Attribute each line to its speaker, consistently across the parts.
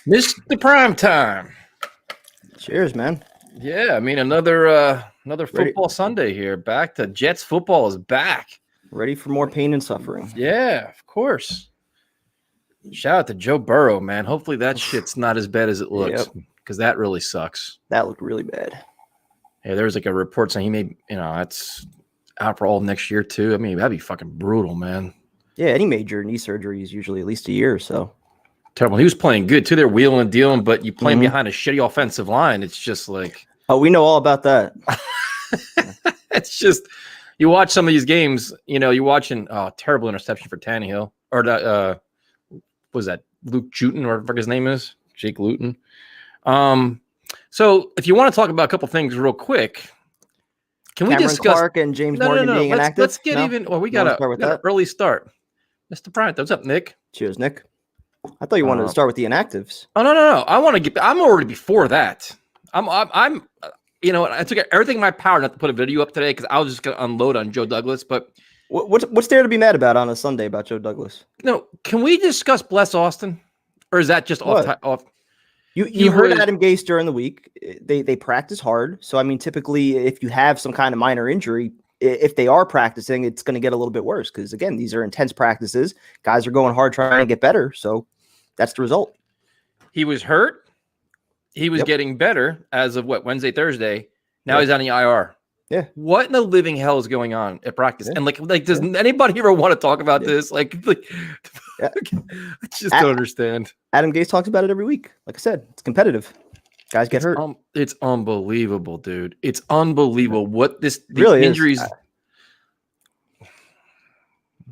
Speaker 1: Mr. Prime Time.
Speaker 2: Cheers, man.
Speaker 1: Yeah, I mean another football Sunday here. Back to Jets football is back.
Speaker 2: Ready for more pain and suffering.
Speaker 1: Yeah, of course. Shout out to Joe Burrow, man. Hopefully that shit's not as bad as it looks, because that really sucks.
Speaker 2: That looked really bad.
Speaker 1: Yeah, there was like a report saying he may, that's out for all next year too. I mean, that'd be fucking brutal, man.
Speaker 2: Yeah, any major knee surgery is usually at least a year or so.
Speaker 1: Terrible. He was playing good too. They're wheeling and dealing, but you playing behind a shitty offensive line. It's just like,
Speaker 2: oh, we know all about that.
Speaker 1: It's just, you watch some of these games. You're watching terrible interception for Tannehill, or what was that, Luke Juten, or whatever his name is, Jake Luton. So if you want to talk about a couple things real quick, can we discuss
Speaker 2: Clark and James Morgan being inactive?
Speaker 1: Let's get even. Well, we got an early start. Mr. Bryant, what's up, Nick?
Speaker 2: Cheers, Nick. I thought you wanted to start with the inactives.
Speaker 1: Oh no! I'm already before that. I took everything in my power not to put a video up today because I was just gonna unload on Joe Douglas. But
Speaker 2: what's there to be mad about on a Sunday about Joe Douglas?
Speaker 1: No, can we discuss Bless Austin, or is that just off?
Speaker 2: You heard Adam Gase during the week. They practice hard. So, I mean, typically, if you have some kind of minor injury, if they are practicing, it's going to get a little bit worse because, again, these are intense practices. Guys are going hard trying to get better. So that's the result.
Speaker 1: He was hurt. He was getting better as of Wednesday, Thursday. Now he's on the IR.
Speaker 2: Yeah.
Speaker 1: What in the living hell is going on at practice? Yeah. And like, does anybody ever want to talk about this? I just don't understand.
Speaker 2: Adam Gase talks about it every week. Like I said, it's competitive. Guys get hurt.
Speaker 1: It's unbelievable, dude. It's unbelievable what the
Speaker 2: really
Speaker 1: injuries.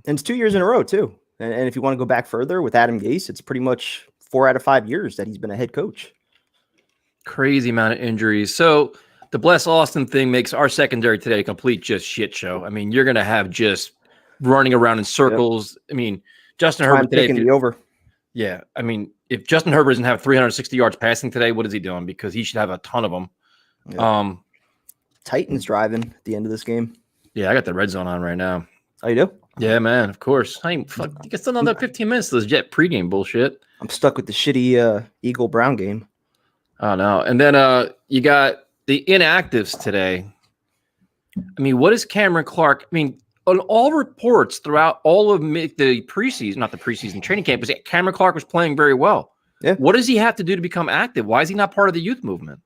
Speaker 2: And it's 2 years in a row too. And if you want to go back further with Adam Gase, it's pretty much 4 out of 5 years that he's been a head coach.
Speaker 1: Crazy amount of injuries. So the Bless Austin thing makes our secondary today a complete just shit show. I mean, you're going to have just running around in circles. I mean, Justin Herbert today.
Speaker 2: Taking the over.
Speaker 1: Yeah. I mean, if Justin Herbert doesn't have 360 yards passing today, what is he doing? Because he should have a ton of them.
Speaker 2: Yeah. Titans driving at the end of this game.
Speaker 1: Yeah, I got the red zone on right now.
Speaker 2: Oh, you do?
Speaker 1: Yeah, man. Of course. You get still another 15 minutes to this Jet pregame bullshit.
Speaker 2: I'm stuck with the shitty Eagle Brown game.
Speaker 1: Oh, no. And then you got the inactives today. I mean, what is Cameron Clark? I mean, on all reports throughout all of the preseason, not the preseason training camp, was Cameron Clark was playing very well.
Speaker 2: Yeah.
Speaker 1: What does he have to do to become active? Why is he not part of the youth movement?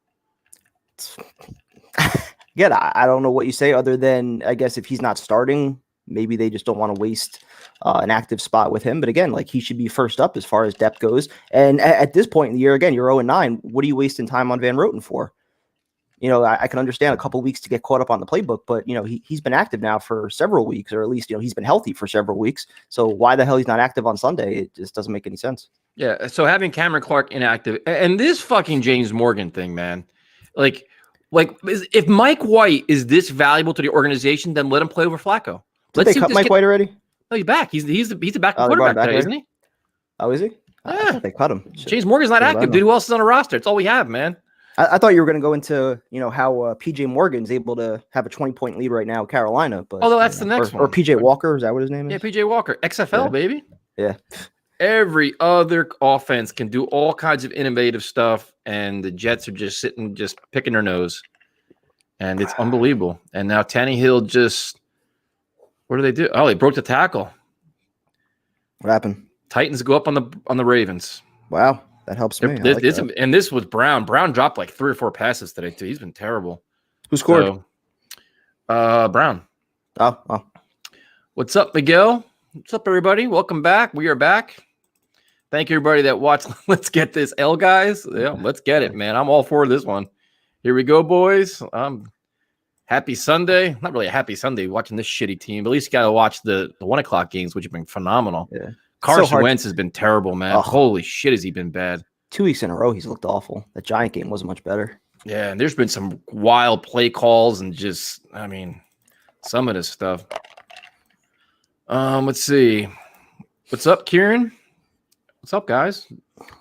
Speaker 2: Again, I don't know what you say other than, I guess, if he's not starting, maybe they just don't want to waste an active spot with him. But again, like, he should be first up as far as depth goes. And at this point in the year, again, you're 0-9. What are you wasting time on Van Roten for? I can understand a couple of weeks to get caught up on the playbook, but, he's been active now for several weeks, or at least, he's been healthy for several weeks. So why the hell he's not active on Sunday? It just doesn't make any sense.
Speaker 1: Yeah. So having Cameron Clark inactive and this fucking James Morgan thing, man, like if Mike White is this valuable to the organization, then let him play over Flacco.
Speaker 2: Did they cut Mike White already?
Speaker 1: No, he's back. He's the backup quarterback today, isn't he?
Speaker 2: Oh, is he?
Speaker 1: Yeah.
Speaker 2: I thought they cut him.
Speaker 1: James Morgan's not active, dude. Who else is on the roster? It's all we have, man.
Speaker 2: I thought you were going to go into, how PJ Morgan's able to have a 20-point lead right now, Carolina. But
Speaker 1: although that's the next one.
Speaker 2: Or PJ Walker, is that what his name is?
Speaker 1: Yeah, PJ Walker, XFL, baby.
Speaker 2: Yeah.
Speaker 1: Every other offense can do all kinds of innovative stuff, and the Jets are just sitting, just picking their nose, and it's unbelievable. And now Tannehill what do they do? Oh, they broke the tackle.
Speaker 2: What happened?
Speaker 1: Titans go up on the Ravens.
Speaker 2: Wow. That helps me.
Speaker 1: And this was Brown. Brown dropped like 3 or 4 passes today, too. He's been terrible.
Speaker 2: Who scored?
Speaker 1: Brown.
Speaker 2: Oh.
Speaker 1: What's up, Miguel? What's up, everybody? Welcome back. We are back. Thank you, everybody that watched. Let's get this L, guys. Yeah, let's get it, man. I'm all for this one. Here we go, boys. Happy Sunday. Not really a happy Sunday watching this shitty team, but at least you got to watch the 1 o'clock games, which have been phenomenal.
Speaker 2: Yeah.
Speaker 1: Carson Wentz has been terrible, man. Oh. Holy shit, has he been bad.
Speaker 2: 2 weeks in a row, he's looked awful. The Giant game wasn't much better.
Speaker 1: Yeah, and there's been some wild play calls and just, I mean, some of this stuff. Let's see. What's up, Kieran? What's up, guys?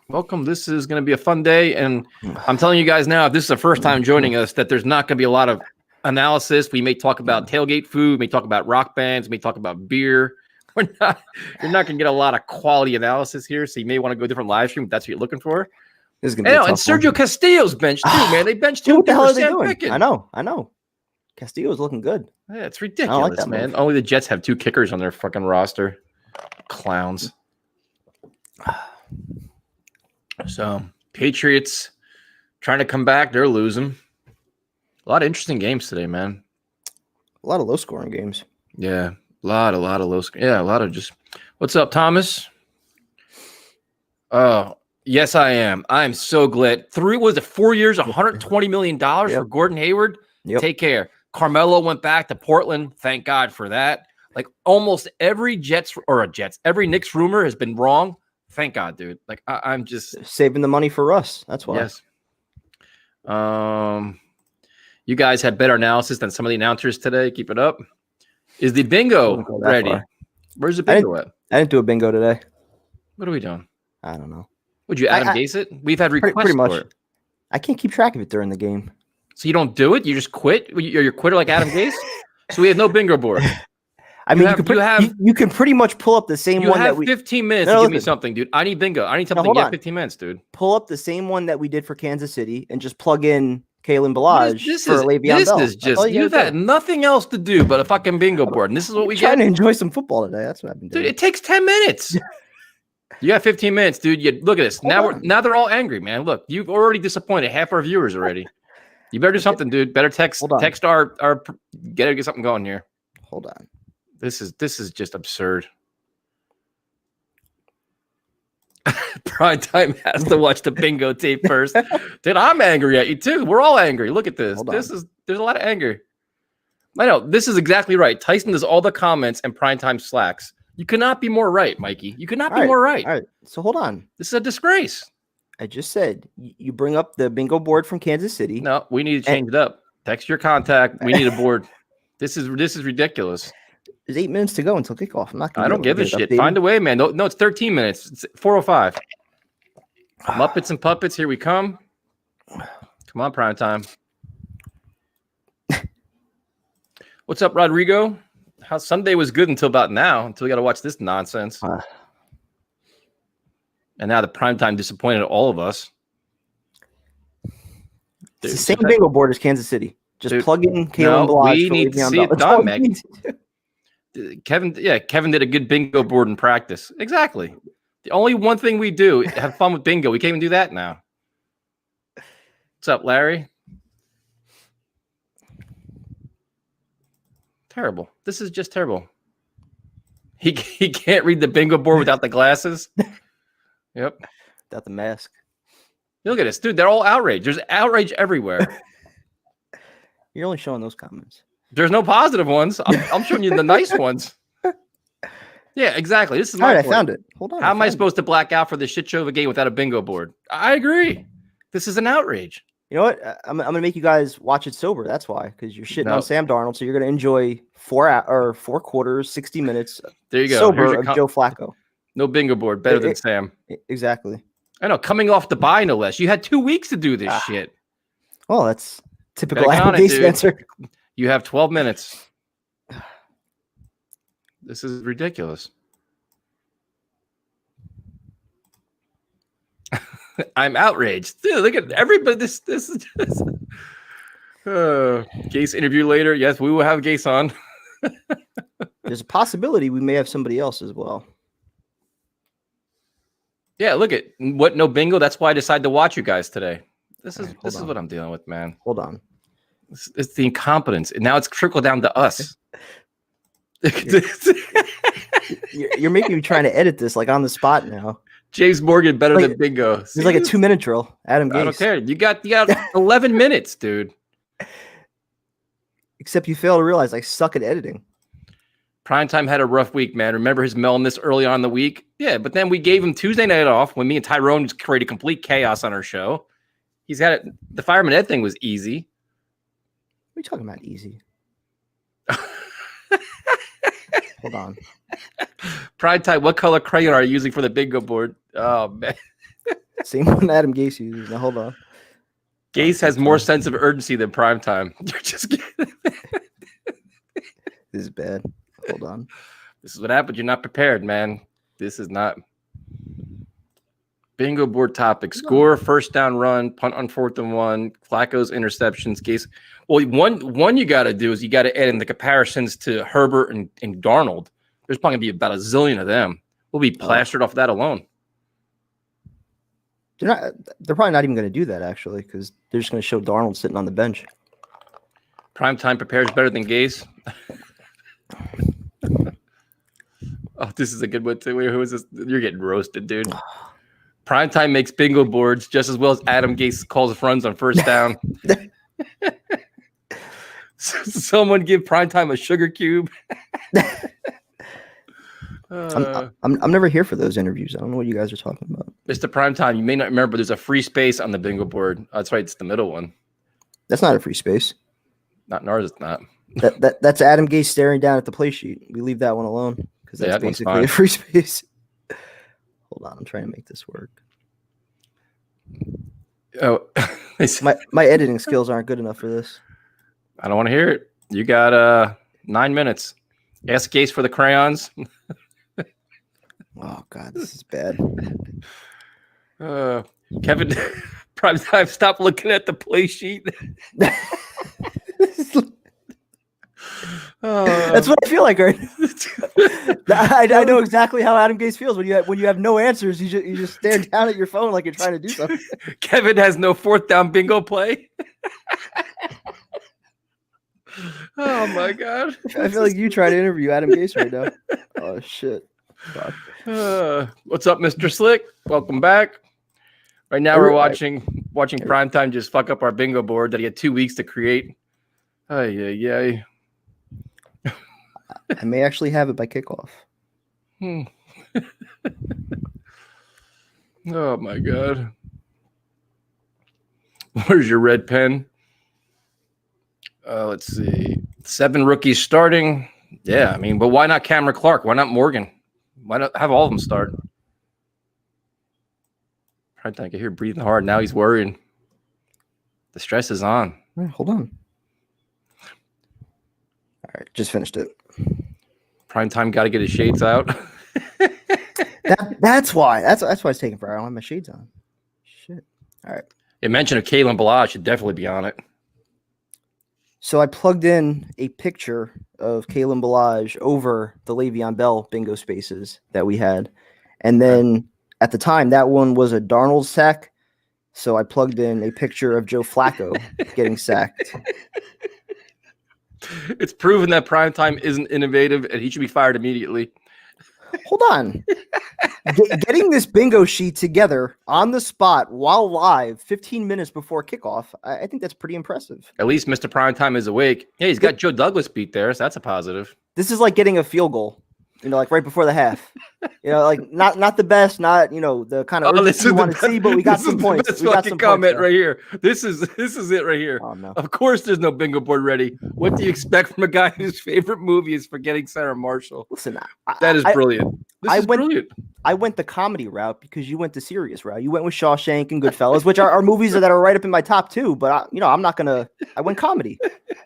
Speaker 1: Welcome. This is going to be a fun day, and I'm telling you guys now, if this is the first time joining us, that there's not going to be a lot of analysis. We may talk about tailgate food, we may talk about rock bands, we may talk about beer. You're not going to get a lot of quality analysis here, so you may want to go a different live stream if that's what you're looking for.
Speaker 2: This is gonna be a
Speaker 1: And
Speaker 2: tough
Speaker 1: Sergio
Speaker 2: one.
Speaker 1: Castillo's bench too, man. They benched
Speaker 2: Dude,
Speaker 1: him
Speaker 2: what the hell
Speaker 1: for
Speaker 2: are they
Speaker 1: Sam
Speaker 2: doing?
Speaker 1: Pickens.
Speaker 2: I know. Castillo's looking good.
Speaker 1: Yeah, it's
Speaker 2: I don't like
Speaker 1: ridiculous,
Speaker 2: that
Speaker 1: man.
Speaker 2: move.
Speaker 1: Only the Jets have 2 kickers on their fucking roster. Clowns. So Patriots trying to come back. They're losing. A lot of interesting games today, man.
Speaker 2: A lot of low scoring games.
Speaker 1: Yeah, a lot of low. Yeah, a lot of just. What's up, Thomas? Oh, yes, I am. I am so glad. 4 years, $120 million for Gordon Hayward.
Speaker 2: Yep.
Speaker 1: Take care. Carmelo went back to Portland. Thank God for that. Like almost every every Knicks rumor has been wrong. Thank God, dude. Like I'm just
Speaker 2: saving the money for Russ. That's why.
Speaker 1: Yes. You guys had better analysis than some of the announcers today. Keep it up. Is the bingo ready?
Speaker 2: Far.
Speaker 1: Where's the bingo at?
Speaker 2: I didn't do a bingo today.
Speaker 1: What are we doing?
Speaker 2: I don't know.
Speaker 1: Would you Adam Gase it? We've had requests
Speaker 2: pretty much.
Speaker 1: for it.
Speaker 2: I can't keep track of it during the game.
Speaker 1: So you don't do it? You just quit? You're a quitter like Adam Gase? So we have no bingo board.
Speaker 2: I mean, you can pretty much pull up the same one that we.
Speaker 1: 15 minutes to give me something, dude. I need bingo. I need something. You have 15 minutes, dude.
Speaker 2: Pull up the same one that we did for Kansas City and just plug in Kalen Balaj for Le'Veon Bell.
Speaker 1: This is just you've had nothing else to do but a fucking bingo board, and this is what we get.
Speaker 2: Trying to enjoy some football today. That's what I've been doing.
Speaker 1: Dude, it takes 10 minutes. You got 15 minutes, dude. You look at this. Now they're all angry, man. Look, you've already disappointed half our viewers already. You better do something, dude. Better text our get something going here.
Speaker 2: Hold on.
Speaker 1: This is just absurd. Prime time has to watch the bingo tape first. Dude, I'm angry at you too. We're all angry. Look at this. There's a lot of anger. I know this is exactly right. Tyson does all the comments and primetime slacks. You cannot be more right, Mikey. You could not be more right.
Speaker 2: All right. So hold on.
Speaker 1: This is a disgrace.
Speaker 2: I just said you bring up the bingo board from Kansas City.
Speaker 1: No, we need to change it up. Text your contact. We need a board. This is ridiculous.
Speaker 2: There's 8 minutes to go until kickoff.
Speaker 1: I don't give a shit. Find a way, man. No, it's 13 minutes. It's 4:05. Muppets and puppets, here we come. Come on, prime time. What's up, Rodrigo? How Sunday was good until about now, until we got to watch this nonsense. And now the primetime disappointed all of us.
Speaker 2: It's the same bingo board as Kansas City. Just plug in Kalen Balaj.
Speaker 1: We need to see it done, Meg. Kevin did a good bingo board in practice. Exactly. The only one thing we do, have fun with bingo. We can't even do that now. What's up, Larry? Terrible. This is just terrible. He can't read the bingo board without the glasses. Yep.
Speaker 2: Without the mask.
Speaker 1: Look at this, dude. They're all outraged. There's outrage everywhere.
Speaker 2: You're only showing those comments.
Speaker 1: There's no positive ones. I'm showing you the nice ones. Yeah, exactly. This is
Speaker 2: all right. I found it. Hold on.
Speaker 1: How am I supposed to black out for the shit show of a game without a bingo board? I agree. This is an outrage.
Speaker 2: You know what? I'm gonna make you guys watch it sober. That's why, because you're shitting on Sam Darnold, so you're gonna enjoy 4 quarters, 60 minutes.
Speaker 1: There you go.
Speaker 2: Sober of Joe Flacco.
Speaker 1: No bingo board. Better than Sam.
Speaker 2: Exactly.
Speaker 1: I know. Coming off the bye, no less. You had 2 weeks to do this shit.
Speaker 2: Well, that's typical Adam Gase answer.
Speaker 1: You have 12 minutes. This is ridiculous. I'm outraged. Dude, look at everybody. This is just Gase interview later. Yes, we will have Gase on.
Speaker 2: There's a possibility we may have somebody else as well.
Speaker 1: Yeah, look at what no bingo. That's why I decided to watch you guys today. This is what I'm dealing with, man.
Speaker 2: Hold on.
Speaker 1: It's the incompetence. And now it's trickled down to us.
Speaker 2: You're making me trying to edit this like on the spot now.
Speaker 1: James Morgan better than bingo.
Speaker 2: It's like a 2-minute drill. Adam Gase.
Speaker 1: I don't care. You got 11 minutes, dude.
Speaker 2: Except you fail to realize I suck at editing.
Speaker 1: Primetime had a rough week, man. Remember his melon early on in the week? Yeah, but then we gave him Tuesday night off when me and Tyrone just created complete chaos on our show. He's had it. The Fireman Ed thing was easy.
Speaker 2: What are you talking about, easy? Hold on.
Speaker 1: Primetime, what color crayon are you using for the bingo board? Oh, man.
Speaker 2: Same one Adam Gase uses. Now, hold on.
Speaker 1: Gase has more sense of urgency than Primetime. You're just kidding.
Speaker 2: This is bad. Hold on.
Speaker 1: This is what happens. You're not prepared, man. This is not. Bingo board topic: score, first down run, punt on 4th and 1, Flacco's interceptions, Gase. Well, one you got to do is you got to add in the comparisons to Herbert and Darnold. There's probably going to be about a zillion of them. We'll be plastered off that alone.
Speaker 2: They're probably not even going to do that, actually, because they're just going to show Darnold sitting on the bench.
Speaker 1: Primetime prepares better than Gase. Oh, this is a good one too. Who is this? You're getting roasted, dude. Primetime makes bingo boards just as well as Adam Gase calls runs on first down. Someone give Primetime a sugar cube.
Speaker 2: I'm never here for those interviews. I don't know what you guys are talking about.
Speaker 1: Mr. Primetime, you may not remember there's a free space on the bingo board. That's right, it's the middle one.
Speaker 2: That's not a free space.
Speaker 1: Not in ours, it's not.
Speaker 2: That's Adam Gase staring down at the play sheet. We leave that one alone because that's basically a free space. Hold on, I'm trying to make this work.
Speaker 1: Oh,
Speaker 2: my editing skills aren't good enough for this.
Speaker 1: I don't want to hear it. You got 9 minutes. Ask Gase for the crayons.
Speaker 2: Oh God, this is bad.
Speaker 1: Kevin, Primetime, stop looking at the play sheet.
Speaker 2: That's what I feel like right now. I know exactly how Adam Gase feels when you have no answers. You just stare down at your phone like you're trying to do something.
Speaker 1: Kevin has no 4th down bingo play. Oh my God!
Speaker 2: I feel like you try to interview Adam Gase right now. Oh shit!
Speaker 1: What's up, Mr. Slick? Welcome back. Right now we're watching Primetime just fuck up our bingo board that he had 2 weeks to create. Ay.
Speaker 2: I may actually have it by kickoff.
Speaker 1: Oh my God. Where's your red pen? Let's see. 7 rookies starting. Yeah, I mean, but why not Cameron Clark? Why not Morgan? Why not have all of them start? I can hear breathing hard. Now he's worrying. The stress is on.
Speaker 2: All right, hold on. All right, just finished it.
Speaker 1: Primetime got to get his shades out.
Speaker 2: That's why. That's why it's taking forever. I don't have my shades on. Shit. All right.
Speaker 1: A mention of Kalen Balazs should definitely be on it.
Speaker 2: So I plugged in a picture of Kalen Balazs over the Le'Veon Bell bingo spaces that we had. And then at the time, that one was a Darnold sack. So I plugged in a picture of Joe Flacco getting sacked.
Speaker 1: It's proven that Primetime isn't innovative and he should be fired immediately.
Speaker 2: Hold on. Getting this bingo sheet together on the spot while live 15 minutes before kickoff, I think that's pretty impressive.
Speaker 1: At least Mr. Primetime is awake. Yeah, he's got Joe Douglas beat there, so that's a positive.
Speaker 2: This is like getting a field goal, like right before the half. Like not the best, not the kind of you want to see, but we got some points. We got some
Speaker 1: comment right here. This is it right here.
Speaker 2: Oh, no.
Speaker 1: Of course, there's no bingo board ready. What do you expect from a guy whose favorite movie is Forgetting Sarah Marshall?
Speaker 2: Listen,
Speaker 1: that is brilliant. Brilliant.
Speaker 2: I went the comedy route because you went the serious route. You went with Shawshank and Goodfellas, which are movies that are right up in my top 2. But I'm not gonna. I went comedy.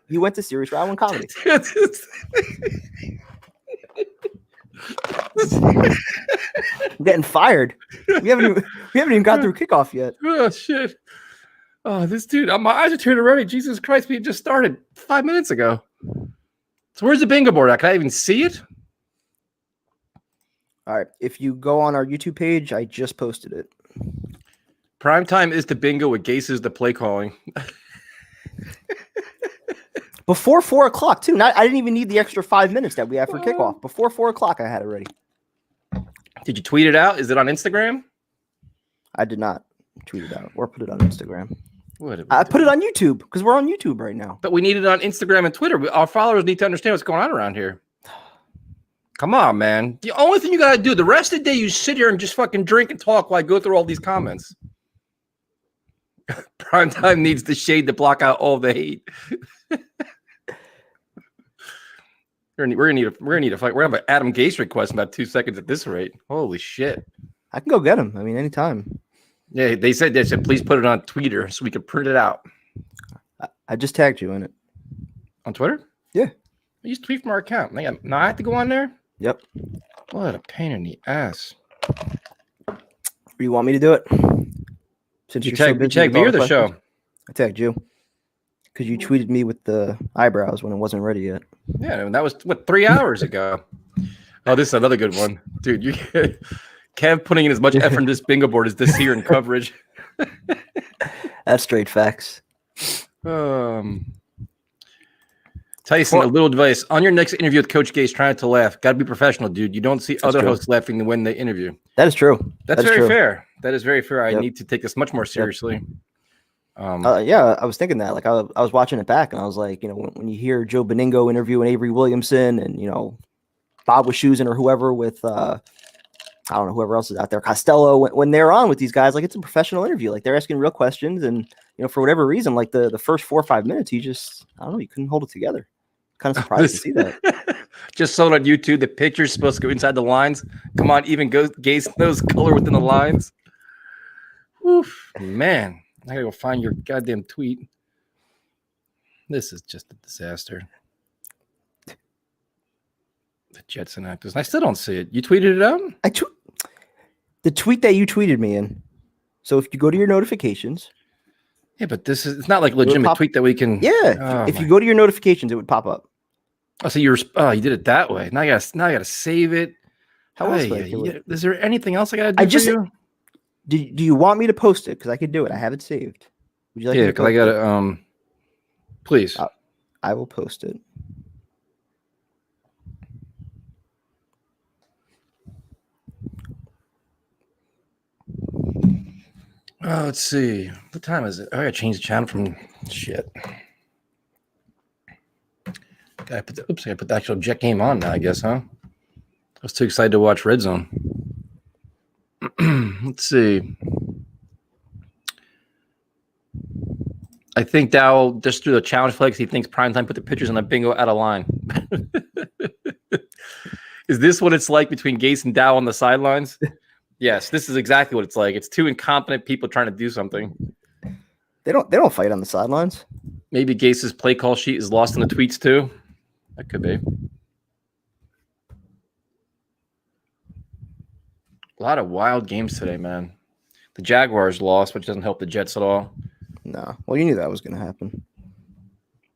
Speaker 2: You went the serious route. I went comedy. I'm getting fired. We haven't even got through kickoff yet.
Speaker 1: Oh shit! Oh, this dude, my eyes are turning already. Jesus Christ, we just started 5 minutes ago. So where's the bingo board at? Can I even see it?
Speaker 2: All right. If you go on our YouTube page, I just posted it.
Speaker 1: Primetime is the bingo. With Gase is the play calling.
Speaker 2: Before 4 o'clock, too. I didn't even need the extra 5 minutes that we have for kickoff. Before 4 o'clock, I had it ready.
Speaker 1: Did you tweet it out? Is it on Instagram?
Speaker 2: I did not tweet it out or put it on Instagram.
Speaker 1: I
Speaker 2: put it on YouTube because we're on YouTube right now.
Speaker 1: But we need it on Instagram and Twitter. Our followers need to understand what's going on around here. Come on, man. The only thing you got to do, the rest of the day, you sit here and just fucking drink and talk while I go through all these comments. Primetime needs the shade to block out all the hate. We're gonna need a fight. We're gonna have an Adam Gase request in about 2 seconds at this rate. Holy shit!
Speaker 2: I can go get him. I mean, anytime.
Speaker 1: Yeah, they said please put it on Twitter so we can print it out.
Speaker 2: I just tagged you in it
Speaker 1: on Twitter.
Speaker 2: Yeah,
Speaker 1: I used to tweet from our account. Now I have to go on there.
Speaker 2: Yep.
Speaker 1: What a pain in the ass.
Speaker 2: Or you want me to do it? Since
Speaker 1: You
Speaker 2: you're so busy
Speaker 1: tag
Speaker 2: with
Speaker 1: me
Speaker 2: all
Speaker 1: or the
Speaker 2: questions?
Speaker 1: show?
Speaker 2: I tagged you because you tweeted me with the eyebrows when it wasn't ready yet.
Speaker 1: Yeah, and that was what 3 hours ago. Oh, this is another good one, dude. You Kev putting in as much effort in this bingo board as this here in coverage.
Speaker 2: That's straight facts.
Speaker 1: Tyson, a little advice on your next interview with Coach Gase. Trying to laugh. Got to be professional, dude. You don't see other hosts laughing when they interview.
Speaker 2: That is true.
Speaker 1: That's very fair. That is very fair. I need to take this much more seriously.
Speaker 2: Yeah, I was thinking that. Like, I was watching it back, and I was like, when you hear Joe Beningo interviewing Avery Williamson, and Bob Wischusen or whoever with I don't know whoever else is out there, Costello, when they're on with these guys, like it's a professional interview. Like they're asking real questions, and for whatever reason, like the first 4 or 5 minutes, I don't know, you couldn't hold it together. Kind of surprised to see that.
Speaker 1: Just saw it on YouTube. The picture's supposed to go inside the lines. Come on, even Gase knows color within the lines. Oof, man. I gotta go find your goddamn tweet. This is just a disaster. The Jetson actors. I still don't see it. You tweeted it out?
Speaker 2: The tweet that you tweeted me in. So if you go to your notifications.
Speaker 1: Yeah, but it's not like a legitimate tweet that we can.
Speaker 2: Yeah. If you go to your notifications, it would pop up.
Speaker 1: Oh, so you did it that way. Now I gotta save it. How else? Is there anything else I gotta do for you?
Speaker 2: Do you want me to post it? Because I could do it. I have it saved. Would you like?
Speaker 1: Yeah, because I gotta. Please.
Speaker 2: I will post it.
Speaker 1: Oh, let's see. What time is it? Oh, I gotta change the channel from shit. I put the actual Jet game on now, I guess, huh? I was too excited to watch Red Zone. Let's see. I think Dow just threw the challenge flag because he thinks Primetime put the pictures on the bingo out of line. Is this what it's like between Gase and Dow on the sidelines? Yes, this is exactly what it's like. It's two incompetent people trying to do something.
Speaker 2: They don't fight on the sidelines.
Speaker 1: Maybe Gase's play call sheet is lost in the tweets too. That could be. A lot of wild games today, man. The Jaguars lost, which doesn't help the Jets at all.
Speaker 2: No. Well, you knew that was going to happen.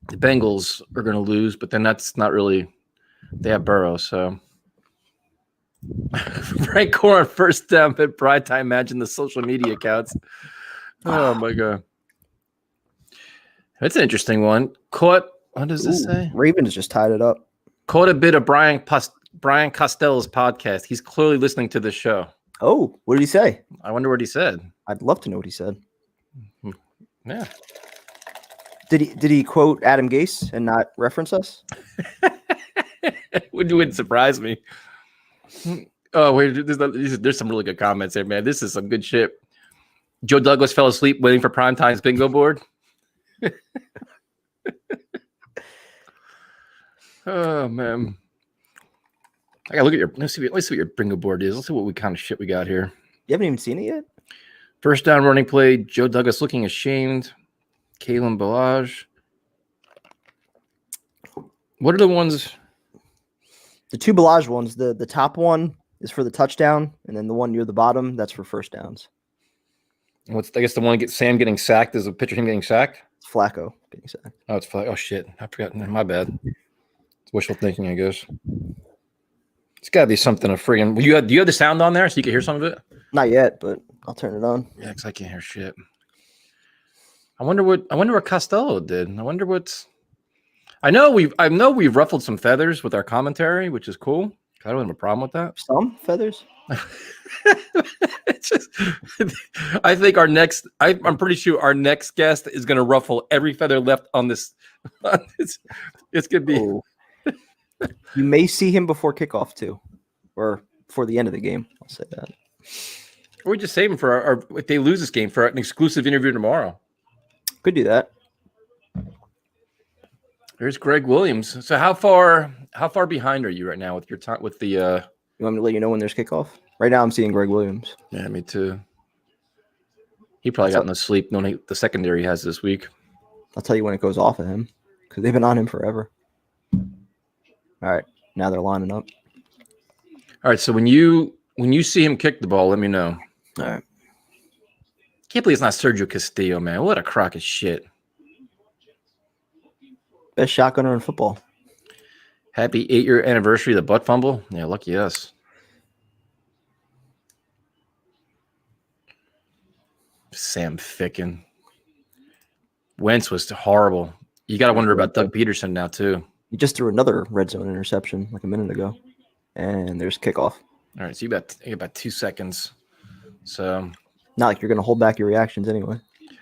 Speaker 1: The Bengals are going to lose, but then that's not really – they have Burrow, so. Frank Core on first down at prime time. Imagine the social media accounts. Oh, my God. That's an interesting one. Caught – what does this say?
Speaker 2: Ravens just tied it up.
Speaker 1: Caught a bit of Brian Costello's podcast. He's clearly listening to this show.
Speaker 2: Oh, what did he say?
Speaker 1: I wonder what he said.
Speaker 2: I'd love to know what he said.
Speaker 1: Yeah.
Speaker 2: Did he quote Adam Gase and not reference us?
Speaker 1: Wouldn't surprise me. Oh, wait, there's some really good comments there, man. This is some good shit. Joe Douglas fell asleep waiting for Primetime's bingo board. Oh, man. I gotta look at let's see what your bingo board is. Let's see what kind of shit we got here.
Speaker 2: You haven't even seen it yet?
Speaker 1: First down running play, Joe Douglas looking ashamed. Kalen Balaj. What are the ones?
Speaker 2: The two Balaj ones. The top one is for the touchdown, and then the one near the bottom, that's for first downs.
Speaker 1: I guess the one Sam getting sacked is a picture of him getting sacked?
Speaker 2: It's Flacco getting sacked.
Speaker 1: Oh, it's Flacco. Oh, shit. I forgot. My bad. It's wishful thinking, I guess. It's got to be something of friggin'. Do you have the sound on there so you can hear some of it?
Speaker 2: Not yet, but I'll turn it on.
Speaker 1: Yeah, because I can't hear shit. I wonder what Costello did. I wonder what's. I know we've ruffled some feathers with our commentary, which is cool. I don't have a problem with that.
Speaker 2: Some feathers.
Speaker 1: It's just, I think I'm pretty sure our next guest is going to ruffle every feather left on this. It's going to be.
Speaker 2: Oh. You may see him before kickoff too, or before the end of the game. I'll say that.
Speaker 1: Or we just save him for our if they lose this game for an exclusive interview tomorrow.
Speaker 2: Could do that.
Speaker 1: There's Greg Williams. So how far behind are you right now with your time with the?
Speaker 2: You want me to let you know when there's kickoff? Right now, I'm seeing Greg Williams.
Speaker 1: Yeah, me too. He probably got no sleep knowing the secondary he has this week.
Speaker 2: I'll tell you when it goes off of him because they've been on him forever. All right, now they're lining up.
Speaker 1: All right, so when you see him kick the ball, let me know.
Speaker 2: All right.
Speaker 1: Can't believe it's not Sergio Castillo, man. What a crock of shit.
Speaker 2: Best shotgunner in football.
Speaker 1: Happy 8-year anniversary of the butt fumble. Yeah, lucky us. Sam Ficken. Wentz was horrible. You got to wonder about Doug Peterson now, too.
Speaker 2: He just threw another red zone interception like a minute ago. And there's kickoff.
Speaker 1: All right, so you got about 2 seconds. So
Speaker 2: not like you're going to hold back your reactions anyway.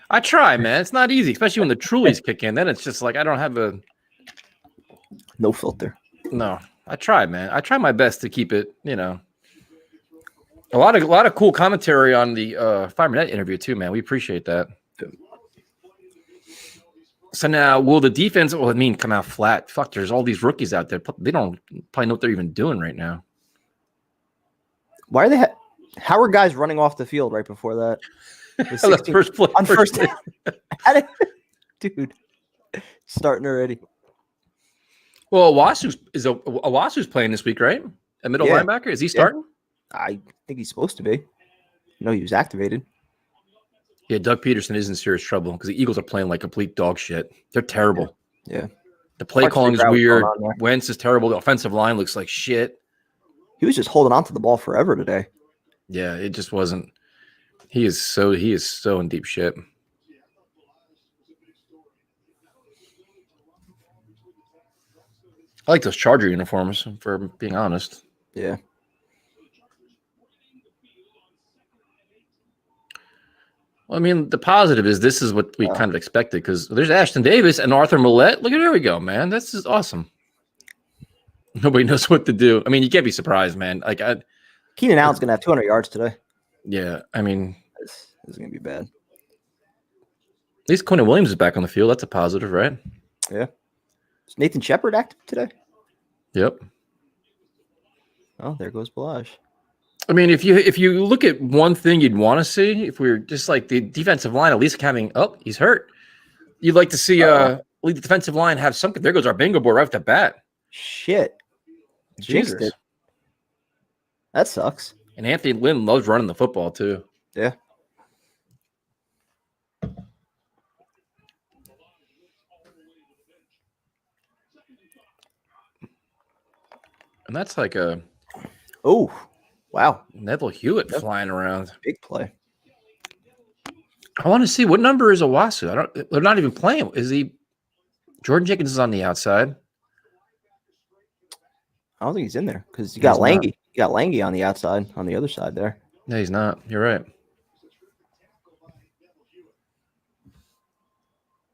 Speaker 1: I try, man. It's not easy, especially when the Trulies kick in. Then it's just like I don't have a
Speaker 2: no filter.
Speaker 1: No, I try, man. I try my best to keep it. A lot of cool commentary on the Fireman Net interview too, man. We appreciate that. So now, will the defense? Well, come out flat? Fuck, there's all these rookies out there. They don't probably know what they're even doing right now.
Speaker 2: Why are they? How are guys running off the field right before that?
Speaker 1: The first play
Speaker 2: on first. Dude, starting already.
Speaker 1: Well, Owasu's playing this week, right? A middle linebacker. Is he starting?
Speaker 2: I think he's supposed to be. No, he was activated.
Speaker 1: Yeah, Doug Peterson is in serious trouble because the Eagles are playing like complete dog shit. They're terrible.
Speaker 2: Yeah.
Speaker 1: The play calling is weird. Wentz is terrible. The offensive line looks like shit.
Speaker 2: He was just holding on to the ball forever today.
Speaker 1: Yeah, it just wasn't. He is so in deep shit. I like those Charger uniforms, for being honest.
Speaker 2: Yeah.
Speaker 1: Well, the positive is this is what we kind of expected because there's Ashton Davis and Arthur Millette. Look at there we go, man. This is awesome. Nobody knows what to do. You can't be surprised, man.
Speaker 2: Keenan Allen's gonna have 200 yards today.
Speaker 1: Yeah,
Speaker 2: this is gonna be bad.
Speaker 1: At least Quentin Williams is back on the field. That's a positive, right?
Speaker 2: Yeah. Is Nathan Shepard active today?
Speaker 1: Yep.
Speaker 2: Oh, there goes Balaj.
Speaker 1: If you look at one thing you'd want to see, if we were just like the defensive line, at least having he's hurt. You'd like to see the defensive line have something. There goes our bingo board right off the bat.
Speaker 2: Shit.
Speaker 1: Jesus.
Speaker 2: That sucks.
Speaker 1: And Anthony Lynn loves running the football too.
Speaker 2: Yeah.
Speaker 1: And that's like a
Speaker 2: wow.
Speaker 1: Neville Hewitt flying around.
Speaker 2: Big play.
Speaker 1: I want to see what number is Owasu. They're not even playing. Is he Jordan Jenkins is on the outside?
Speaker 2: I don't think he's in there because you got Lange. You got Lange on the outside, on the other side there.
Speaker 1: No, he's not. You're right.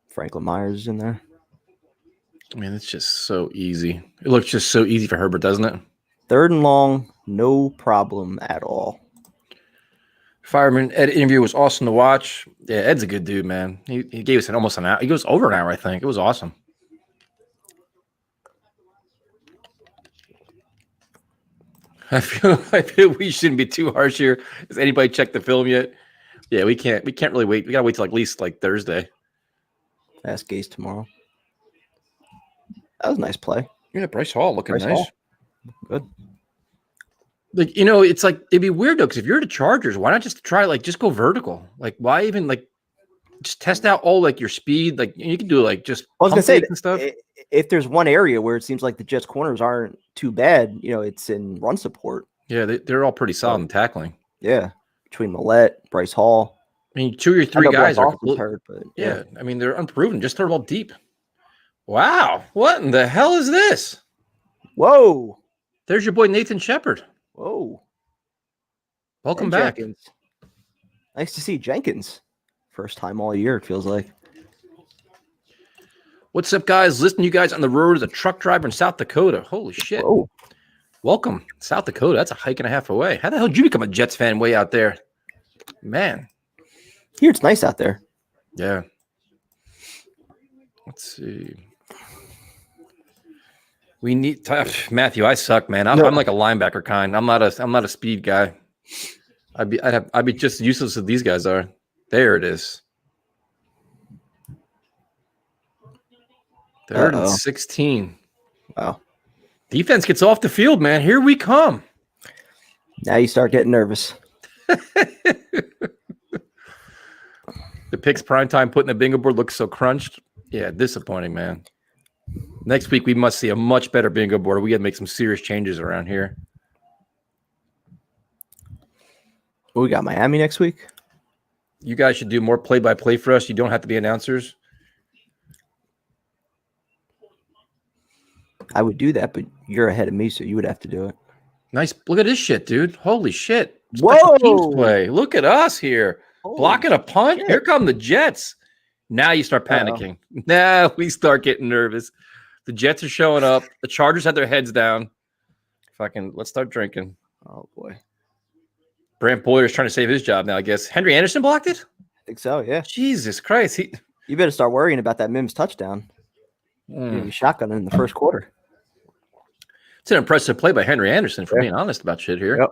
Speaker 2: Franklin Myers is in there.
Speaker 1: It's just so easy. It looks just so easy for Herbert, doesn't it?
Speaker 2: 3rd and long, no problem at all.
Speaker 1: Fireman Ed interview was awesome to watch. Yeah, Ed's a good dude, man. He gave us almost an hour. He goes over an hour, I think. It was awesome. I feel we shouldn't be too harsh here. Has anybody checked the film yet? Yeah, we can't really wait. We gotta wait till at least Thursday.
Speaker 2: Ask Gase tomorrow. That was a nice play.
Speaker 1: Yeah, Bryce Hall looking nice.
Speaker 2: Hall. Good.
Speaker 1: It's like it'd be weird though, because if you're the Chargers, why not just try just go vertical? Why even just test out all your speed? You can do just
Speaker 2: I was gonna say
Speaker 1: and stuff.
Speaker 2: If there's one area where it seems like the Jets corners aren't too bad, it's in run support.
Speaker 1: Yeah, they're all pretty solid in tackling.
Speaker 2: Yeah, between Millette, Bryce Hall.
Speaker 1: 2 or 3 guys are
Speaker 2: hurt, but
Speaker 1: yeah. They're unproven. Just throw the ball deep. Wow, what in the hell is this?
Speaker 2: Whoa!
Speaker 1: There's your boy Nathan Shepard.
Speaker 2: Whoa!
Speaker 1: Welcome back.
Speaker 2: Jenkins. Nice to see Jenkins. First time all year, it feels like.
Speaker 1: What's up, guys? Listening to you guys on the road as a truck driver in South Dakota. Holy shit.
Speaker 2: Whoa.
Speaker 1: Welcome. South Dakota. That's a hike and a half away. How the hell did you become a Jets fan way out there? Man.
Speaker 2: Here, it's nice out there.
Speaker 1: Yeah. Let's see. We need Matthew. I suck, man. I'm like a linebacker kind. I'm not a speed guy. I'd be just useless as these guys are. There it is. 3rd and 16.
Speaker 2: Wow.
Speaker 1: Defense gets off the field, man. Here we come.
Speaker 2: Now you start getting nervous.
Speaker 1: The picks prime time putting the bingo board looks so crunched. Yeah, disappointing, man. Next week we must see a much better bingo board. We got to make some serious changes around here.
Speaker 2: We got Miami next week.
Speaker 1: You guys should do more play-by-play for us. You don't have to be announcers.
Speaker 2: I would do that, but you're ahead of me, so you would have to do it.
Speaker 1: Nice. Look at this shit, dude. Holy shit.
Speaker 2: Whoa.
Speaker 1: Special teams play. Look at us here.
Speaker 2: Holy
Speaker 1: Blocking a punt.
Speaker 2: shit.
Speaker 1: Here come the Jets. Now you start panicking. Now we start getting nervous. The Jets are showing up. The Chargers had their heads down. Let's start drinking.
Speaker 2: Oh, boy.
Speaker 1: Brant Boyer's trying to save his job now, I guess. Henry Anderson blocked it?
Speaker 2: I think so, yeah.
Speaker 1: Jesus Christ.
Speaker 2: You better start worrying about that Mims touchdown. Maybe shotgun in the first quarter.
Speaker 1: It's an impressive play by Henry Anderson, for being honest about shit here.
Speaker 2: Yep.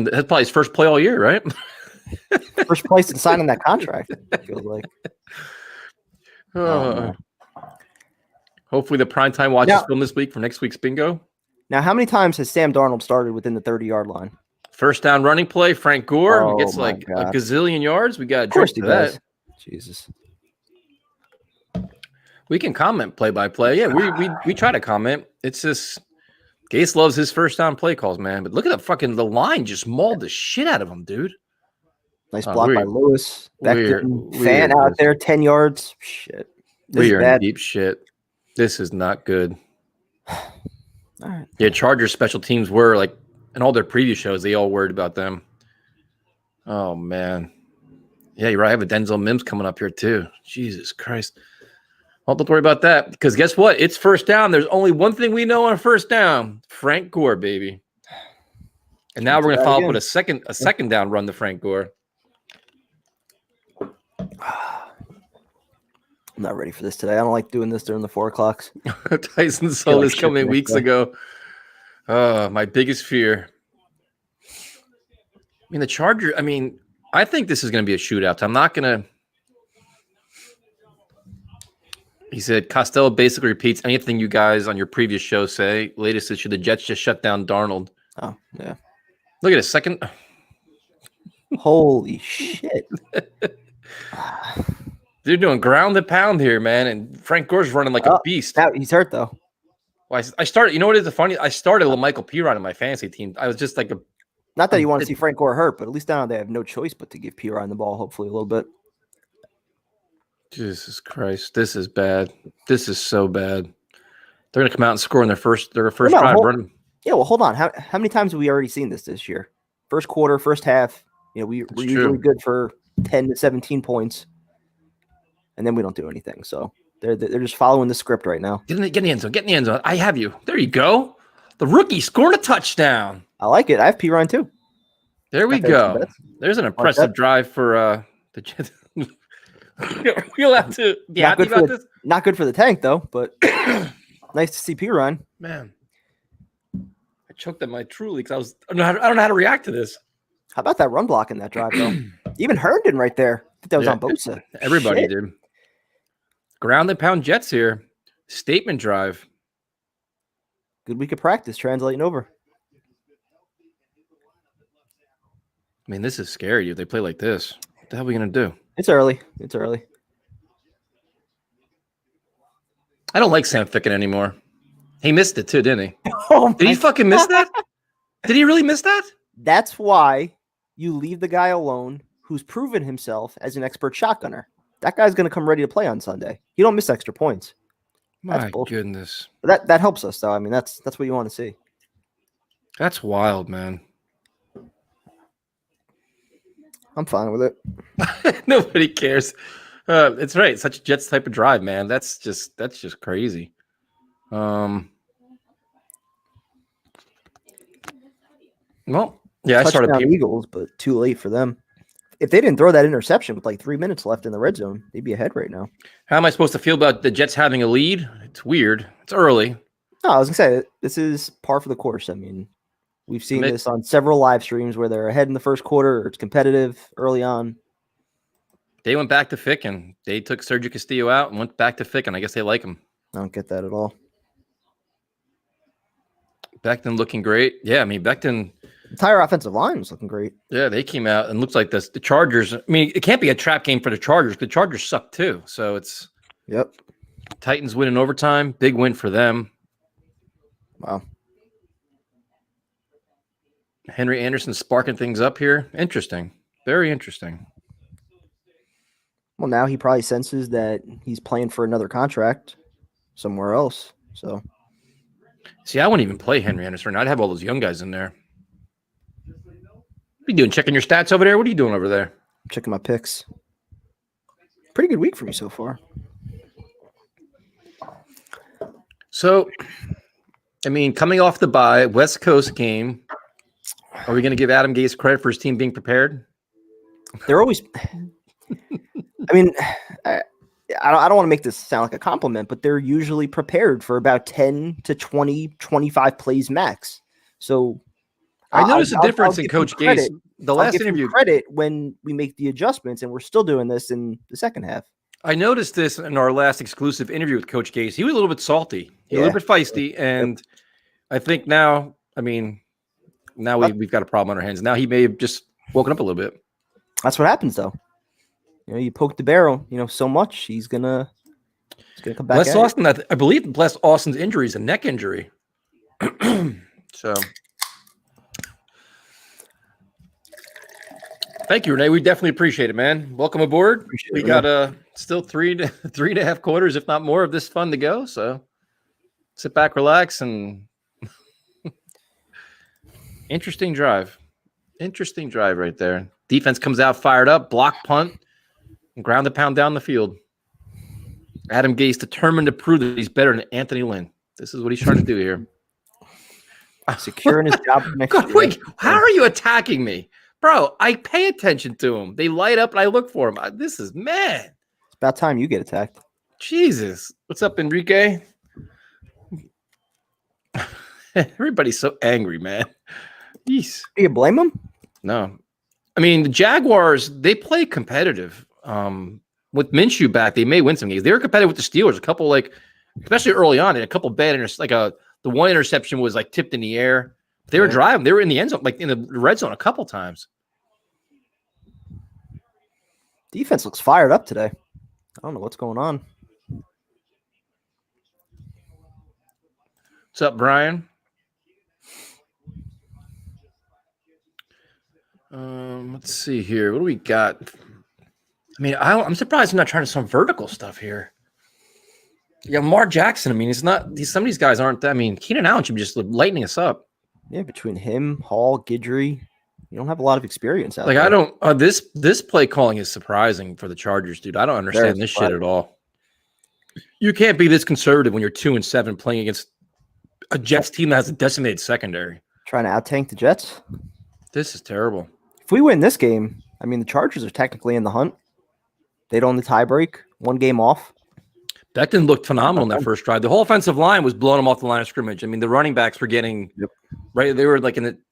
Speaker 1: That's probably his first play all year, right?
Speaker 2: First place in signing that contract, it feels like.
Speaker 1: Hopefully the primetime watch is filmed this week for next week's bingo.
Speaker 2: Now, how many times has Sam Darnold started within the 30-yard line?
Speaker 1: First down running play, Frank Gore. He gets
Speaker 2: my
Speaker 1: a
Speaker 2: God.
Speaker 1: gazillion yards. We got to
Speaker 2: Of course
Speaker 1: drink
Speaker 2: he
Speaker 1: to
Speaker 2: does.
Speaker 1: that.
Speaker 2: Jesus.
Speaker 1: We can comment play-by-play. Yeah, we try to comment. It's just Gase loves his first down play calls, man. But look at the line just mauled the shit out of him, dude.
Speaker 2: Nice block by Lewis.
Speaker 1: Weird.
Speaker 2: Fan out there, 10 yards. Shit.
Speaker 1: We are in deep shit. This is not good.
Speaker 2: All right.
Speaker 1: Yeah, Chargers special teams were like in all their previous shows, they all worried about them. Oh, man. Yeah, you're right. I have a Denzel Mims coming up here, too. Jesus Christ. Well, don't worry about that, because guess what? It's first down. There's only one thing we know on first down. Frank Gore, baby. And now we're going to follow up with a second down run to Frank Gore.
Speaker 2: I'm not ready for this today. I don't like doing this during the 4 o'clocks.
Speaker 1: Tyson saw this coming weeks ago. My biggest fear. I mean, the Chargers, I think this is going to be a shootout. I'm not going to. He said, Costello basically repeats anything you guys on your previous show say. Latest issue, the Jets just shut down Darnold.
Speaker 2: Oh, yeah.
Speaker 1: Look at a second.
Speaker 2: Holy shit.
Speaker 1: They're doing ground and pound here, man. And Frank Gore's running like a beast.
Speaker 2: Now he's hurt, though.
Speaker 1: Well, I started, you know what is the funny? I started with Michael Piron in my fantasy team. I was just like
Speaker 2: not that you want to see Frank Gore hurt, but at least now they have no choice but to give Piron the ball, hopefully, a little bit.
Speaker 1: Jesus Christ. This is bad. This is so bad. They're going to come out and score in their first drive. Run.
Speaker 2: Yeah, well, hold on. How many times have we already seen this year? First quarter, first half. We're usually good for 10 to 17 points. And then we don't do anything. So they're just following the script right now.
Speaker 1: Get in the end zone. Get in the end zone. I have you. There you go. The rookie scored a touchdown.
Speaker 2: I like it. I have Piron too.
Speaker 1: There we go. There's an impressive drive for the Jets. We'll have to be happy about this.
Speaker 2: Not good for the tank, though, but nice to see Piron.
Speaker 1: Man, I choked at my Truly because I don't know how to react to this.
Speaker 2: How about that run block in that drive, though? Even Herndon right there. I think that was on Bosa.
Speaker 1: Everybody did. Ground and pound Jets here. Statement drive.
Speaker 2: Good week of practice translating over.
Speaker 1: This is scary if they play like this. What the hell are we going to do?
Speaker 2: It's early.
Speaker 1: I don't like Sam Ficken anymore. He missed it too, didn't he?
Speaker 2: Did
Speaker 1: he fucking miss that? Did he really miss that?
Speaker 2: That's why you leave the guy alone who's proven himself as an expert shotgunner. That guy's going to come ready to play on Sunday. You don't miss extra points.
Speaker 1: My goodness.
Speaker 2: That helps us, though. That's what you want to see.
Speaker 1: That's wild, man.
Speaker 2: I'm fine with it.
Speaker 1: Nobody cares. It's right. Such a Jets type of drive, man. That's just crazy. Well, yeah, I started
Speaker 2: Eagles, but too late for them. If they didn't throw that interception with like 3 minutes left in the red zone, they'd be ahead right now.
Speaker 1: How am I supposed to feel about the Jets having a lead? It's weird. It's early.
Speaker 2: No, I was gonna say this is par for the course. We've seen this on several live streams where they're ahead in the first quarter or it's competitive early on.
Speaker 1: They went back to Ficken. They took Sergio Castillo out and went back to Ficken. I guess they like him.
Speaker 2: I don't get that at all.
Speaker 1: Becton looking great. Yeah, Becton.
Speaker 2: entire offensive line was looking great.
Speaker 1: Yeah, they came out and looks like this. The Chargers. I mean, it can't be a trap game for the Chargers. The Chargers suck too. So it's Titans win in overtime. Big win for them.
Speaker 2: Wow.
Speaker 1: Henry Anderson sparking things up here. Interesting. Very interesting.
Speaker 2: Well, now he probably senses that he's playing for another contract somewhere else. So,
Speaker 1: see, I wouldn't even play Henry Anderson. I'd have all those young guys in there. What are you doing? Checking your stats over there? What are you doing over there?
Speaker 2: I'm checking my picks. Pretty good week for me so far.
Speaker 1: So, I mean, coming off the bye, West Coast game, are we going to give Adam Gase credit for his team being prepared?
Speaker 2: They're always – I mean, I don't want to make this sound like a compliment, but they're usually prepared for about 10 to 20, 25 plays max. So
Speaker 1: I noticed a difference in Coach Gase. The last interview
Speaker 2: credit when we make the adjustments, and we're still doing this in the second half.
Speaker 1: I noticed this in our last exclusive interview with Coach Gase. He was a little bit salty, a little bit feisty, and I think now, I mean, now we've got a problem on our hands. Now he may have just woken up a little bit. That's
Speaker 2: what happens, though. You know, you poke the barrel, so much, he's gonna come back.
Speaker 1: Bless Austin, I believe Bless Austin's injury is a neck injury. So thank you, Renee. We definitely appreciate it, man. Welcome aboard. We got still 3.5 quarters, if not more, of this fun to go. So sit back, relax, and interesting drive. Interesting drive right there. Defense comes out fired up, block punt, and ground the pound down the field. Adam Gase determined to prove that he's better than Anthony Lynn. This is what he's trying to do here.
Speaker 2: Securing his job for next year.
Speaker 1: Wait, how are you attacking me? Bro, I pay attention to them. They light up and I look for them. This is mad.
Speaker 2: It's about time you get attacked.
Speaker 1: Jesus. What's up, Enrique? Everybody's so angry, man. Jeez.
Speaker 2: Do you blame them?
Speaker 1: No. I mean, the Jaguars, they play competitive. With Minshew back, they may win some games. They were competitive with the Steelers. A couple, especially early on, and a couple bad the one interception was tipped in the air. They were driving. They were in the end zone, in the red zone a couple times.
Speaker 2: Defense looks fired up today. I don't know what's going on.
Speaker 1: What's up, Brian? Let's see here. What do we got? I mean, I'm surprised I'm not trying to some vertical stuff here. Yeah, Lamar Jackson. I mean, it's not some of these guys aren't that. I mean, Keenan Allen should be just lightening us up.
Speaker 2: Yeah, between him, Hall, Guidry, you don't have a lot of experience out there.
Speaker 1: I don't. This play calling is surprising for the Chargers, dude. I don't understand this shit at all. You can't be this conservative when you're 2-7 playing against a Jets team that has a decimated secondary.
Speaker 2: Trying to out-tank the Jets.
Speaker 1: This is terrible.
Speaker 2: If we win this game, I mean, the Chargers are technically in the hunt. They'd own the tiebreak, 1 game off.
Speaker 1: Becton looked phenomenal in that first drive. The whole offensive line was blowing them off the line of scrimmage. I mean, the running backs were getting right. They were in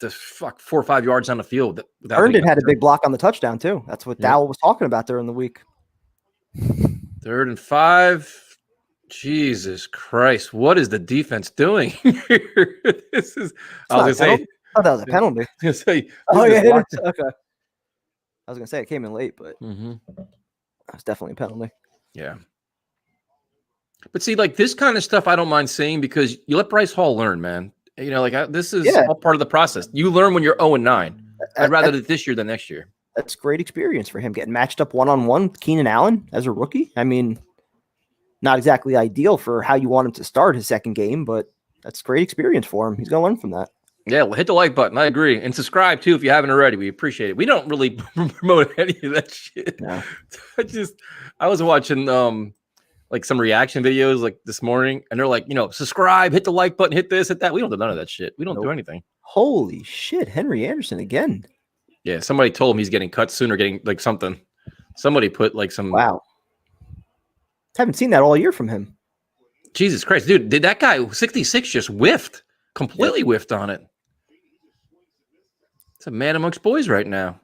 Speaker 1: the 4 or 5 yards on the field.
Speaker 2: Herndon had a big block on the touchdown too. That's what Dowell was talking about during the week.
Speaker 1: 3rd and 5. Jesus Christ! What is the defense doing? This is. I was gonna say.
Speaker 2: Oh, that was a penalty.
Speaker 1: I was gonna say.
Speaker 2: Okay. I was gonna say it came in late, but that's definitely a penalty.
Speaker 1: Yeah. But see, this kind of stuff I don't mind saying because you let Bryce Hall learn, man. This is all part of the process. You learn when you're 0-9. I'd rather this year than next year.
Speaker 2: That's great experience for him, getting matched up one-on-one with Keenan Allen as a rookie. I mean, not exactly ideal for how you want him to start his second game, but that's great experience for him. He's going to learn from that. Yeah,
Speaker 1: well, hit the like button. I agree. And subscribe, too, if you haven't already. We appreciate it. We don't really promote any of that shit.
Speaker 2: No.
Speaker 1: I was watching some reaction videos this morning, and they're like, subscribe, hit the like button, hit this, hit that. We don't do none of that shit. We don't do anything.
Speaker 2: Holy shit, Henry Anderson again.
Speaker 1: Yeah, somebody told him he's getting cut soon or getting something. Somebody put some.
Speaker 2: Wow. Haven't seen that all year from him.
Speaker 1: Jesus Christ, dude! Did that guy 66 just whiffed? Completely whiffed on it. It's a man amongst boys right now.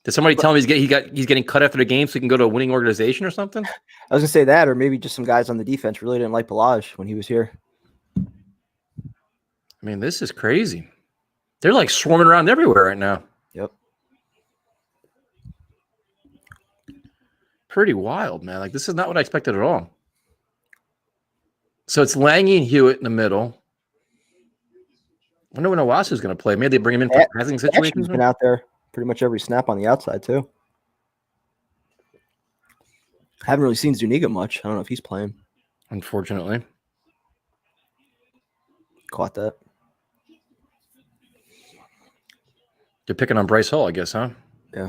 Speaker 1: Did somebody tell him he's getting cut after the game so he can go to a winning organization or something?
Speaker 2: I was gonna say that, or maybe just some guys on the defense really didn't like Balaj when he was here.
Speaker 1: I mean, this is crazy. They're like swarming around everywhere right now.
Speaker 2: Yep.
Speaker 1: Pretty wild, man. Like, this is not what I expected at all. So it's Lange and Hewitt in the middle. I wonder when Owasu's going to play. Maybe they bring him in for passing situations.
Speaker 2: He's been out there pretty much every snap on the outside, too. Haven't really seen Zuniga much. I don't know if he's playing.
Speaker 1: Unfortunately.
Speaker 2: Caught that.
Speaker 1: They're picking on Bryce Hall, I guess, huh?
Speaker 2: Yeah.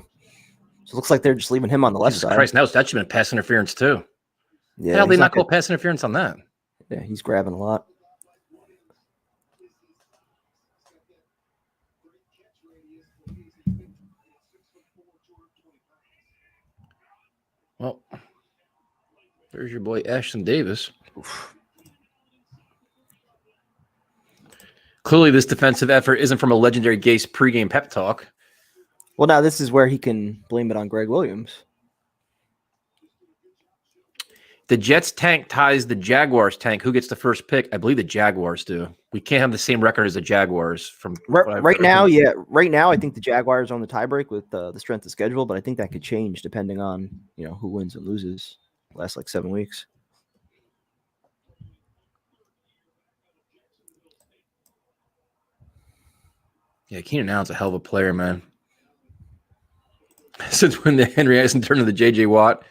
Speaker 2: So it looks like they're just leaving him on the left
Speaker 1: Jesus
Speaker 2: side.
Speaker 1: Christ, that should have been pass interference, too.
Speaker 2: Yeah.
Speaker 1: How did they not call pass interference on that?
Speaker 2: Yeah, he's grabbing a lot.
Speaker 1: Well, there's your boy Ashton Davis. Oof. Clearly, this defensive effort isn't from a legendary Gase pregame pep talk.
Speaker 2: Well, now this is where he can blame it on Greg Williams.
Speaker 1: The Jets tank ties the Jaguars tank. Who gets the first pick? I believe the Jaguars do. We can't have the same record as the Jaguars. From
Speaker 2: right now, yeah. Right now, I think the Jaguars are on the tiebreak with the strength of schedule, but I think that could change depending on who wins and loses the last like 7 weeks.
Speaker 1: Yeah, Keenan Allen's a hell of a player, man. Since when the Henry Eisen turned to the J.J. Watt,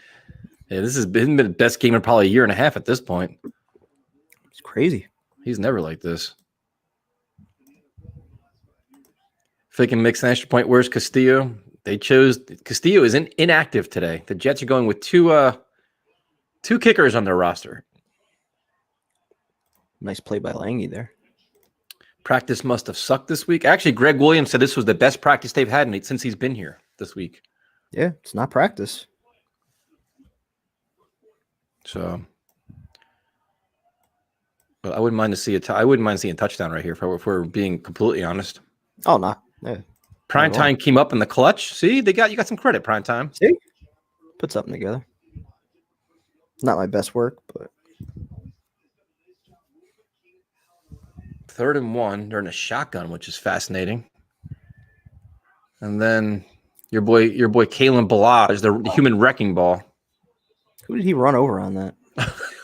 Speaker 1: yeah, this has been the best game in probably a year and a half at this point.
Speaker 2: It's crazy.
Speaker 1: He's never like this. If they can mix an extra point, where's Castillo? They chose Castillo is inactive today. The Jets are going with two kickers on their roster.
Speaker 2: Nice play by Lange there.
Speaker 1: Practice must have sucked this week. Actually, Greg Williams said this was the best practice they've had since he's been here this week.
Speaker 2: Yeah, it's not practice.
Speaker 1: So, but I wouldn't mind to see I wouldn't mind seeing a touchdown right here if we're being completely honest.
Speaker 2: Oh no, yeah.
Speaker 1: Prime time came up in the clutch. See, you got some credit. Prime time.
Speaker 2: See, put something together. Not my best work, but
Speaker 1: 3rd and 1. They're in a shotgun, which is fascinating. And then your boy Kalen Balazs, the human wrecking ball.
Speaker 2: Who did he run over on that?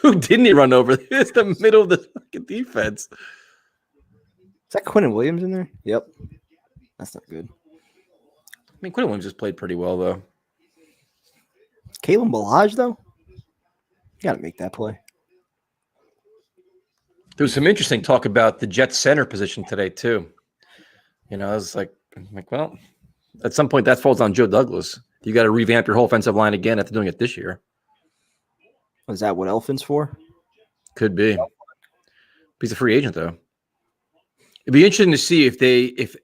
Speaker 1: Who didn't he run over? It's the middle of the fucking defense.
Speaker 2: Is that Quinnen Williams in there? Yep. That's not good.
Speaker 1: I mean, Quinnen Williams just played pretty well, though.
Speaker 2: Kalen Balazs, though? You got to make that play.
Speaker 1: There was some interesting talk about the Jets center position today, too. I was like, well, at some point that falls on Joe Douglas. You got to revamp your whole offensive line again after doing it this year.
Speaker 2: Is that what Elfin's for?
Speaker 1: Could be. He's a free agent, though. It'd be interesting to see if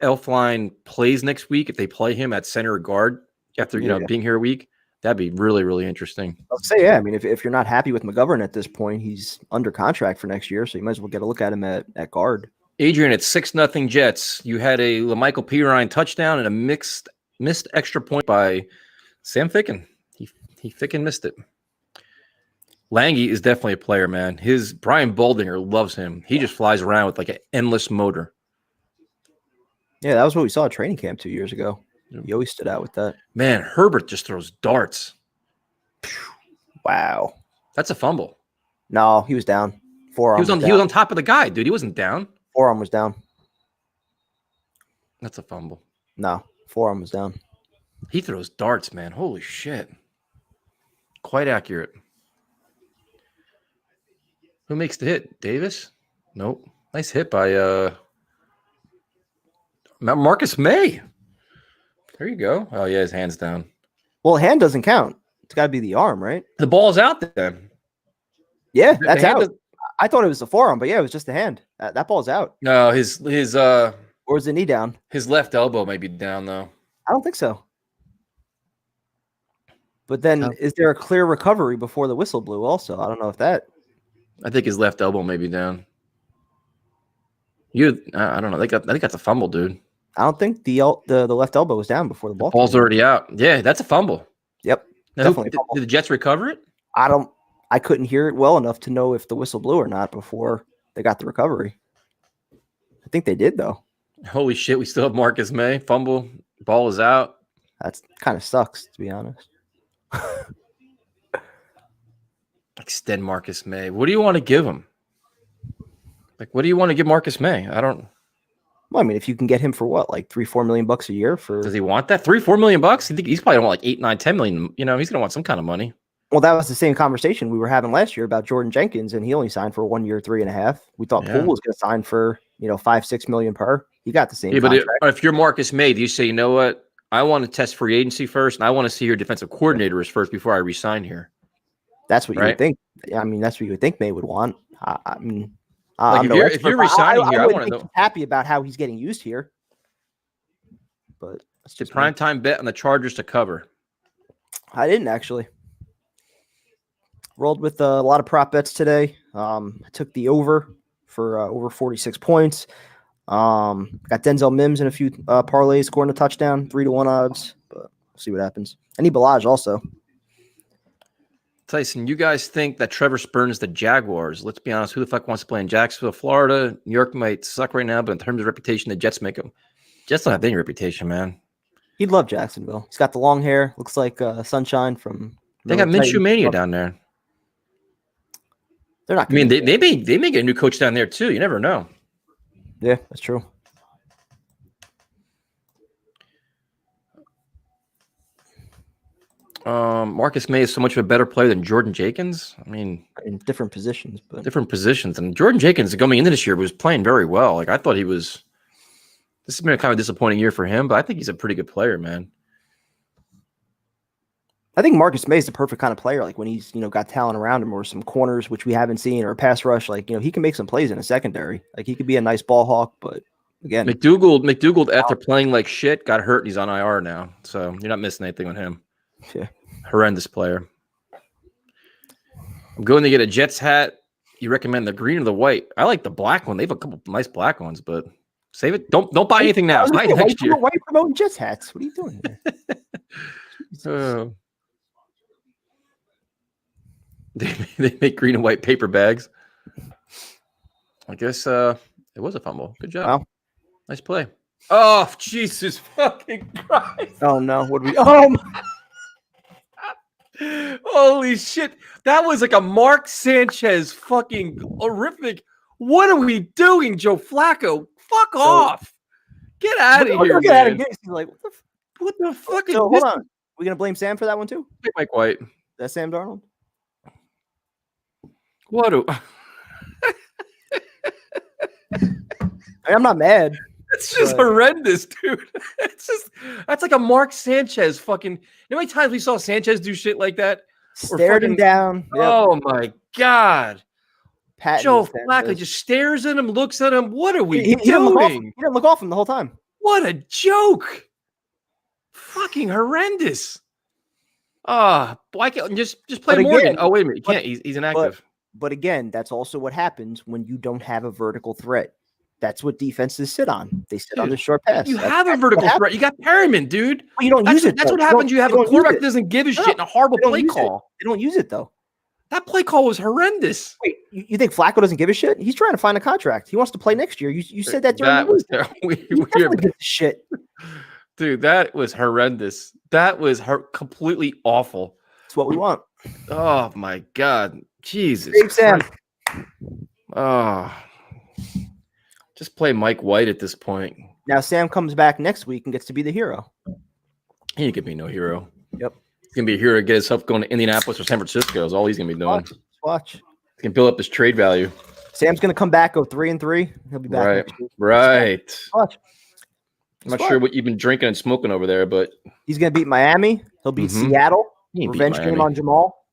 Speaker 1: Elfline plays next week, if they play him at center or guard after being here a week. That'd be really, really interesting.
Speaker 2: I'll say, yeah. I mean, if you're not happy with McGovern at this point, he's under contract for next year, so you might as well get a look at him at guard.
Speaker 1: Adrian, it's 6-0 Jets. You had a LaMichael Pirine touchdown and a missed extra point by Sam Ficken. He Ficken missed it. Lange is definitely a player, man. Brian Baldinger loves him. He just flies around with like an endless motor.
Speaker 2: Yeah, that was what we saw at training camp 2 years ago. He always stood out with that.
Speaker 1: Man, Herbert just throws darts.
Speaker 2: Wow.
Speaker 1: That's a fumble.
Speaker 2: No, he was down. Forearm.
Speaker 1: He was on top of the guy, dude. He wasn't down.
Speaker 2: Forearm was down.
Speaker 1: That's a fumble.
Speaker 2: No, forearm was down.
Speaker 1: He throws darts, man. Holy shit. Quite accurate. Who makes the hit? Davis? Nope. Nice hit by Marcus May. There you go. Oh, yeah, his hand's down.
Speaker 2: Well, hand doesn't count. It's got to be the arm, right?
Speaker 1: The ball's out then.
Speaker 2: Yeah, that's out. I thought it was the forearm, but yeah, it was just the hand. That ball's out.
Speaker 1: No, his
Speaker 2: or is the knee down?
Speaker 1: His left elbow may be down, though.
Speaker 2: I don't think so. But then is there a clear recovery before the whistle blew also? I don't know if that.
Speaker 1: I think his left elbow may be down. I don't know. I think that's a fumble, dude.
Speaker 2: I don't think the left elbow was down before the ball.
Speaker 1: The ball's already out. Yeah, that's a fumble.
Speaker 2: Yep.
Speaker 1: Now,
Speaker 2: definitely.
Speaker 1: Did the Jets recover it?
Speaker 2: I couldn't hear it well enough to know if the whistle blew or not before they got the recovery. I think they did, though.
Speaker 1: Holy shit, we still have Marcus May. Fumble. Ball is out.
Speaker 2: That's kind of sucks, to be honest.
Speaker 1: Extend Marcus May. What do you want to give him? Like, what do you want to give Marcus May? I don't.
Speaker 2: Well, I mean, if you can get him for what, like $3-4 million a year for.
Speaker 1: Does he want that? $3-4 million? I think he's probably want like 8, 9, 10 million. You know, he's gonna want some kind of money.
Speaker 2: Well, that was the same conversation we were having last year about Jordan Jenkins, and he only signed for 1 year, 3.5. We thought Poole was going to sign for $5-6 million per. He got the same.
Speaker 1: Yeah, but if you're Marcus May, do you say, you know what? I want to test free agency first, and I want to see your defensive coordinators first before I resign here.
Speaker 2: That's what you would think. I mean, that's what you would think May would want. I mean,
Speaker 1: like if you're resigning here, I want to know.
Speaker 2: He's happy about how he's getting used here. But
Speaker 1: it's the primetime bet on the Chargers to cover.
Speaker 2: I didn't actually. Rolled with a lot of prop bets today. I took the over for over 46 points. Got Denzel Mims in a few parlays, scoring a touchdown, 3-1 odds. But we'll see what happens. I need Balaj also.
Speaker 1: Tyson, you guys think that Trevor spurns the Jaguars? Let's be honest. Who the fuck wants to play in Jacksonville, Florida? New York might suck right now, but in terms of reputation, the Jets make them. Jets don't have any reputation, man.
Speaker 2: He'd love Jacksonville. He's got the long hair. Looks like Sunshine from.
Speaker 1: They got Minshew Mania down there.
Speaker 2: They're not.
Speaker 1: I mean, they may get a new coach down there too. You never know.
Speaker 2: Yeah, that's true.
Speaker 1: Marcus May is so much of a better player than Jordan Jenkins. I mean,
Speaker 2: in different positions, but
Speaker 1: different positions. And Jordan Jenkins coming into this year was playing very well. Like I thought he was. This has been a kind of disappointing year for him, but I think he's a pretty good player, man.
Speaker 2: I think Marcus May is the perfect kind of player. Like when he's, got talent around him or some corners, which we haven't seen, or a pass rush, like, he can make some plays in a secondary. Like he could be a nice ball hawk, but again,
Speaker 1: McDougald after playing like shit, got hurt and he's on IR now. So you're not missing anything on him.
Speaker 2: Yeah.
Speaker 1: Horrendous player. I'm going to get a Jets hat. You recommend the green or the white? I like the black one. They have a couple nice black ones, but save it. Don't buy anything now. Buy it next year.
Speaker 2: Why are you promoting Jets hats? What are you doing
Speaker 1: here? They make green and white paper bags. I guess it was a fumble. Good job. Wow. Nice play. Oh, Jesus fucking Christ.
Speaker 2: Oh, no. What do we...
Speaker 1: Holy shit. That was like a Mark Sanchez fucking horrific. What are we doing, Joe Flacco? Fuck off. Get out of here, man.
Speaker 2: He's like,
Speaker 1: what the fuck is
Speaker 2: this? Hold on. We going to blame Sam for that one, too?
Speaker 1: Mike White.
Speaker 2: That's Sam Darnold?
Speaker 1: What
Speaker 2: I'm not mad.
Speaker 1: It's just horrendous, dude. That's like a Mark Sanchez fucking. You know how many times we saw Sanchez do shit like that?
Speaker 2: Stared him down.
Speaker 1: Yep. Oh my God. Joe Flacco
Speaker 2: Sanchez
Speaker 1: just stares at him, looks at him. What are we doing?
Speaker 2: He didn't look off him the whole time.
Speaker 1: What a joke. Fucking horrendous. Why can't just play Morgan? Oh, wait a minute. You can't. He's inactive.
Speaker 2: But again, that's also what happens when you don't have a vertical threat. That's what defenses sit on. They sit on the short pass.
Speaker 1: You have a vertical threat. You got Perriman, dude.
Speaker 2: Well, you don't use it.
Speaker 1: That's what happens. You have a quarterback that doesn't give a shit and a horrible play call.
Speaker 2: They don't use it, though.
Speaker 1: That play call was horrendous.
Speaker 2: Wait, you think Flacco doesn't give a shit? He's trying to find a contract. He wants to play next year. You said that during the week. Shit.
Speaker 1: Dude, that was horrendous. That was completely awful.
Speaker 2: That's what we want.
Speaker 1: Oh, my God. Jesus.
Speaker 2: Big Sam.
Speaker 1: Oh. Just play Mike White at this point.
Speaker 2: Now Sam comes back next week and gets to be the hero.
Speaker 1: He ain't gonna be no hero.
Speaker 2: Yep.
Speaker 1: He's gonna be a hero to get himself going to Indianapolis or San Francisco is all he's gonna be doing.
Speaker 2: Watch.
Speaker 1: He can build up his trade value.
Speaker 2: Sam's gonna come back, go 3-3. He'll be back.
Speaker 1: Right.
Speaker 2: Watch.
Speaker 1: I'm not sure what you've been drinking and smoking over there, but
Speaker 2: he's gonna beat Miami. He'll beat Seattle. Revenge game on Jamal.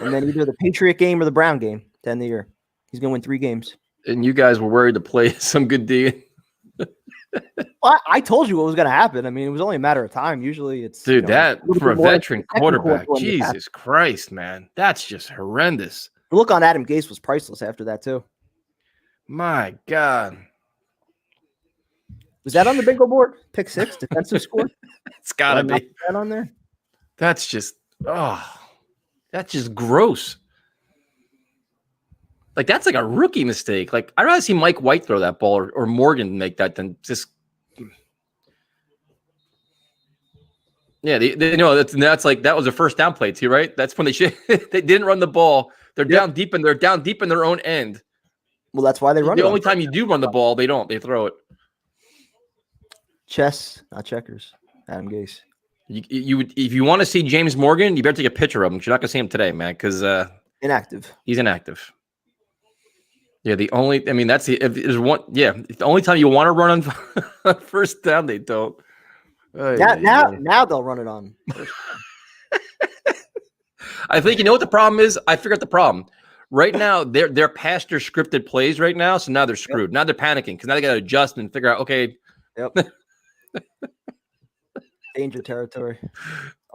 Speaker 2: And then either the Patriot game or the Brown game to end the year. He's gonna win 3 games.
Speaker 1: And you guys were worried to play some good D.
Speaker 2: Well, I told you what was going to happen. I mean, it was only a matter of time. Usually it's...
Speaker 1: Dude, that for a veteran quarterback, Jesus Christ, man. That's just horrendous.
Speaker 2: The look on Adam Gase was priceless after that, too.
Speaker 1: My God.
Speaker 2: Was that on the bingo board? Pick 6, defensive score?
Speaker 1: It's got to be.
Speaker 2: That on there?
Speaker 1: That's just... that's just gross. Like that's like a rookie mistake. Like I'd rather see Mike White throw that ball or Morgan make that than just. Yeah, they know that's like that was a first down play too, right? That's when they didn't run the ball. They're down deep in their own end.
Speaker 2: Well, that's why they run
Speaker 1: the
Speaker 2: it.
Speaker 1: only time you do run the ball, they throw it.
Speaker 2: Chess, not checkers. Adam Gase.
Speaker 1: You would if you want to see James Morgan, you better take a picture of him. You're not gonna see him today, man, because
Speaker 2: inactive.
Speaker 1: He's inactive. Yeah, the only that's the if there's one. Yeah, the only time you want to run on first down, they don't.
Speaker 2: Now they'll run it on.
Speaker 1: I think you know what the problem is. I figured out the problem. Right now, they're past their scripted plays right now, so now they're screwed. Yep. Now they're panicking because now they got to adjust and figure out. Okay.
Speaker 2: Yep. Danger territory.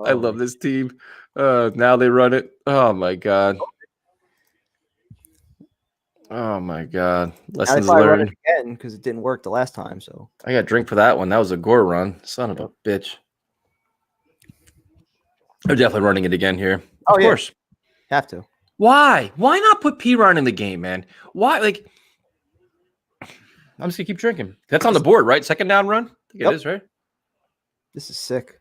Speaker 1: I love this team. Now they run it. Oh my god. Oh my god. Lessons learned.
Speaker 2: Again because it didn't work the last time. So
Speaker 1: I got a drink for that one. That was a gore run. Son of a bitch. They're definitely running it again here. Of course.
Speaker 2: Have to.
Speaker 1: Why? Why not put P-Ron in the game, man? Why? Like, I'm just gonna keep drinking. That's on the board, right? Second down run. I think it is, right?
Speaker 2: This is sick.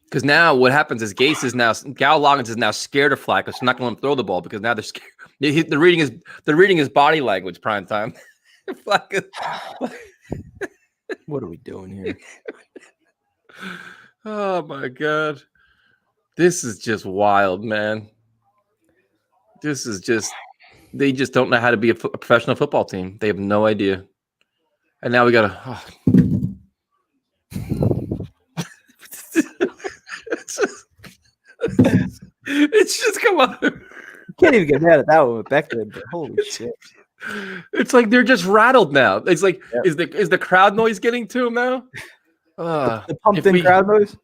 Speaker 1: Because now what happens is Gase is now Gal Loggins is now scared of Flacco, so not going to let him throw the ball because now they're scared. They're reading his body language. Prime time. Flacco.
Speaker 2: What are we doing here?
Speaker 1: Oh my god, this is just wild, man. This is just they just don't know how to be a professional football team. They have no idea. And now we got to. It's just come on.
Speaker 2: You can't even get mad at that one with Beckman, but holy shit.
Speaker 1: It's like they're just rattled now. It's like is the crowd noise getting to them now?
Speaker 2: The pumped in crowd noise.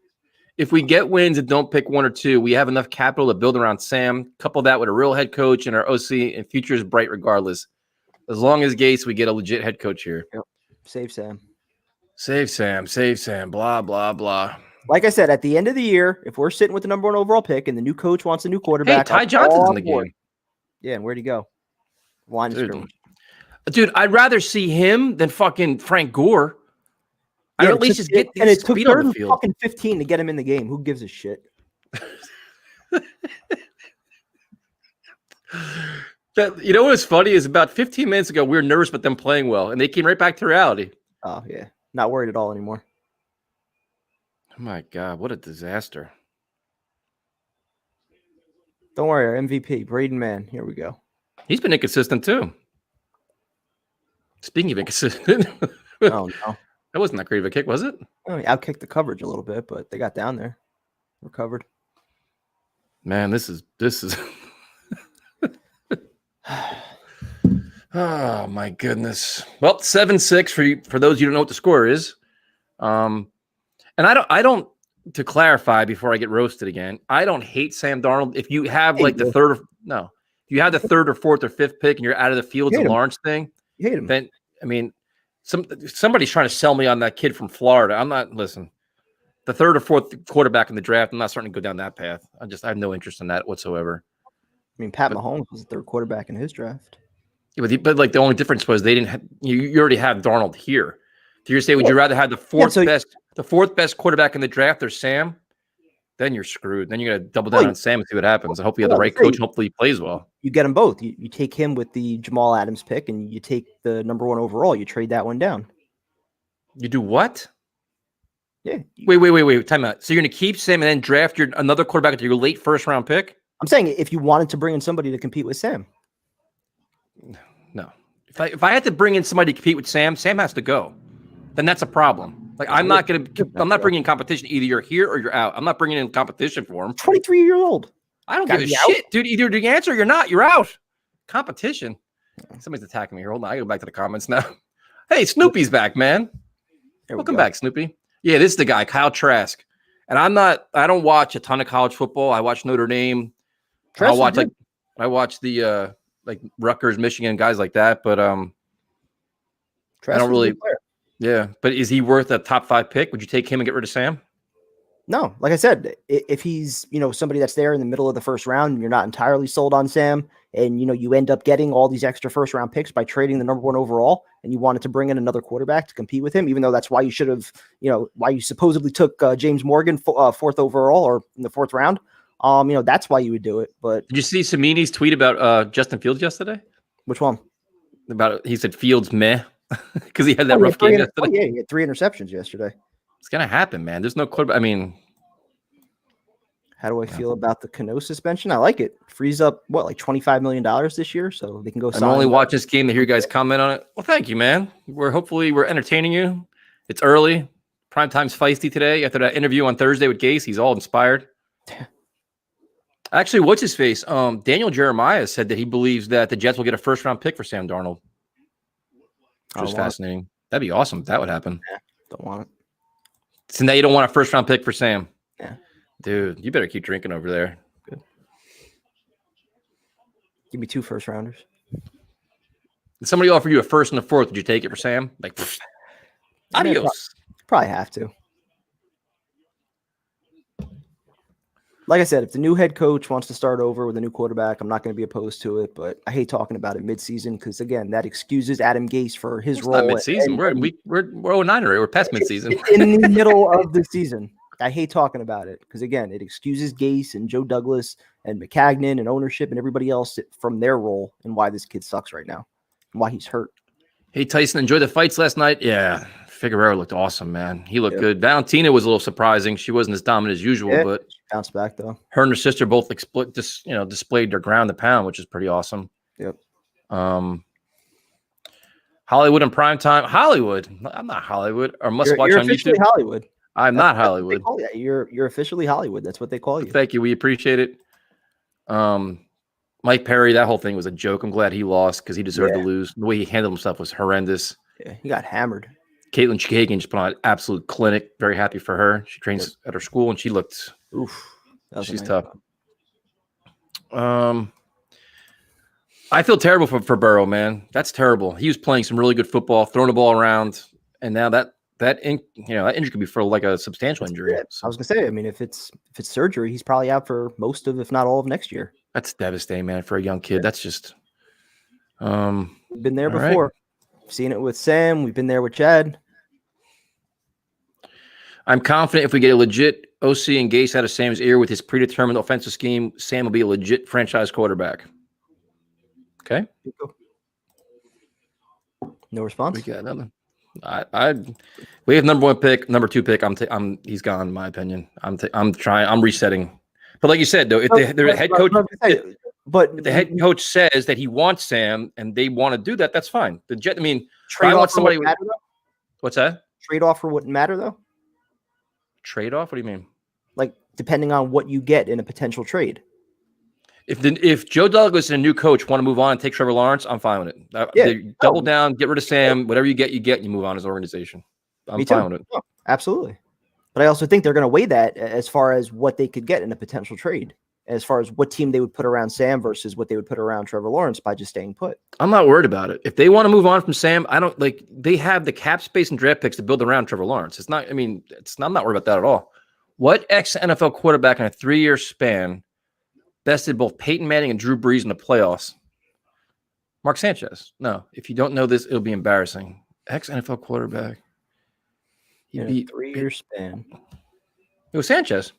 Speaker 1: If we get wins and don't pick one or two, we have enough capital to build around Sam. Couple that with a real head coach and our OC, and future is bright regardless. As long as Gase, we get a legit head coach here.
Speaker 2: Yep. Save Sam.
Speaker 1: Save Sam. Save Sam. Blah blah blah.
Speaker 2: Like I said, at the end of the year, if we're sitting with the number 1 overall pick and the new coach wants a new quarterback,
Speaker 1: hey, Ty Johnson's in the game.
Speaker 2: Yeah, and where'd he go? Line of scrimmage.
Speaker 1: Dude, I'd rather see him than fucking Frank Gore. I'd at least just get
Speaker 2: and it took
Speaker 1: speed on the field.
Speaker 2: Fucking 15 to get him in the game. Who gives a shit?
Speaker 1: You know what's funny is about 15 minutes ago we were nervous about them playing well, and they came right back to reality.
Speaker 2: Oh yeah, not worried at all anymore.
Speaker 1: Oh my god, what a disaster!
Speaker 2: Don't worry, our MVP, Braden Mann. Here we go.
Speaker 1: He's been inconsistent too. Speaking of inconsistent,
Speaker 2: oh no,
Speaker 1: that wasn't that great of a kick, was it?
Speaker 2: Oh, he outkicked the coverage a little bit, but they got down there, recovered.
Speaker 1: Man, this is. Oh my goodness. Well, 7-6 for those you don't know what the score is. And I don't to clarify before I get roasted again. I don't hate Sam Darnold. If you have like the third or fourth or fifth pick and you're out of the Fields and Lawrence thing,
Speaker 2: you hate him.
Speaker 1: Then I mean, somebody's trying to sell me on that kid from Florida. I'm not the third or fourth quarterback in the draft. I'm not starting to go down that path. I have no interest in that whatsoever.
Speaker 2: I mean, Pat Mahomes was the third quarterback in his draft.
Speaker 1: Yeah, but like the only difference was they didn't have, you already have Darnold here. Do you say would you rather have the fourth best quarterback in the draft or Sam? Then you're screwed. Then you got to double down on Sam and see what happens. I hope you have the right coach. And hopefully he plays well.
Speaker 2: You get them both. You take him with the Jamal Adams pick, and you take the number 1 overall. You trade that one down.
Speaker 1: You do what?
Speaker 2: Yeah.
Speaker 1: Wait. Time out. So you're going to keep Sam and then draft another quarterback with your late first round pick?
Speaker 2: I'm saying if you wanted to bring in somebody to compete with Sam.
Speaker 1: No. If I had to bring in somebody to compete with Sam has to go. Then that's a problem. Like I'm not bringing in competition. Either you're here or you're out. I'm not bringing in competition for him.
Speaker 2: 23 years old.
Speaker 1: I don't give a shit, dude. Either you answer or you're not. You're out. Competition. Somebody's attacking me here. Hold on. I go back to the comments now. Hey, Snoopy's back, man. Welcome back, Snoopy. Yeah, this is the guy, Kyle Trask. And I don't watch a ton of college football. I watch Notre Dame. I watch the like Rutgers, Michigan, guys like that. But I don't really. Yeah, but is he worth a top 5 pick? Would you take him and get rid of Sam?
Speaker 2: No, like I said, if he's, somebody that's there in the middle of the first round and you're not entirely sold on Sam and, you end up getting all these extra first round picks by trading the number 1 overall and you wanted to bring in another quarterback to compete with him, even though that's why you should have, why you supposedly took James Morgan 4th overall or in the 4th round. That's why you would do it. But
Speaker 1: did you see Samini's tweet about Justin Fields yesterday?
Speaker 2: Which one?
Speaker 1: He said Fields meh because he had that rough game yesterday.
Speaker 2: Yeah, he had 3 interceptions yesterday.
Speaker 1: It's gonna happen, man. There's no quarterback. I mean,
Speaker 2: how do I feel about the Cano suspension? I like it. Frees up like $25 million this year, so they can go.
Speaker 1: I'm only watching this game to hear you guys comment on it. Well, thank you, man. Hopefully we're entertaining you. It's early. Primetime's feisty today. After that interview on Thursday with Gase, he's all inspired. Actually, what's his face? Daniel Jeremiah said that he believes that the Jets will get a first-round pick for Sam Darnold. Which is fascinating. That'd be awesome if that would happen.
Speaker 2: Yeah, don't want it.
Speaker 1: So now you don't want a first-round pick for Sam.
Speaker 2: Yeah.
Speaker 1: Dude, you better keep drinking over there.
Speaker 2: Good. Give me 2 first rounders.
Speaker 1: If somebody offered you a 1st and a 4th, would you take it for Sam? Like, adios.
Speaker 2: Probably have to. Like I said, if the new head coach wants to start over with a new quarterback, I'm not going to be opposed to it. But I hate talking about it midseason because, again, that excuses Adam Gase for his role.
Speaker 1: Not midseason. We're 0-9 already. We're past midseason.
Speaker 2: In the middle of the season. I hate talking about it because, again, it excuses Gase and Joe Douglas and McCagnon and ownership and everybody else from their role and why this kid sucks right now and why he's hurt.
Speaker 1: Hey, Tyson, enjoyed the fights last night? Yeah. Figueroa looked awesome, man. He looked good. Valentina was a little surprising. She wasn't as dominant as usual, but
Speaker 2: she bounced back though.
Speaker 1: Her and her sister both displayed their ground to pound, which is pretty awesome.
Speaker 2: Yep.
Speaker 1: Hollywood in prime time. Hollywood. I'm not Hollywood. Or must watch on YouTube.
Speaker 2: Hollywood.
Speaker 1: I'm not Hollywood.
Speaker 2: You're officially Hollywood. That's what they call you.
Speaker 1: Thank you. We appreciate it. Mike Perry, that whole thing was a joke. I'm glad he lost because he deserved to lose. The way he handled himself was horrendous.
Speaker 2: Yeah, he got hammered.
Speaker 1: Caitlin Chikagan just put on an absolute clinic. Very happy for her. She trains at her school, and she looked. She's tough. I feel terrible for Burrow, man. That's terrible. He was playing some really good football, throwing the ball around, and now that injury could be for like a substantial injury.
Speaker 2: Yeah, I was gonna say. I mean, if it's surgery, he's probably out for most of, if not all of next year.
Speaker 1: That's devastating, man, for a young kid. That's just.
Speaker 2: We've been there before. Right. Seen it with Sam. We've been there with Chad.
Speaker 1: I'm confident if we get a legit OC and Gase out of Sam's ear with his predetermined offensive scheme, Sam will be a legit franchise quarterback. Okay.
Speaker 2: No response.
Speaker 1: We got nothing. We have number 1 pick, number 2 pick. He's gone, in my opinion. I'm resetting. But like you said, though, if the head coach, if the head coach says that he wants Sam and they want to do that, that's fine.
Speaker 2: Trade off somebody.
Speaker 1: What's that?
Speaker 2: Trade offer wouldn't matter though.
Speaker 1: Trade off? What do you mean?
Speaker 2: Like depending on what you get in a potential trade.
Speaker 1: If Joe Douglas and a new coach want to move on and take Trevor Lawrence, I'm fine with it. Double down, get rid of Sam. Whatever you get, and you move on as an organization. I'm fine with it.
Speaker 2: Oh, absolutely. But I also think they're going to weigh that as far as what they could get in a potential trade, as far as what team they would put around Sam versus what they would put around Trevor Lawrence by just staying put.
Speaker 1: I'm not worried about it. If they want to move on from Sam, they have the cap space and draft picks to build around Trevor Lawrence. I'm not worried about that at all. What ex-NFL quarterback in a 3-year span bested both Peyton Manning and Drew Brees in the playoffs? Mark Sanchez. No, if you don't know this, it'll be embarrassing. Ex-NFL quarterback.
Speaker 2: In a 3-year span.
Speaker 1: It was Sanchez.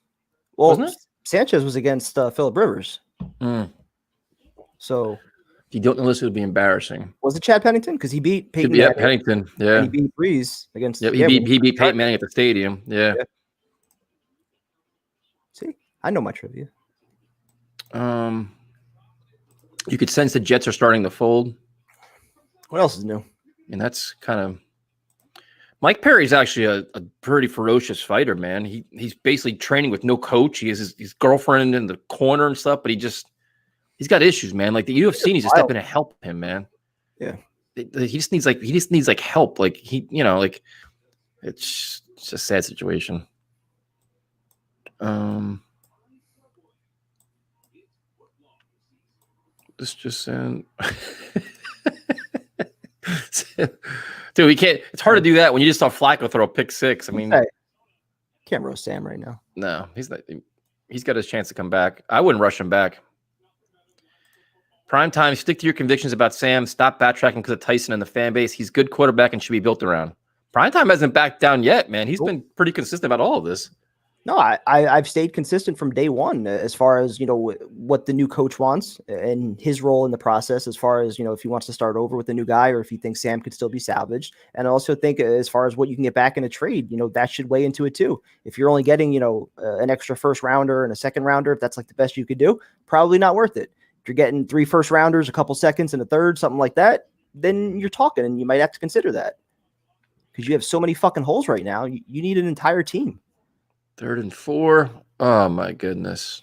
Speaker 2: Well,
Speaker 1: wasn't it?
Speaker 2: Sanchez was against Phillip Rivers. So,
Speaker 1: if you don't know this, it'll be embarrassing.
Speaker 2: Was it Chad Pennington? Because he beat Peyton Manning.
Speaker 1: Pennington. Yeah.
Speaker 2: And he beat Brees against.
Speaker 1: Yep, he beat Peyton Manning at the stadium. Yeah.
Speaker 2: See, I know my trivia.
Speaker 1: You could sense the Jets are starting to fold.
Speaker 2: What else is new?
Speaker 1: And that's kind of. Mike Perry's actually a pretty ferocious fighter, man. He's basically training with no coach. He has his girlfriend in the corner and stuff, but he's got issues, man. Like the UFC needs to step in and help him, man.
Speaker 2: Yeah,
Speaker 1: he just needs help. Like it's just a sad situation. This just sound. Dude, we can't. It's hard to do that when you just saw Flacco throw a pick 6. I mean,
Speaker 2: can't Can't roast Sam right now.
Speaker 1: No, he's not. He's got his chance to come back. I wouldn't rush him back. Prime time, stick to your convictions about Sam. Stop backtracking because of Tyson and the fan base. He's a good quarterback and should be built around. Prime time hasn't backed down yet, man. He's been pretty consistent about all of this.
Speaker 2: No, I've stayed consistent from day one as far as, what the new coach wants and his role in the process, as far as, if he wants to start over with a new guy or if he thinks Sam could still be salvaged. And I also think as far as what you can get back in a trade, that should weigh into it too. If you're only getting, an extra first rounder and a second rounder, if that's like the best you could do, probably not worth it. If you're getting 3 first rounders, a couple seconds and a third, something like that, then you're talking and you might have to consider that because you have so many fucking holes right now. You need an entire team.
Speaker 1: 3rd and 4. Oh my goodness.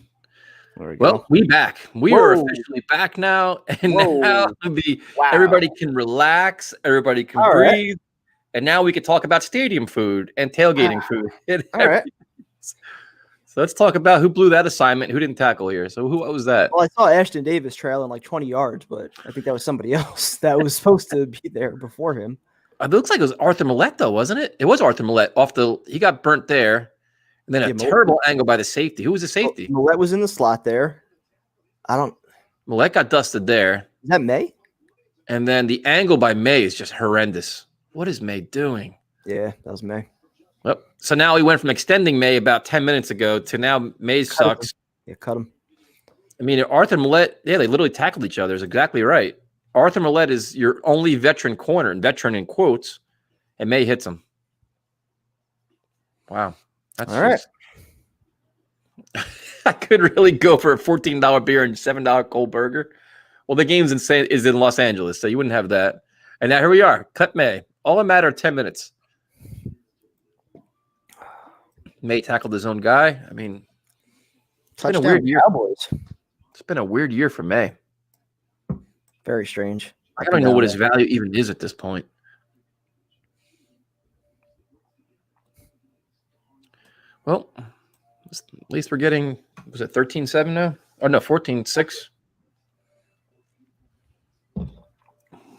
Speaker 2: Well,
Speaker 1: we back. We are officially back now, and now everybody can relax. Everybody can breathe, and now we can talk about stadium food and tailgating food.
Speaker 2: All right.
Speaker 1: So let's talk about who blew that assignment. Who didn't tackle here? So what was that?
Speaker 2: Well, I saw Ashton Davis trailing like 20 yards, but I think that was somebody else that was supposed to be there before him.
Speaker 1: It looks like it was Arthur Millette, though, wasn't it? It was Arthur Millette. He got burnt there. And then a terrible angle by the safety. Who was the safety?
Speaker 2: Millette was in the slot there.
Speaker 1: Millette got dusted there.
Speaker 2: Is that May?
Speaker 1: And then the angle by May is just horrendous. What is May doing?
Speaker 2: Yeah, that was May.
Speaker 1: Well, so now he went from extending May about 10 minutes ago to now May sucks.
Speaker 2: Yeah, cut him.
Speaker 1: I mean, Arthur Millette, they literally tackled each other. Is exactly right. Arthur Millette is your only veteran corner, and veteran in quotes, and May hits him. Wow. That's
Speaker 2: all right.
Speaker 1: I could really go for a $14 beer and $7 cold burger. Well, the game's is in Los Angeles, so you wouldn't have that. And now here we are. Cut May. All a matter of 10 minutes. May tackled his own guy. I mean, it's been a weird year.
Speaker 2: Cowboys.
Speaker 1: It's been a weird year for May.
Speaker 2: Very strange.
Speaker 1: I don't know what his value even is at this point. Well, at least we're getting, was it 13-7 now? Oh, no, 14-6.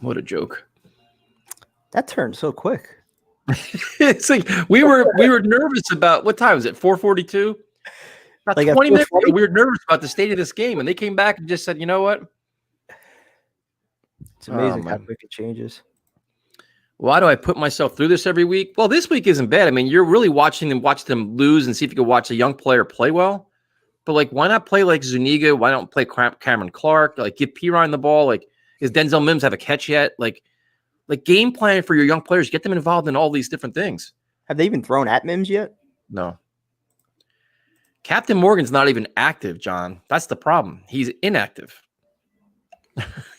Speaker 1: What a joke.
Speaker 2: That turned so quick.
Speaker 1: It's like we were nervous about, what time was it? 4:42? About
Speaker 2: like
Speaker 1: 20 minutes ago, we were nervous about the state of this game, and they came back and just said, you know what?
Speaker 2: It's amazing how quick it changes.
Speaker 1: Why do I put myself through this every week? Well, this week isn't bad. I mean, you're really watch them lose and see if you can watch a young player play well. But, like, why not play like Zuniga? Why don't play Cameron Clark? Like, give Pirine the ball. Like, is Denzel Mims have a catch yet? Like game plan for your young players. Get them involved in all these different things.
Speaker 2: Have they even thrown at Mims yet?
Speaker 1: No. Captain Morgan's not even active, John. That's the problem. He's inactive.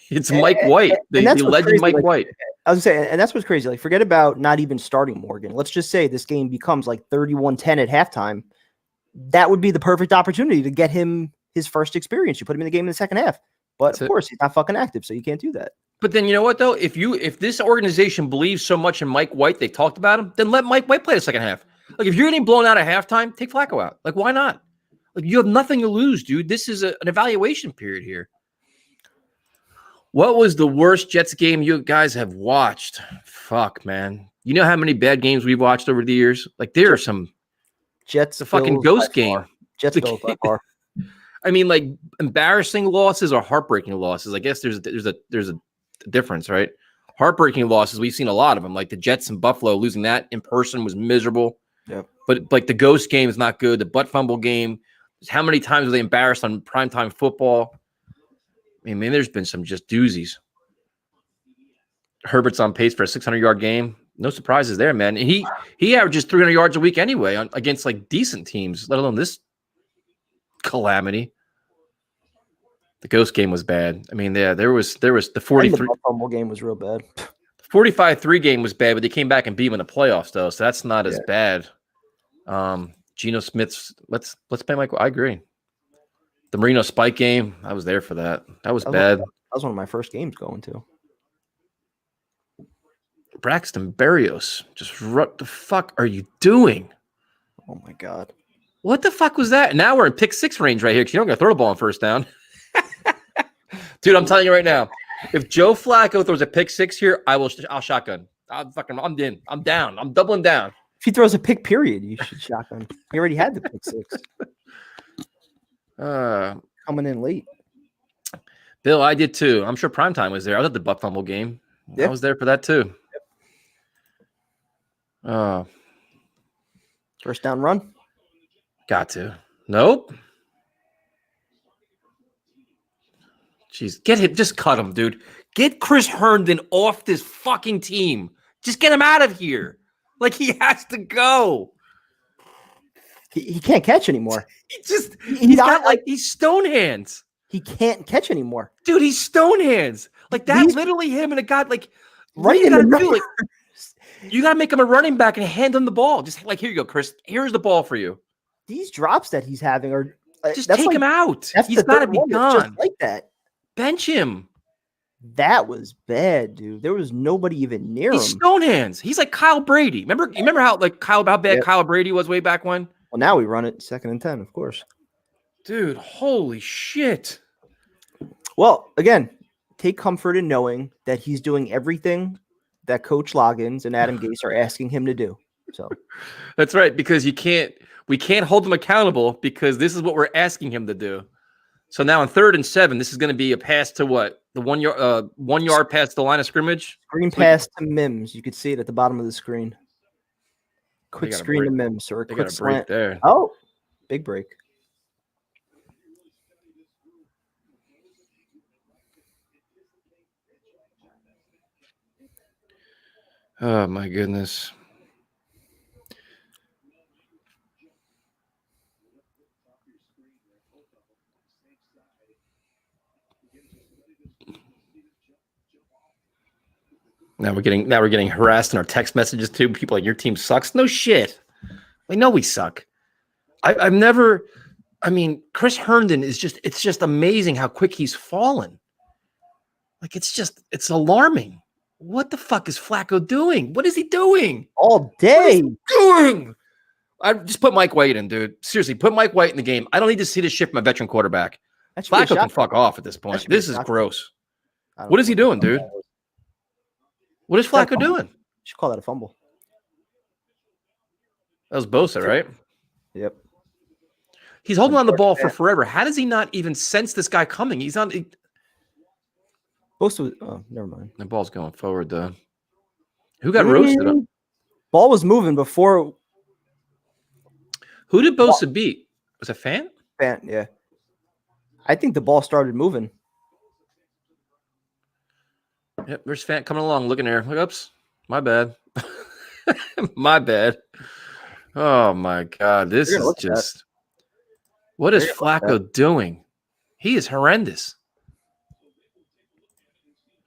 Speaker 1: It's Mike White, the legend Mike White.
Speaker 2: I was saying, and that's what's crazy. Like, forget about not even starting Morgan. Let's just say this game becomes like 31-10 at halftime. That would be the perfect opportunity to get him his first experience. You put him in the game in the second half. But of course, he's not fucking active, so you can't do that.
Speaker 1: But then you know what, though? If this organization believes so much in Mike White, they talked about him, then let Mike White play the second half. Like, if you're getting blown out at halftime, take Flacco out. Like, why not? Like, you have nothing to lose, dude. This is an evaluation period here. What was the worst Jets game you guys have watched? Fuck, man. You know how many bad games we've watched over the years? Like, there are some
Speaker 2: Jets.
Speaker 1: The fucking ghost game.
Speaker 2: Jets Bills by far.
Speaker 1: I mean, like, embarrassing losses or heartbreaking losses. I guess there's a difference, right? Heartbreaking losses, we've seen a lot of them. Like the Jets and Buffalo, losing that in person was miserable.
Speaker 2: Yep.
Speaker 1: But like the ghost game is not good. The butt fumble game. How many times were they embarrassed on primetime football? I mean, there's been some just doozies. Herbert's on pace for a 600-yard game. No surprises there, man. And he averages 300 yards a week anyway against like decent teams, let alone this calamity. The ghost game was bad. I mean, yeah, there was the 43
Speaker 2: fumble game was real bad.
Speaker 1: 45-3 game was bad, but they came back and beat him in the playoffs though, so that's not as bad. Geno Smith's let's play Mike. I agree. The Marino Spike game, I was there for that. That was bad.
Speaker 2: That was one of my first games going to.
Speaker 1: Braxton Berrios, just what the fuck are you doing?
Speaker 2: Oh my god.
Speaker 1: What the fuck was that? Now we're in pick six range right here because you're not going to throw the ball on first down. Dude, I'm telling you right now, if Joe Flacco throws a pick six here, I'll shotgun. I'm in. I'm down. I'm doubling down.
Speaker 2: If he throws a pick, period, you should shotgun. He already had the pick 6. Coming in late.
Speaker 1: Bill, I did too. I'm sure Primetime was there. I was at the Buck Fumble game.
Speaker 2: Yeah.
Speaker 1: I was there for that too.
Speaker 2: First down run.
Speaker 1: Got to. Nope. Jeez, get him. Just cut him, dude. Get Chris Herndon off this fucking team. Just get him out of here. Like, he has to go.
Speaker 2: He can't catch anymore.
Speaker 1: He's got like these stone hands.
Speaker 2: He can't catch anymore.
Speaker 1: Dude, he's stone hands. Like, that's literally him and a guy, like,
Speaker 2: right
Speaker 1: you
Speaker 2: in
Speaker 1: gotta
Speaker 2: the
Speaker 1: do? Like, you gotta make him a running back and hand him the ball. Just like, here you go, Chris. Here's the ball for you.
Speaker 2: These drops that he's having are
Speaker 1: just take him out. He's got to be gone.
Speaker 2: Just like that.
Speaker 1: Bench him.
Speaker 2: That was bad, dude. There was nobody even near him.
Speaker 1: He's stone hands. He's like Kyle Brady. Remember how bad Kyle Brady was way back when?
Speaker 2: Well, now we run it 2nd and 10, of course.
Speaker 1: Dude, holy shit.
Speaker 2: Well, again, take comfort in knowing that he's doing everything that Coach Loggins and Adam Gase are asking him to do. So
Speaker 1: that's right, because we can't hold him accountable because this is what we're asking him to do. So now on 3rd and 7, this is going to be a pass to what? The 1 yard pass the line of scrimmage?
Speaker 2: Screen pass to Mims. You could see it at the bottom of the screen. Quick screen to Mims or a quick slant.
Speaker 1: There.
Speaker 2: Oh, big break.
Speaker 1: Oh, my goodness. Now we're getting harassed in our text messages too. People like, your team sucks. No shit. We know we suck. I've never. I mean, Chris Herndon is it's just amazing how quick he's fallen. Like, it's alarming. What the fuck is Flacco doing? What is he doing?
Speaker 2: All day.
Speaker 1: Doing. I just put Mike White in, dude. Seriously, put Mike White in the game. I don't need to see this shit from a veteran quarterback. Flacco can fuck off at this point. This is gross. What is he doing, dude? What is Flacco doing?
Speaker 2: You should call that a fumble.
Speaker 1: That was Bosa, right?
Speaker 2: Yep.
Speaker 1: He's holding on the ball for forever. How does he not even sense this guy coming? He's on.
Speaker 2: Bosa. Oh, never mind.
Speaker 1: The ball's going forward, though. Who got roasted up?
Speaker 2: Ball was moving before.
Speaker 1: Who did Bosa beat? Was it Fant?
Speaker 2: Fant, yeah. I think the ball started moving.
Speaker 1: Yep, there's Fant coming along, looking there. Look, oops, my bad. My bad. Oh my God, this is just. What is Flacco doing? He is horrendous.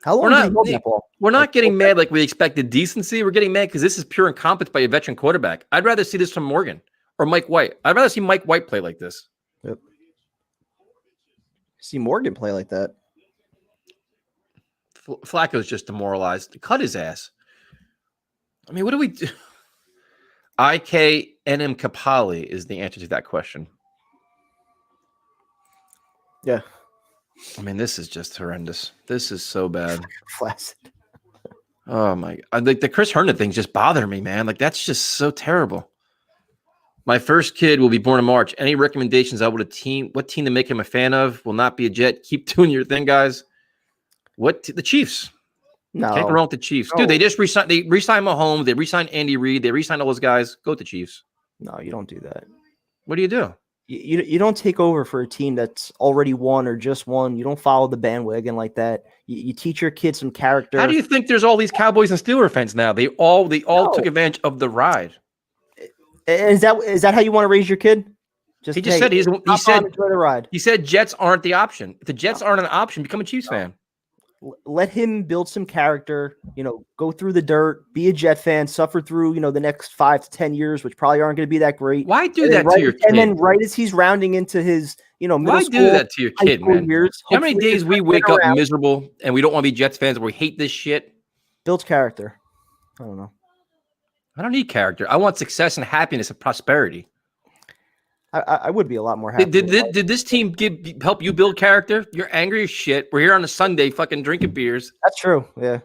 Speaker 2: How long did he hold that ball?
Speaker 1: We're not getting mad like we expected decency. We're getting mad because this is pure incompetence by a veteran quarterback. I'd rather see this from Morgan or Mike White. I'd rather see Mike White play like this.
Speaker 2: Yep. See Morgan play like that.
Speaker 1: Flacco's just demoralized. Cut his ass. I mean, what do we do? IKNM Kapali is the answer to that question.
Speaker 2: Yeah.
Speaker 1: I mean, this is just horrendous. This is so bad.
Speaker 2: Flaccid.
Speaker 1: Oh my! Like the Chris Herndon thing just bothered me, man. Like, that's just so terrible. My first kid will be born in March. Any recommendations on what team to make him a fan of? Will not be a Jet. Keep doing your thing, guys. The Chiefs?
Speaker 2: No,
Speaker 1: can't go wrong with the Chiefs, dude. They just re-signed Mahomes. They re-signed Andy Reid. They re-signed all those guys. Go with the Chiefs.
Speaker 2: No, you don't do that.
Speaker 1: What do you do?
Speaker 2: You don't take over for a team that's already won or just won. You don't follow the bandwagon like that. You teach your kids some character.
Speaker 1: How do you think there's all these Cowboys and Steelers fans now? They all took advantage of the ride.
Speaker 2: Is that how you want to raise your kid?
Speaker 1: He said
Speaker 2: enjoy the ride.
Speaker 1: He said Jets aren't the option. If the Jets aren't an option, become a Chiefs fan.
Speaker 2: Let him build some character, go through the dirt, be a Jet fan, suffer through, the next 5 to 10 years, which probably aren't going to be that great.
Speaker 1: Why do that to your kid?
Speaker 2: And then right as he's rounding into his, middle
Speaker 1: why
Speaker 2: school,
Speaker 1: do that to your kid, man?
Speaker 2: Years,
Speaker 1: how many days we wake up miserable and we don't want to be Jets fans, we hate this shit?
Speaker 2: Builds character. I don't know.
Speaker 1: I don't need character. I want success and happiness and prosperity.
Speaker 2: I would be a lot more happy.
Speaker 1: Did this team help you build character? You're angry as shit. We're here on a Sunday fucking drinking beers.
Speaker 2: That's true. Yeah.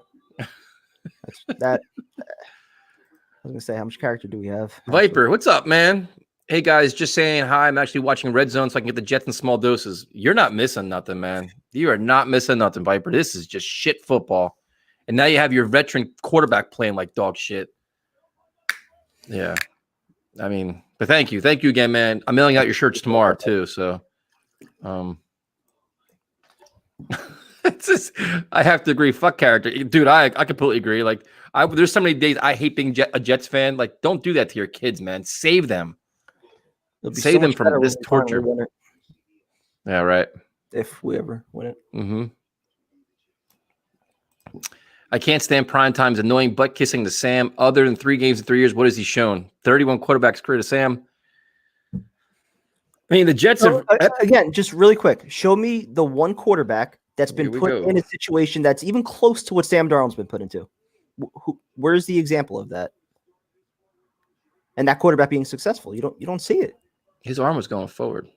Speaker 2: was gonna say, how much character do we have?
Speaker 1: Viper, what's up, man? Hey guys, just saying hi. I'm actually watching Red Zone so I can get the Jets in small doses. You're not missing nothing, man. You are not missing nothing, Viper. This is just shit football. And now you have your veteran quarterback playing like dog shit. Yeah. I mean, but thank you. Thank you again, man. I'm mailing out your shirts tomorrow too. So it's just, I have to agree. Fuck character. Dude, I completely agree. Like there's so many days I hate being a Jets fan. Like, don't do that to your kids, man. Save them. Save them from this torture. Yeah, right.
Speaker 2: If we ever win it.
Speaker 1: Mm-hmm. I can't stand prime time's annoying butt kissing to Sam. Other than 3 games in 3 years, what has he shown? 31 quarterbacks career to Sam. I mean, the Jets have
Speaker 2: again, just really quick. Show me the one quarterback that's been put in a situation that's even close to what Sam Darnold's been put into. Where's the example of that? And that quarterback being successful, you don't see it.
Speaker 1: His arm was going forward.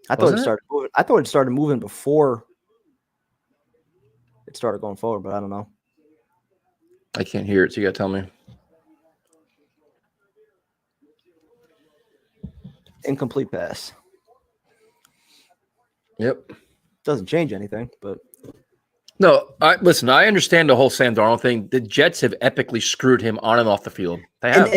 Speaker 2: I thought it started moving before it started going forward, but I don't know.
Speaker 1: I can't hear it, so you gotta tell me.
Speaker 2: Incomplete pass.
Speaker 1: Yep.
Speaker 2: Doesn't change anything, but
Speaker 1: no. Listen, I understand the whole Sam Darnold thing. The Jets have epically screwed him on and off the field. They have,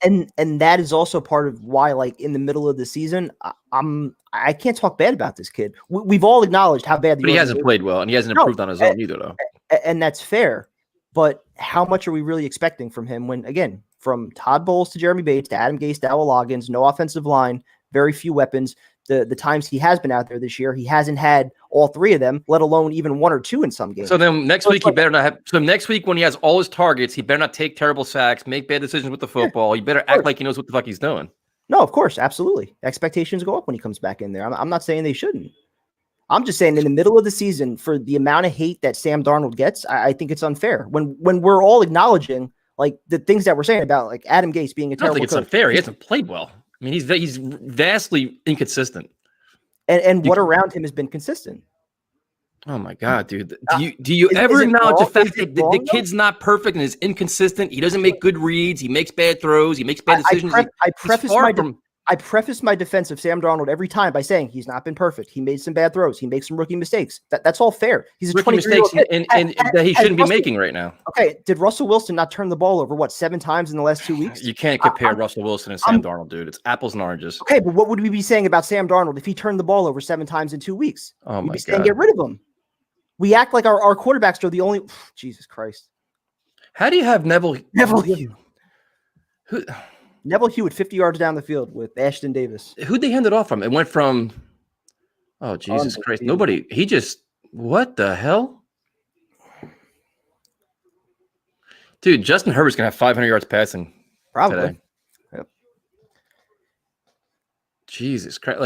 Speaker 2: and that is also part of why, like in the middle of the season, I can't talk bad about this kid. We've all acknowledged how bad.
Speaker 1: But he hasn't played well, and he hasn't improved on his own either, though.
Speaker 2: And that's fair. But how much are we really expecting from him? When again, from Todd Bowles to Jeremy Bates to Adam Gase to Al Loggins, no offensive line, very few weapons. The times he has been out there this year, he hasn't had all 3 of them, let alone even 1 or 2 in some games.
Speaker 1: So then next week, he better not have. So next week, when he has all his targets, he better not take terrible sacks, make bad decisions with the football. He better act like he knows what the fuck he's doing.
Speaker 2: No, of course, absolutely. Expectations go up when he comes back in there. I'm not saying they shouldn't. I'm just saying in the middle of the season, for the amount of hate that Sam Darnold gets, I think it's unfair. When we're all acknowledging like the things that we're saying about like Adam Gase being a terrible coach.
Speaker 1: I don't think it's unfair. He hasn't played well. I mean, he's vastly inconsistent.
Speaker 2: And what around him has been consistent.
Speaker 1: Oh my God, dude! Do you ever acknowledge the fact that the kid's not perfect and is inconsistent? He doesn't make good reads. He makes bad throws. He makes bad decisions.
Speaker 2: I preface my defense of Sam Darnold every time by saying he's not been perfect. He made some bad throws. He makes some rookie mistakes. That's all fair. He's a
Speaker 1: rookie mistakes and that he shouldn't be making right now.
Speaker 2: Okay, did Russell Wilson not turn the ball over 7 times in the last 2 weeks?
Speaker 1: You can't compare Russell Wilson and Sam Darnold, dude. It's apples and oranges.
Speaker 2: Okay, but what would we be saying about Sam Darnold if he turned the ball over 7 times in 2 weeks?
Speaker 1: Oh my God!
Speaker 2: Saying get rid of him. We act like our quarterbacks are the only. Jesus Christ!
Speaker 1: How do you have Neville
Speaker 2: Hewitt? Neville Hewitt 50 yards down the field with Ashton Davis.
Speaker 1: Who'd they hand it off from? It went from. Oh Jesus Christ! Nobody. He just. What the hell? Dude, Justin Herbert's gonna have 500 yards passing.
Speaker 2: Probably.
Speaker 1: Today.
Speaker 2: Yep.
Speaker 1: Jesus Christ!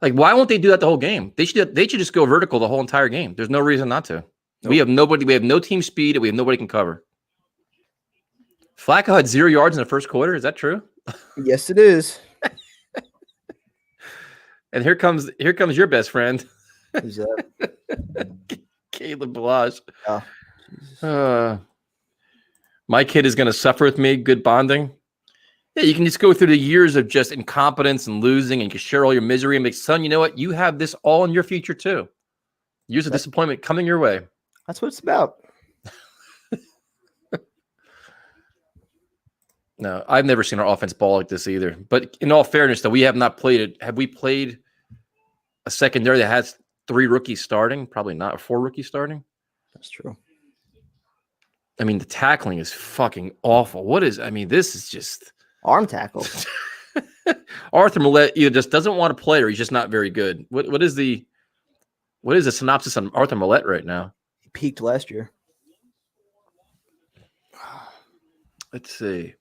Speaker 1: Like, why won't they do that the whole game? They should just go vertical the whole entire game. There's no reason not to. Nope. We have nobody. We have no team speed. And we have nobody can cover. Flacco had 0 yards in the first quarter. Is that true?
Speaker 2: Yes, it is.
Speaker 1: And here comes your best friend.
Speaker 2: Who's that?
Speaker 1: Caleb Balazs.
Speaker 2: Oh,
Speaker 1: my kid is going to suffer with me. Good bonding. Yeah, you can just go through the years of just incompetence and losing, and you can share all your misery and make, son, you know what? You have this all in your future too. Years of disappointment coming your way.
Speaker 2: That's what it's about.
Speaker 1: No, I've never seen our offense ball like this either. But in all fairness, though, we have not played it. Have we played a secondary that has 3 rookies starting? Probably not. 4 rookies starting?
Speaker 2: That's true.
Speaker 1: I mean, the tackling is fucking awful. This is just
Speaker 2: arm tackle.
Speaker 1: Arthur Millette either just doesn't want to play or he's just not very good. What is the synopsis on Arthur Millette right now?
Speaker 2: He peaked last year.
Speaker 1: Let's see.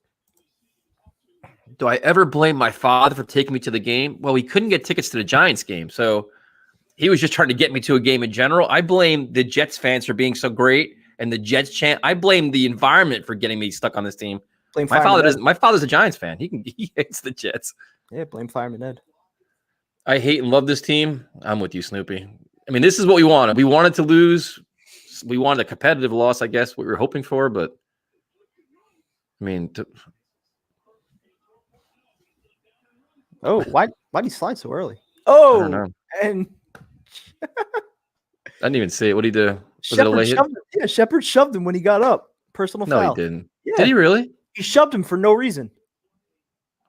Speaker 1: Do I ever blame my father for taking me to the game? Well, we couldn't get tickets to the Giants game, so he was just trying to get me to a game in general. I blame the Jets fans for being so great and the Jets chant. I blame the environment for getting me stuck on this team. My father's a Giants fan. He hates the Jets.
Speaker 2: Yeah, blame Fireman Ed.
Speaker 1: I hate and love this team. I'm with you, Snoopy. I mean, this is what we wanted. We wanted to lose we wanted a competitive loss, I guess, what we were hoping for, but I mean,
Speaker 2: why'd he slide so early?
Speaker 1: I don't know.
Speaker 2: And
Speaker 1: I didn't even see it. What did he do? Was it a late hit?
Speaker 2: Yeah, Shepard shoved him when he got up. Personal
Speaker 1: No,
Speaker 2: foul.
Speaker 1: he didn't.
Speaker 2: Yeah.
Speaker 1: Did he really?
Speaker 2: He shoved him for no reason.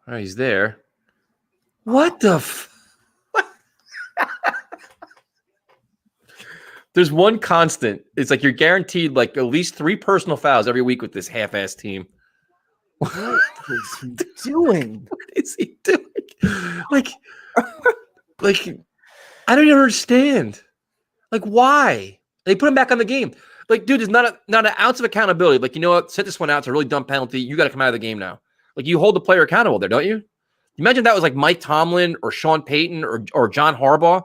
Speaker 1: Oh, he's there. What the There's one constant. It's like you're guaranteed like at least 3 personal fouls every week with this half-ass team.
Speaker 2: What is he doing?
Speaker 1: What is he doing? Like, I don't even understand. Like, why? They put him back on the game. Like, dude, there's not an ounce of accountability. Like, you know what? Set this one out. It's a really dumb penalty. You got to come out of the game now. Like, you hold the player accountable there, don't you? Imagine that was like Mike Tomlin or Sean Payton or John Harbaugh.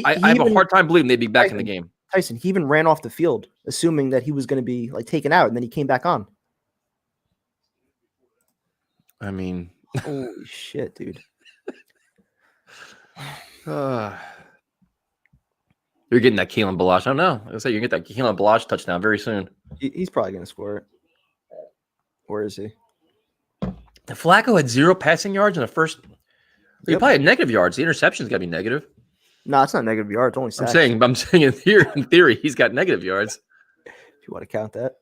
Speaker 1: I have a hard time believing they'd be back in the game.
Speaker 2: Tyson, he even ran off the field, assuming that he was going to be like taken out, and then he came back on.
Speaker 1: I mean,
Speaker 2: holy shit, dude.
Speaker 1: You're getting that Keelan Balash. I don't know. I say you're going to get that Keelan Balash touchdown very soon.
Speaker 2: He's probably going to score it. Where is he?
Speaker 1: The Flacco had 0 passing yards in the first. He probably had negative yards. The interception's got to be negative.
Speaker 2: No, it's not negative yards. Only sacks.
Speaker 1: I'm saying in theory, he's got negative yards.
Speaker 2: If you want to count that.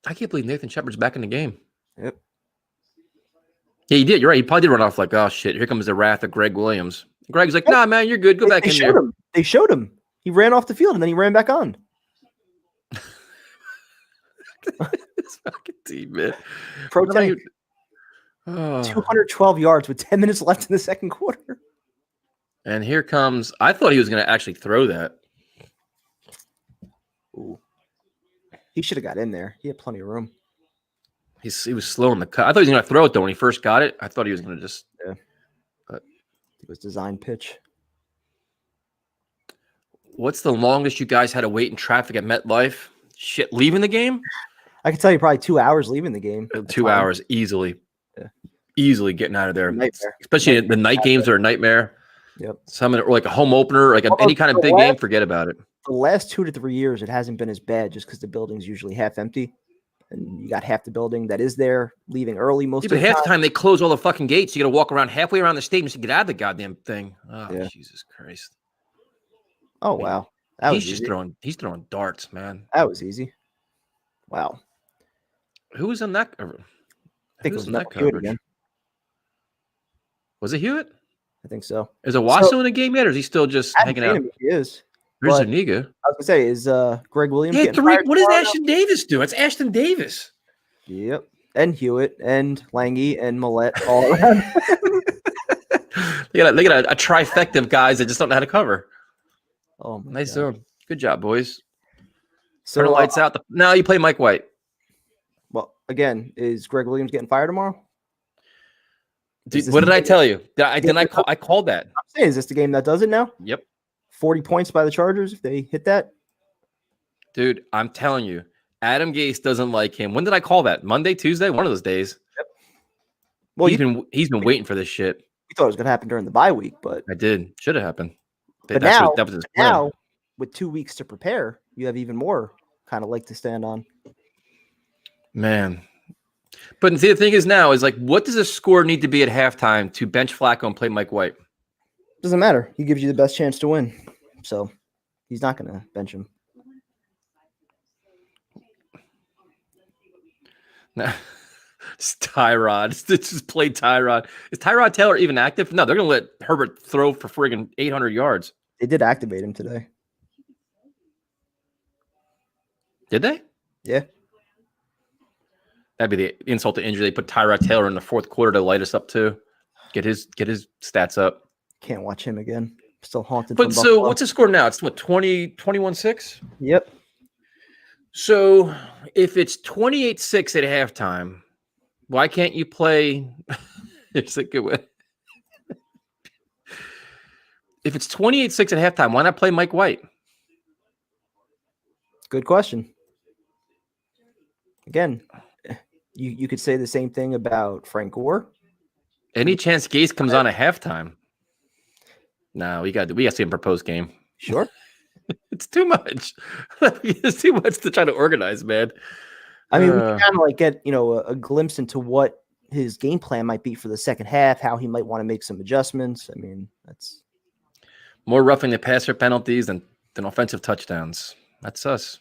Speaker 1: I can't believe Nathan Shepard's back in the game.
Speaker 2: Yep.
Speaker 1: Yeah, he did. You're right. He probably did run off like, oh shit, here comes the wrath of Greg Williams. Greg's like, nah, man, you're good. Go back in there.
Speaker 2: They showed him. He ran off the field and then he ran back on.
Speaker 1: This fucking team, man.
Speaker 2: Pro tank. 212 yards with 10 minutes left in the second quarter.
Speaker 1: And here comes. I thought he was going to actually throw that.
Speaker 2: Ooh. He should have got in there. He had plenty of room.
Speaker 1: He was slow in the cut. I thought he was going to throw it though when he first got it. I thought he was going to just.
Speaker 2: Yeah.
Speaker 1: But
Speaker 2: it was designed pitch.
Speaker 1: What's the longest you guys had to wait in traffic at MetLife? Shit, leaving the game?
Speaker 2: I can tell you probably 2 hours leaving the game.
Speaker 1: 2 hours easily.
Speaker 2: Yeah.
Speaker 1: Easily getting out of there.
Speaker 2: Nightmare.
Speaker 1: Especially the night games are a nightmare.
Speaker 2: Yep.
Speaker 1: Some or like a home opener, like any kind of big game, forget about it.
Speaker 2: The last 2 to 3 years, it hasn't been as bad just because the building's usually half empty. And you got half the building that is there leaving early most of the time.
Speaker 1: Half the time they close all the fucking gates. You got to walk around halfway around the stadium just to get out of the goddamn thing. Oh, yeah. Jesus Christ.
Speaker 2: Oh, wow.
Speaker 1: He's throwing darts, man.
Speaker 2: That was easy. Wow.
Speaker 1: Who was in that?
Speaker 2: I think it was in that
Speaker 1: coverage
Speaker 2: again.
Speaker 1: Was it Hewitt?
Speaker 2: I think so.
Speaker 1: Is Owasso in the game yet, or is he still just hanging out?
Speaker 2: He is.
Speaker 1: Where's Zuniga?
Speaker 2: I was gonna say, is Greg Williams?
Speaker 1: Yeah, 3. What does Ashton Davis do? It's Ashton Davis.
Speaker 2: Yep, and Hewitt and Lange and Millette all around.
Speaker 1: they got a trifecta of guys that just don't know how to cover.
Speaker 2: Oh, my
Speaker 1: nice
Speaker 2: God.
Speaker 1: zone. Good job, boys.
Speaker 2: So
Speaker 1: turn the lights out. Now you play Mike White.
Speaker 2: Well, again, is Greg Williams getting fired tomorrow?
Speaker 1: Dude, what did I tell you? I called that.
Speaker 2: I'm saying, is this the game that does it now?
Speaker 1: Yep.
Speaker 2: 40 points by the Chargers if they hit that.
Speaker 1: Dude, I'm telling you, Adam Gase doesn't like him. When did I call that? Monday, Tuesday, one of those days.
Speaker 2: Yep. Well,
Speaker 1: he's been waiting for this shit.
Speaker 2: We thought it was going to happen during the bye week, but
Speaker 1: I did. Should have happened.
Speaker 2: But that was his plan. Now, with 2 weeks to prepare, you have even more kind of leg to stand on.
Speaker 1: Man. But the thing is now is like, what does a score need to be at halftime to bench Flacco and play Mike White?
Speaker 2: Doesn't matter. He gives you the best chance to win. So he's not going to bench him.
Speaker 1: No. It's Tyrod. Just play Tyrod. Is Tyrod Taylor even active? No, they're going to let Herbert throw for friggin' 800 yards.
Speaker 2: They did activate him today.
Speaker 1: Did they?
Speaker 2: Yeah.
Speaker 1: That'd be the insult to injury. They put Tyrod Taylor in the fourth quarter to light us up too. Get his stats up.
Speaker 2: Can't watch him again. Still haunted.
Speaker 1: But so what's the score now? It's what, 21-6?
Speaker 2: Yep.
Speaker 1: So if it's 28-6 at halftime, why can't you play? It's a good way. If it's 28-6 at halftime, why not play Mike White?
Speaker 2: Good question. Again, you could say the same thing about Frank Gore.
Speaker 1: Any chance Gase comes on at halftime? No, we got to see him propose game.
Speaker 2: Sure.
Speaker 1: It's too much. It's too much to try to organize, man.
Speaker 2: I mean, we can kind of like get, a glimpse into what his game plan might be for the second half, how he might want to make some adjustments. I mean, that's
Speaker 1: more roughing the passer penalties than offensive touchdowns. That's us.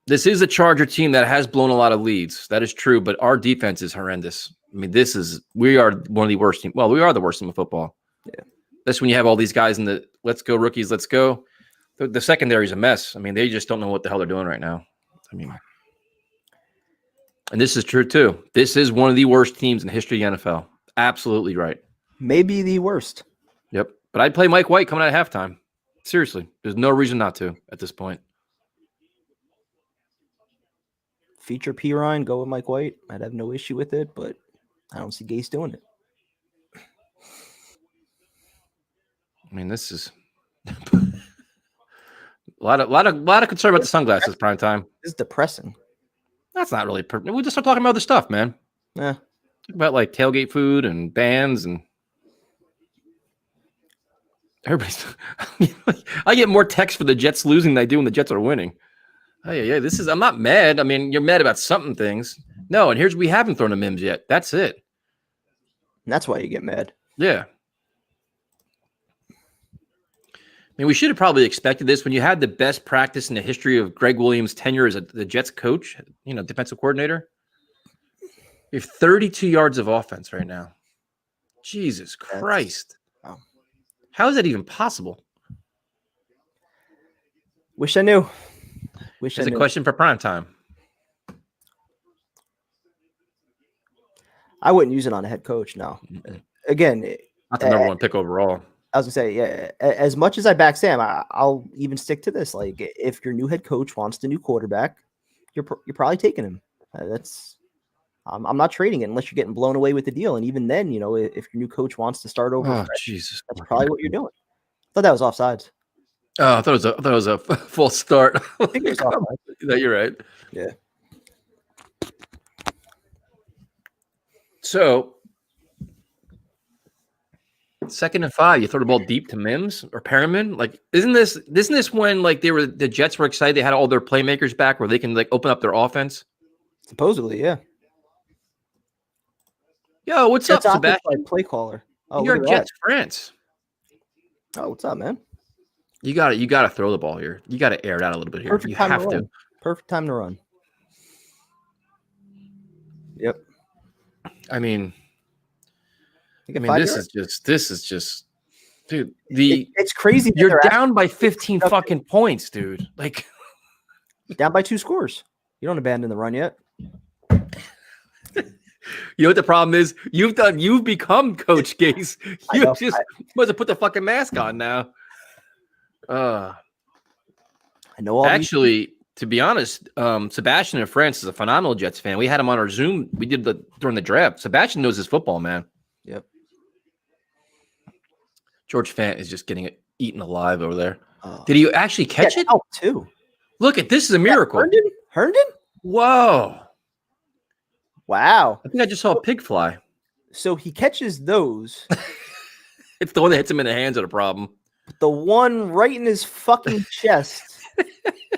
Speaker 1: This is a Charger team that has blown a lot of leads. That is true, but our defense is horrendous. I mean, we are one of the worst teams. Well, we are the worst team in football.
Speaker 2: Yeah.
Speaker 1: That's when you have all these guys in the let's go rookies, let's go. The secondary is a mess. I mean, they just don't know what the hell they're doing right now. I mean, and this is true too. This is one of the worst teams in the history of the NFL. Absolutely right.
Speaker 2: maybe the worst.
Speaker 1: Yep. But I'd play Mike White coming out of halftime. Seriously. There's no reason not to at this point.
Speaker 2: Feature P. Ryan, go with Mike White. I'd have no issue with it, but I don't see Gase doing it.
Speaker 1: I mean, this is a lot of concern about the sunglasses prime time.
Speaker 2: This is depressing.
Speaker 1: That's not really we just start talking about other stuff, man.
Speaker 2: Yeah.
Speaker 1: Talk about like tailgate food and bands and everybody's I get more texts for the Jets losing than I do when the Jets are winning. Oh, yeah, I'm not mad. I mean, you're mad about something things. No, and we haven't thrown a Mims yet. That's it.
Speaker 2: And that's why you get mad.
Speaker 1: Yeah. I mean, we should have probably expected this when you had the best practice in the history of Greg Williams' tenure as the Jets coach, defensive coordinator. You have 32 yards of offense right now. Jesus Christ.
Speaker 2: Wow.
Speaker 1: How is that even possible?
Speaker 2: Wish I knew.
Speaker 1: It's a question for prime time.
Speaker 2: I wouldn't use it on a head coach, no. Again,
Speaker 1: not the number one pick overall.
Speaker 2: I was gonna say, yeah. As much as I back Sam, I'll even stick to this. Like, if your new head coach wants the new quarterback, you're probably taking him. I'm not trading it unless you're getting blown away with the deal. And even then, if your new coach wants to start over,
Speaker 1: Jesus,
Speaker 2: that's probably what you're doing. I thought that was offsides.
Speaker 1: Oh, I thought it was a false start.
Speaker 2: I think it was offsides.
Speaker 1: No, you're right.
Speaker 2: Yeah.
Speaker 1: So, 2nd and 5, you throw the ball deep to Mims or Perriman. Like, isn't this when like the Jets were excited they had all their playmakers back where they can like open up their offense?
Speaker 2: Supposedly, yeah.
Speaker 1: Yo, what's up, Sebastian?
Speaker 2: Play caller. Oh,
Speaker 1: you're Jets France.
Speaker 2: Oh, what's up, man?
Speaker 1: You got to throw the ball here. You got to air it out a little bit here.
Speaker 2: Perfect
Speaker 1: you
Speaker 2: time
Speaker 1: have
Speaker 2: to
Speaker 1: to.
Speaker 2: run. Perfect time to run. Yep.
Speaker 1: I mean, this is just, dude.
Speaker 2: It's crazy.
Speaker 1: You're down by 15 fucking points, dude. Like,
Speaker 2: down by 2 scores. You don't abandon the run yet.
Speaker 1: You know what the problem is? You've become Coach Gase. You must have put the fucking mask on now.
Speaker 2: I know all
Speaker 1: actually, to be honest, Sebastian in France is a phenomenal Jets fan. We had him on our Zoom. We did during the draft. Sebastian knows his football, man.
Speaker 2: Yep.
Speaker 1: George Fant is just getting eaten alive over there. Did he actually catch it?
Speaker 2: Help too.
Speaker 1: Look this is a miracle.
Speaker 2: Herndon?
Speaker 1: Whoa.
Speaker 2: Wow.
Speaker 1: I think I just saw a pig fly.
Speaker 2: So he catches those.
Speaker 1: It's the one that hits him in the hands of the problem.
Speaker 2: But the one right in his fucking chest,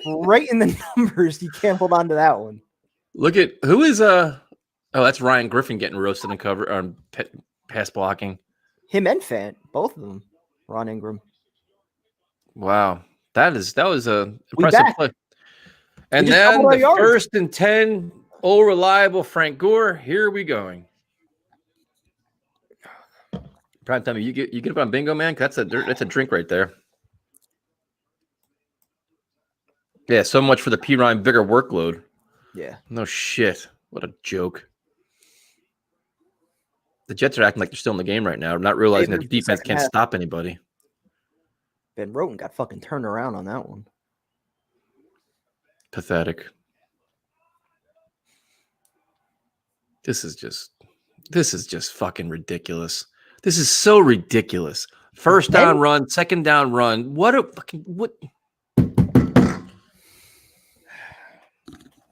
Speaker 2: right in the numbers, you can't hold on to that one.
Speaker 1: Look at who is that's Ryan Griffin getting roasted in cover on pass blocking.
Speaker 2: Him and Fant, both of them. Ron Ingram.
Speaker 1: Wow. That was a impressive play. And then the 1st and 10, old reliable Frank Gore. Here we going. Prime time, you get up on bingo, man. That's a drink right there. Yeah, so much for the P. Ryan bigger workload.
Speaker 2: Yeah.
Speaker 1: No shit. What a joke. The Jets are acting like they're still in the game right now, not realizing that the defense can't stop anybody.
Speaker 2: Ben Roten got fucking turned around on that one.
Speaker 1: Pathetic. This is just fucking ridiculous. This is so ridiculous. 1st down run, 2nd down run. What? And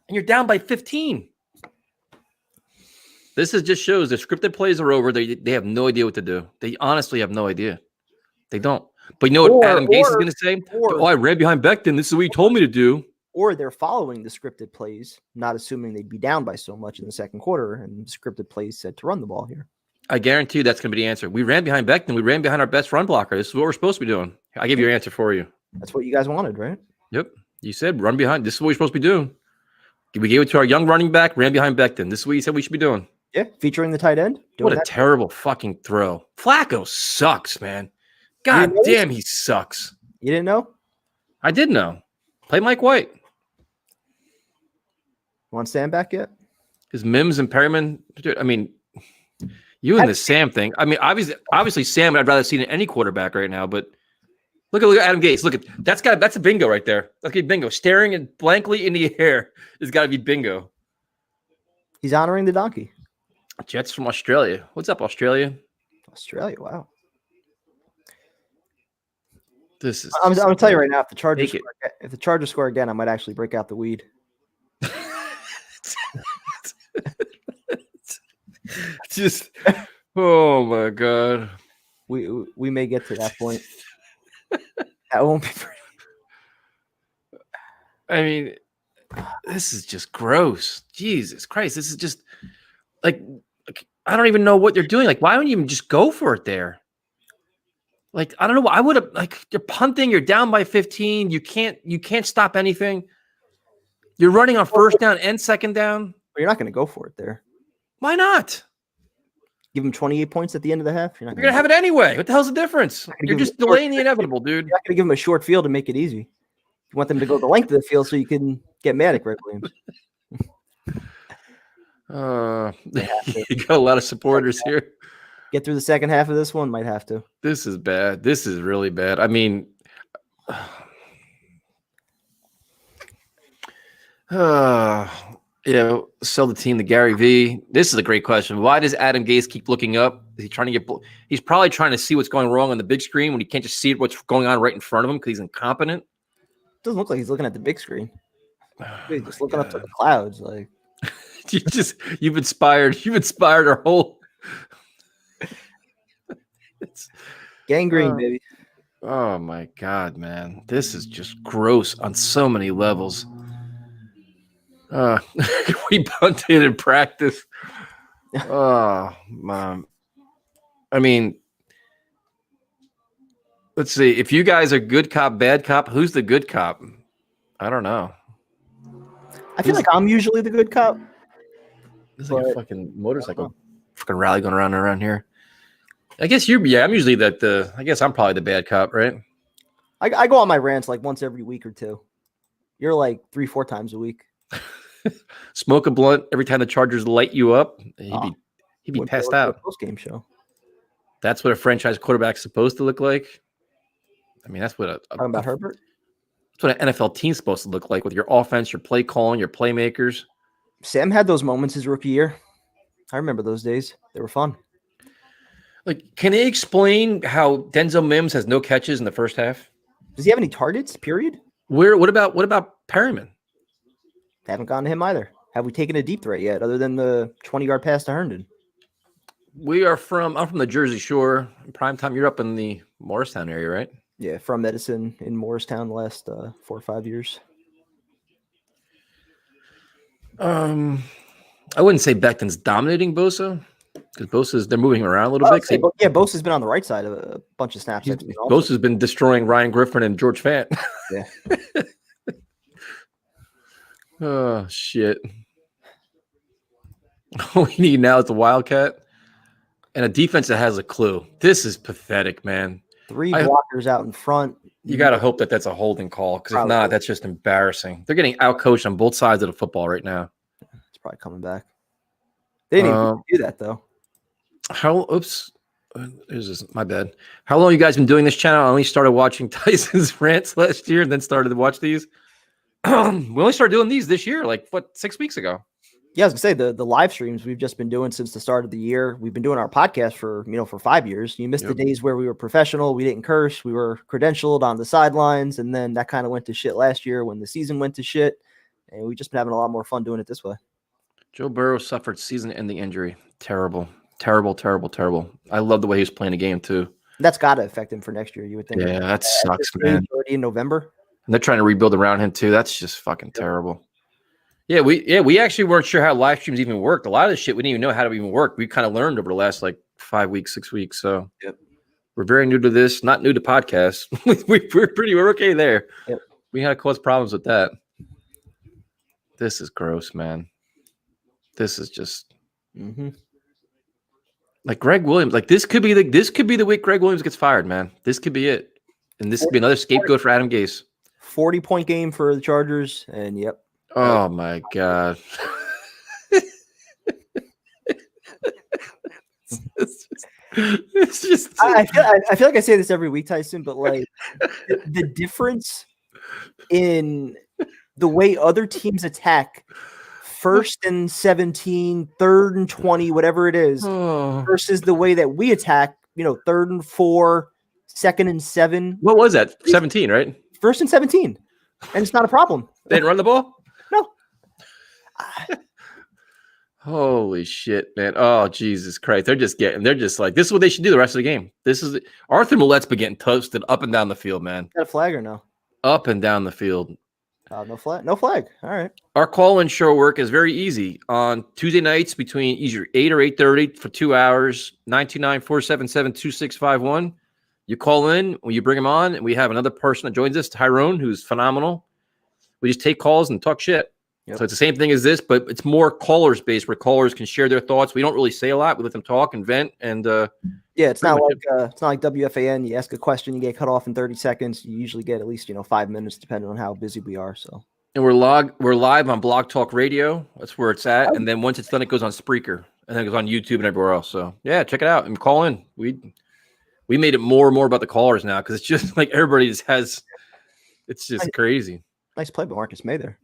Speaker 1: you're down by 15. This just shows the scripted plays are over. They have no idea what to do. They honestly have no idea. They don't. But you know what Adam Gase is going to say?
Speaker 2: or
Speaker 1: Oh, I ran behind Becton. This is what he told me to do.
Speaker 2: Or they're following the scripted plays, not assuming they'd be down by so much in the second quarter, and scripted plays said to run the ball here.
Speaker 1: I guarantee you that's going to be the answer. We ran behind Becton. We ran behind our best run blocker. This is what we're supposed to be doing. I give you your answer for you.
Speaker 2: That's what you guys wanted, right?
Speaker 1: Yep. You said run behind. This is what we're supposed to be doing. We gave it to our young running back, ran behind Becton. This is what you said we should be doing.
Speaker 2: Yeah, featuring the tight end.
Speaker 1: What a terrible fucking throw. Flacco sucks, man. God damn, he sucks.
Speaker 2: You didn't know?
Speaker 1: I did know. Play Mike White.
Speaker 2: Want Sam back yet?
Speaker 1: Because Mims and Perryman, dude, I mean, you and the Sam thing. I mean, obviously Sam, I'd rather see than any quarterback right now, but look at Adam Gase. Look at that's a bingo right there. Look at bingo. Staring and blankly in the air has got to be bingo.
Speaker 2: He's honoring the donkey.
Speaker 1: Jets from Australia. What's up, Australia?
Speaker 2: Australia, wow.
Speaker 1: This is
Speaker 2: I'm gonna tell you right now, if the Chargers score again, I might actually break out the weed.
Speaker 1: Just oh my god.
Speaker 2: We may get to that point. That won't be pretty.
Speaker 1: I mean, this is just gross. Jesus Christ. This is just like I don't even know what you're doing. Like, why don't you even just go for it there? Like, I don't know. I would have you're punting, you're down by 15. You can't stop anything. You're running on first down and second down.
Speaker 2: But you're not going to go for it there.
Speaker 1: Why not?
Speaker 2: Give him 28 points at the end of the half. You're
Speaker 1: going to have it anyway. What the hell's the difference? You're just delaying the inevitable, dude.
Speaker 2: You're not going to give him a short field to make it easy. You want them to go the length of the field so you can get mad at Greg Williams.
Speaker 1: You got a lot of supporters here.
Speaker 2: Get through the second half of this one, might have to.
Speaker 1: This is bad. This is really bad. I mean, sell the team to Gary V. This is a great question. Why does Adam Gase keep looking up? Is he trying to get? He's probably trying to see what's going wrong on the big screen when he can't just see what's going on right in front of him because he's incompetent.
Speaker 2: Doesn't look like he's looking at the big screen. He's just looking up to the clouds. Like
Speaker 1: you've inspired our whole.
Speaker 2: Gangrene, baby.
Speaker 1: Oh my god, man. This is just gross on so many levels. We punted in practice. Oh, man. I mean, let's see. If you guys are good cop, bad cop, who's the good cop? I don't know.
Speaker 2: I feel like I'm usually the good cop.
Speaker 1: There's like a fucking motorcycle fucking rally going around and around here. I guess I'm usually I guess I'm probably the bad cop, right?
Speaker 2: I go on my rants like once every week or two. You're like 3-4 times a week.
Speaker 1: Smoke a blunt every time the Chargers light you up. He'd be passed out.
Speaker 2: Post-game show.
Speaker 1: That's what a franchise quarterback's supposed to look like. I mean, that's what
Speaker 2: talking about Herbert.
Speaker 1: That's what an NFL team's supposed to look like with your offense, your play calling, your playmakers.
Speaker 2: Sam had those moments his rookie year. I remember those days. They were fun.
Speaker 1: Like, can they explain how Denzel Mims has no catches in the first half?
Speaker 2: Does he have any targets? Period.
Speaker 1: What about Perryman?
Speaker 2: Haven't gone to him either. Have we taken a deep threat yet, other than the 20-yard pass to Herndon?
Speaker 1: I'm from the Jersey Shore. In prime time, you're up in the Morristown area, right?
Speaker 2: Yeah, from Medicine in Morristown the last 4 or 5 years.
Speaker 1: I wouldn't say Becton's dominating Bosa because they're moving around a little bit.
Speaker 2: Yeah, Bosa's been on the right side of a bunch of snaps.
Speaker 1: Bosa's been destroying Ryan Griffin and George Fant.
Speaker 2: Yeah.
Speaker 1: Oh, shit. All we need now is the Wildcat and a defense that has a clue. This is pathetic, man.
Speaker 2: 3 blockers out in front.
Speaker 1: You got to hope that that's a holding call because if not, that's just embarrassing. They're getting out-coached on both sides of the football right now.
Speaker 2: It's probably coming back. They didn't even do that, though.
Speaker 1: My bad. How long have you guys been doing this channel? I only started watching Tyson's rants last year and then started to watch these. We only started doing these this year, 6 weeks ago?
Speaker 2: Yeah, I was gonna say the live streams we've just been doing since the start of the year. We've been doing our podcast for 5 years. You missed the days where we were professional, we didn't curse, we were credentialed on the sidelines, and then that kind of went to shit last year when the season went to shit. And we've just been having a lot more fun doing it this way.
Speaker 1: Joe Burrow suffered season-ending injury. Terrible. Terrible, terrible, terrible. I love the way he was playing the game too.
Speaker 2: That's got to affect him for next year. You would think.
Speaker 1: Yeah, that sucks,
Speaker 2: Stage
Speaker 1: man.
Speaker 2: already in November.
Speaker 1: And they're trying to rebuild around him too. That's just fucking terrible. Yeah, we actually weren't sure how live streams even worked. A lot of this shit we didn't even know how to even work. We kind of learned over the last like 5 weeks, 6 weeks. So we're very new to this. Not new to podcasts. we're okay there.
Speaker 2: Yep.
Speaker 1: We had to cause problems with that. This is gross, man. This is just like Greg Williams. Like this could be the week Greg Williams gets fired, man. This could be it, and this could be another scapegoat for Adam Gase.
Speaker 2: 40-point game for the Chargers, and yep.
Speaker 1: Oh my god. It's just.
Speaker 2: I feel like I say this every week, Tyson, but like the difference in the way other teams attack 1st and 17, 3rd and 20, whatever it is, versus the way that we attack, 3rd and 4, 2nd and 7.
Speaker 1: What was that? 17, right?
Speaker 2: 1st and 17. And it's not a problem.
Speaker 1: They didn't run the ball?
Speaker 2: No.
Speaker 1: Holy shit, man. Oh, Jesus Christ. They're just like, this is what they should do the rest of the game. Arthur Millett's been getting toasted up and down the field, man.
Speaker 2: Got a flag or no?
Speaker 1: Up and down the field.
Speaker 2: No flag. No flag. All right.
Speaker 1: Our call-in show work is very easy. On Tuesday nights between either 8 or 8:30 for 2 hours, 929-477-2651. You call in, when you bring them on, and we have another person that joins us, Tyrone, who's phenomenal. We just take calls and talk shit. Yep. So it's the same thing as this, but it's more callers based, where callers can share their thoughts. We don't really say a lot. We let them talk and vent. And
Speaker 2: it's not like WFAN. You ask a question, you get cut off in 30 seconds. You usually get at least 5 minutes, depending on how busy we are. So,
Speaker 1: and we're live on Blog Talk Radio. That's where it's at. And then once it's done, it goes on Spreaker, and then it goes on YouTube and everywhere else. So yeah, check it out and call in. We made it more and more about the callers now, because it's just like everybody just has. It's just crazy.
Speaker 2: Nice play by Marcus May there.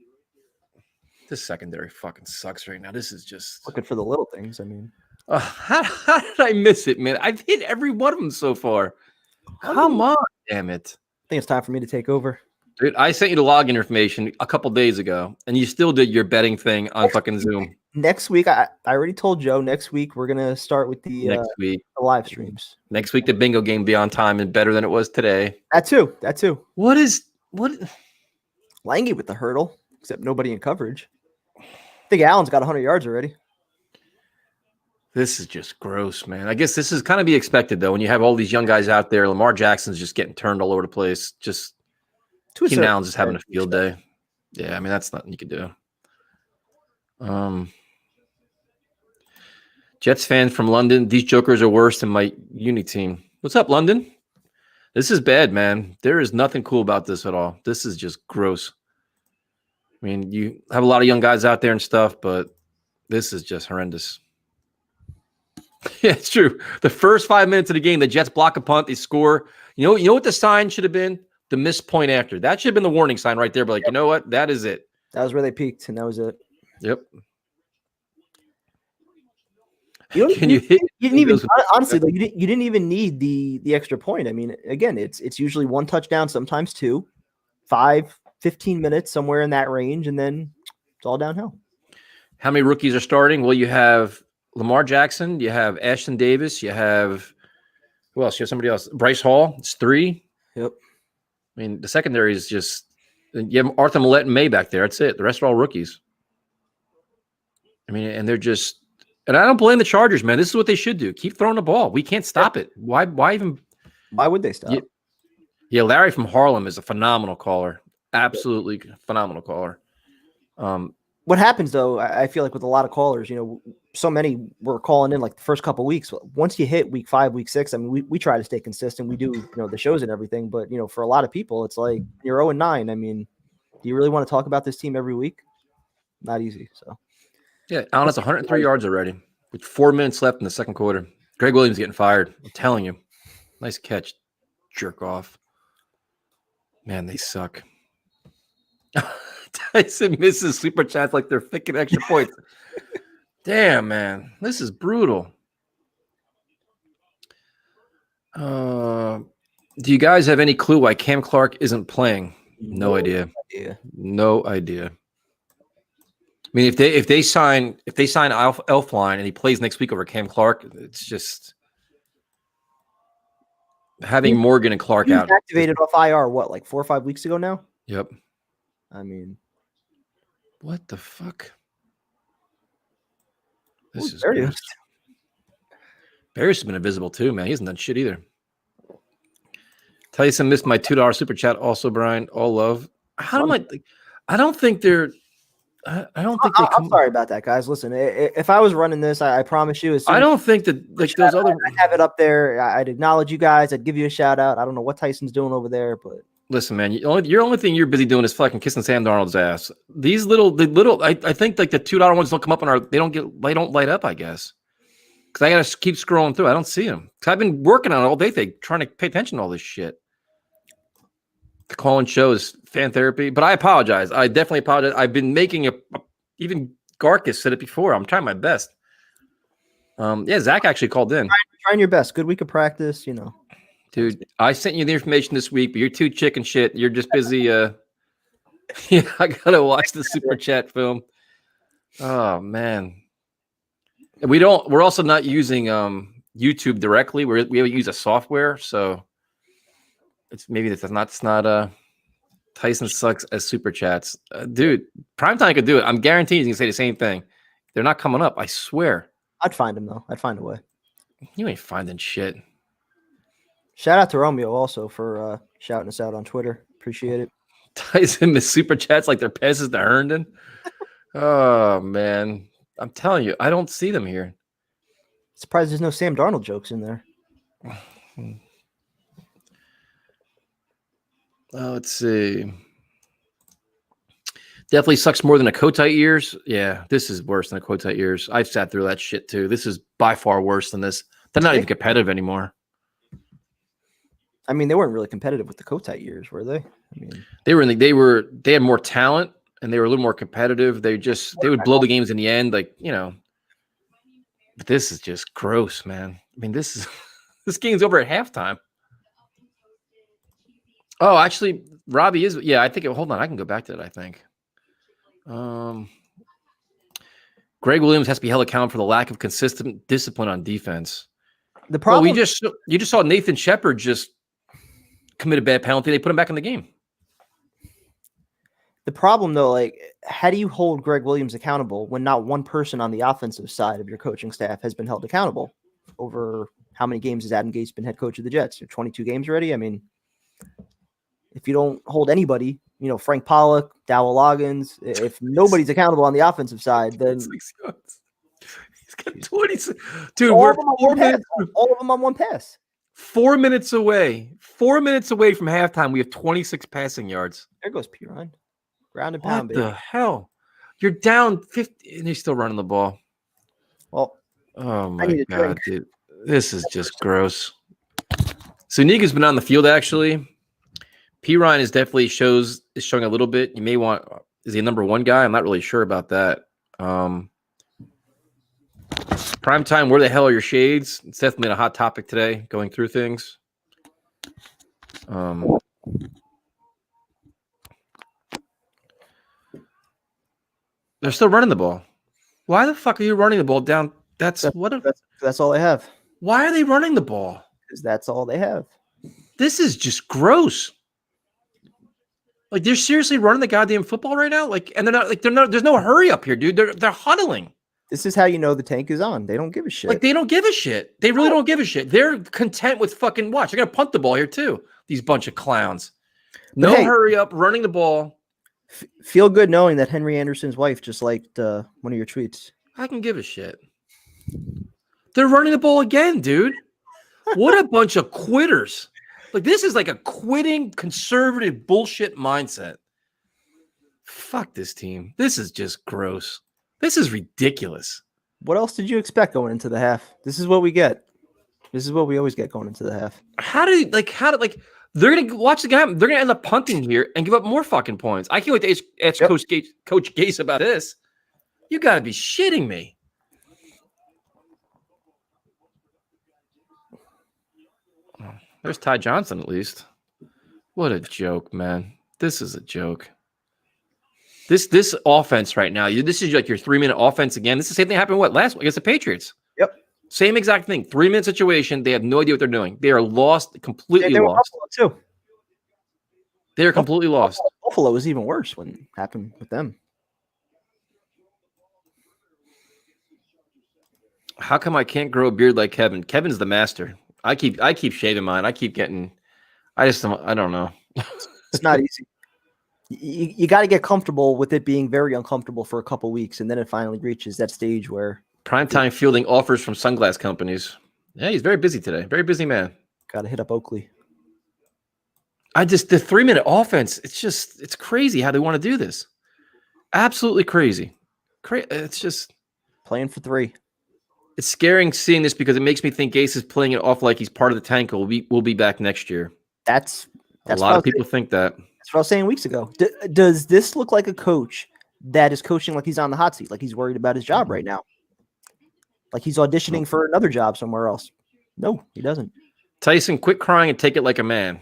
Speaker 1: This secondary fucking sucks right now. This is just
Speaker 2: looking for the little things. I mean,
Speaker 1: how did I miss it, man? I've hit every one of them so far. Come on, damn it!
Speaker 2: I think it's time for me to take over.
Speaker 1: Dude, I sent you the login information a couple days ago, and you still did your betting thing on fucking Zoom.
Speaker 2: Next week, I already told Joe. Next week, we're gonna start with the live streams.
Speaker 1: Next week, the bingo game be on time and better than it was today.
Speaker 2: That too.
Speaker 1: What?
Speaker 2: Langy with the hurdle, except nobody in coverage. I think Allen's got 100 yards already.
Speaker 1: This is just gross, man. I guess this is kind of be expected, though, when you have all these young guys out there. Lamar Jackson's just getting turned all over the place. Just Keenan Allen's just having a field day. Yeah, I mean, that's nothing you could do. Jets fans from London, these jokers are worse than my uni team. What's up, London? This is bad, man. There is nothing cool about this at all. This is just gross. I mean, you have a lot of young guys out there and stuff, but this is just horrendous. Yeah, it's true. The first 5 minutes of the game, the Jets block a punt, they score. You know what the sign should have been? The missed point after. That should have been the warning sign right there. But like, you know what? That is it.
Speaker 2: That was where they peaked, and that was it.
Speaker 1: Yep.
Speaker 2: You didn't even honestly though. You didn't even need the extra point. I mean, again, it's usually one touchdown, sometimes two, 5, 15 minutes, somewhere in that range, and then it's all downhill.
Speaker 1: How many rookies are starting? Well, you have Lamar Jackson, you have Ashton Davis, you have who else? You have somebody else. Bryce Hall. It's 3.
Speaker 2: Yep.
Speaker 1: I mean, the secondary is just you have Arthur Millette and May back there. That's it. The rest are all rookies. I mean, and they're just. And I don't blame the Chargers, man. This is what they should do. Keep throwing the ball. We can't stop it. Why
Speaker 2: would they stop?
Speaker 1: Yeah, Larry from Harlem is a phenomenal caller. Absolutely phenomenal caller.
Speaker 2: What happens, though, I feel like with a lot of callers, so many were calling in like the first couple of weeks. Once you hit week 5, week 6, I mean, we try to stay consistent. We do, the shows and everything. But, for a lot of people, it's like you're 0-9. I mean, do you really want to talk about this team every week? Not easy, so.
Speaker 1: Yeah, Allen has 103 yards already with 4 minutes left in the second quarter. Greg Williams getting fired. I'm telling you. Nice catch. Jerk off. Man, they suck. Tyson misses super chats like they're picking extra points. Damn, man. This is brutal. Do you guys have any clue why Cam Clark isn't playing? No idea. No idea. I mean, if they sign Elfline and he plays next week over Cam Clark, it's just having Morgan and Clark
Speaker 2: He was
Speaker 1: out.
Speaker 2: activated off IR, what, like 4 or 5 weeks ago now?
Speaker 1: Yep.
Speaker 2: I mean,
Speaker 1: what the fuck?
Speaker 2: Ooh,
Speaker 1: This is
Speaker 2: there he
Speaker 1: gross.
Speaker 2: is.
Speaker 1: Barrios has been invisible too, man. He hasn't done shit either. Tyson missed my $2 super chat. Also, Brian, all love. How am I? I don't think they're. I don't think they come.
Speaker 2: I'm sorry about that, guys. Listen, if I was running this, I promise you,
Speaker 1: I don't think that like those other.
Speaker 2: I'd have it up there. I'd acknowledge you guys. I'd give you a shout out. I don't know what Tyson's doing over there, but
Speaker 1: listen, man. Your only thing you're busy doing is fucking kissing Sam Darnold's ass. These little. I think like the $2 ones don't come up on our. They don't light up. I guess because I gotta keep scrolling through. I don't see them because I've been working on it all day, trying to pay attention to all this shit. The call-in show is fan therapy, but I apologize. I definitely apologize. I've been making even Garkus said it before. I'm trying my best. Yeah, Zach actually called in.
Speaker 2: Trying your best. Good week of practice,
Speaker 1: Dude, I sent you the information this week, but you're too chicken shit. You're just busy. Yeah, I gotta watch the super chat film. Oh man, we're also not using YouTube directly. We use a software, so it's not Tyson sucks as super chats. Dude, Primetime could do it. I'm guaranteed he's gonna say the same thing. They're not coming up, I swear.
Speaker 2: I'd find him though. I'd find a way.
Speaker 1: You ain't finding shit.
Speaker 2: Shout out to Romeo also for shouting us out on Twitter. Appreciate it.
Speaker 1: Tyson the super chats like they're passes to Herndon. Oh man. I'm telling you, I don't see them here.
Speaker 2: Surprised there's no Sam Darnold jokes in there.
Speaker 1: Let's see. Definitely sucks more than a Kotite years. Yeah, this is worse than a Kotite years. I've sat through that shit too. This is by far worse than this. They're not even competitive anymore.
Speaker 2: I mean, they weren't really competitive with the Kotite years, were they? I mean,
Speaker 1: they had more talent and they were a little more competitive. They would blow the games in the end, like, but this is just gross, man. I mean, this game's over at halftime. Oh, actually, Robbie is. Yeah, I think. Hold on, I can go back to that. I think. Greg Williams has to be held accountable for the lack of consistent discipline on defense.
Speaker 2: The problem
Speaker 1: you just saw Nathan Shepard just commit a bad penalty. They put him back in the game.
Speaker 2: The problem, though, like, how do you hold Greg Williams accountable when not one person on the offensive side of your coaching staff has been held accountable? Over how many games has Adam Gase been head coach of the Jets? 22 games already. I mean, if you don't hold anybody, Frank Pollock, Dowell Loggins, if nobody's accountable on the offensive side, then
Speaker 1: he's got 20. Dude,
Speaker 2: all of them on one pass.
Speaker 1: 4 minutes away. 4 minutes away from halftime, we have 26 passing yards.
Speaker 2: There goes Pirine. Ground and pound,
Speaker 1: baby. What the hell? You're down 50, and you're still running the ball.
Speaker 2: Well,
Speaker 1: oh my God, dude. This is just gross. Suniga's been on the field, actually. Pirine is definitely showing a little bit. You may want is he a number one guy? I'm not really sure about that. Prime time, where the hell are your shades? It's definitely a hot topic today, going through things. They're still running the ball. Why the fuck are you running the ball down? That's
Speaker 2: all they have.
Speaker 1: Why are they running the ball?
Speaker 2: Because that's all they have.
Speaker 1: This is just gross. Like, they're seriously running the goddamn football right now? Like, and there's no hurry up here, dude. They're huddling.
Speaker 2: This is how you know the tank is on. They don't give a shit.
Speaker 1: Like, they don't give a shit. They really don't give a shit. They're content with fucking watch. They're gonna punt the ball here too. These bunch of clowns. No hurry up, running the ball.
Speaker 2: Feel good knowing that Henry Anderson's wife just liked one of your tweets.
Speaker 1: I can give a shit. They're running the ball again, dude. What a bunch of quitters. Like, this is like a quitting conservative bullshit mindset. Fuck this team. This is just gross. This is ridiculous.
Speaker 2: What else did you expect going into the half? This is what we get. This is what we always get going into the half. They're going to watch the game. They're going to end up punting here and give up more fucking points. I can't wait to ask Coach Gase about this. You got to be shitting me. There's Ty Johnson, at least. What a joke, man. This is a joke. This offense right now, this is like your 3-minute offense again. This is the same thing happened last week against the Patriots. Yep.
Speaker 1: Same exact thing. 3-minute situation. They have no idea what they're doing. They are lost, completely
Speaker 2: They were
Speaker 1: lost.
Speaker 2: Buffalo too.
Speaker 1: They are completely lost.
Speaker 2: Buffalo was even worse when it happened with them.
Speaker 1: How come I can't grow a beard like Kevin? Kevin's the master. I keep shaving mine. I don't know.
Speaker 2: It's not easy. You got to get comfortable with it being very uncomfortable for a couple weeks, and then it finally reaches that stage where
Speaker 1: primetime fielding offers from sunglass companies. Yeah, he's very busy today. Very busy man.
Speaker 2: Got to hit up Oakley.
Speaker 1: The 3-minute offense, it's crazy how they want to do this. Absolutely crazy. It's just
Speaker 2: playing for 3.
Speaker 1: It's scaring seeing this because it makes me think Gase is playing it off like he's part of the tank. We'll be back next year.
Speaker 2: That's
Speaker 1: a lot of people think that.
Speaker 2: That's what I was saying weeks ago. Does this look like a coach that is coaching like he's on the hot seat, like he's worried about his job right now? Like he's auditioning for another job somewhere else? No, he doesn't.
Speaker 1: Tyson, quit crying and take it like a man.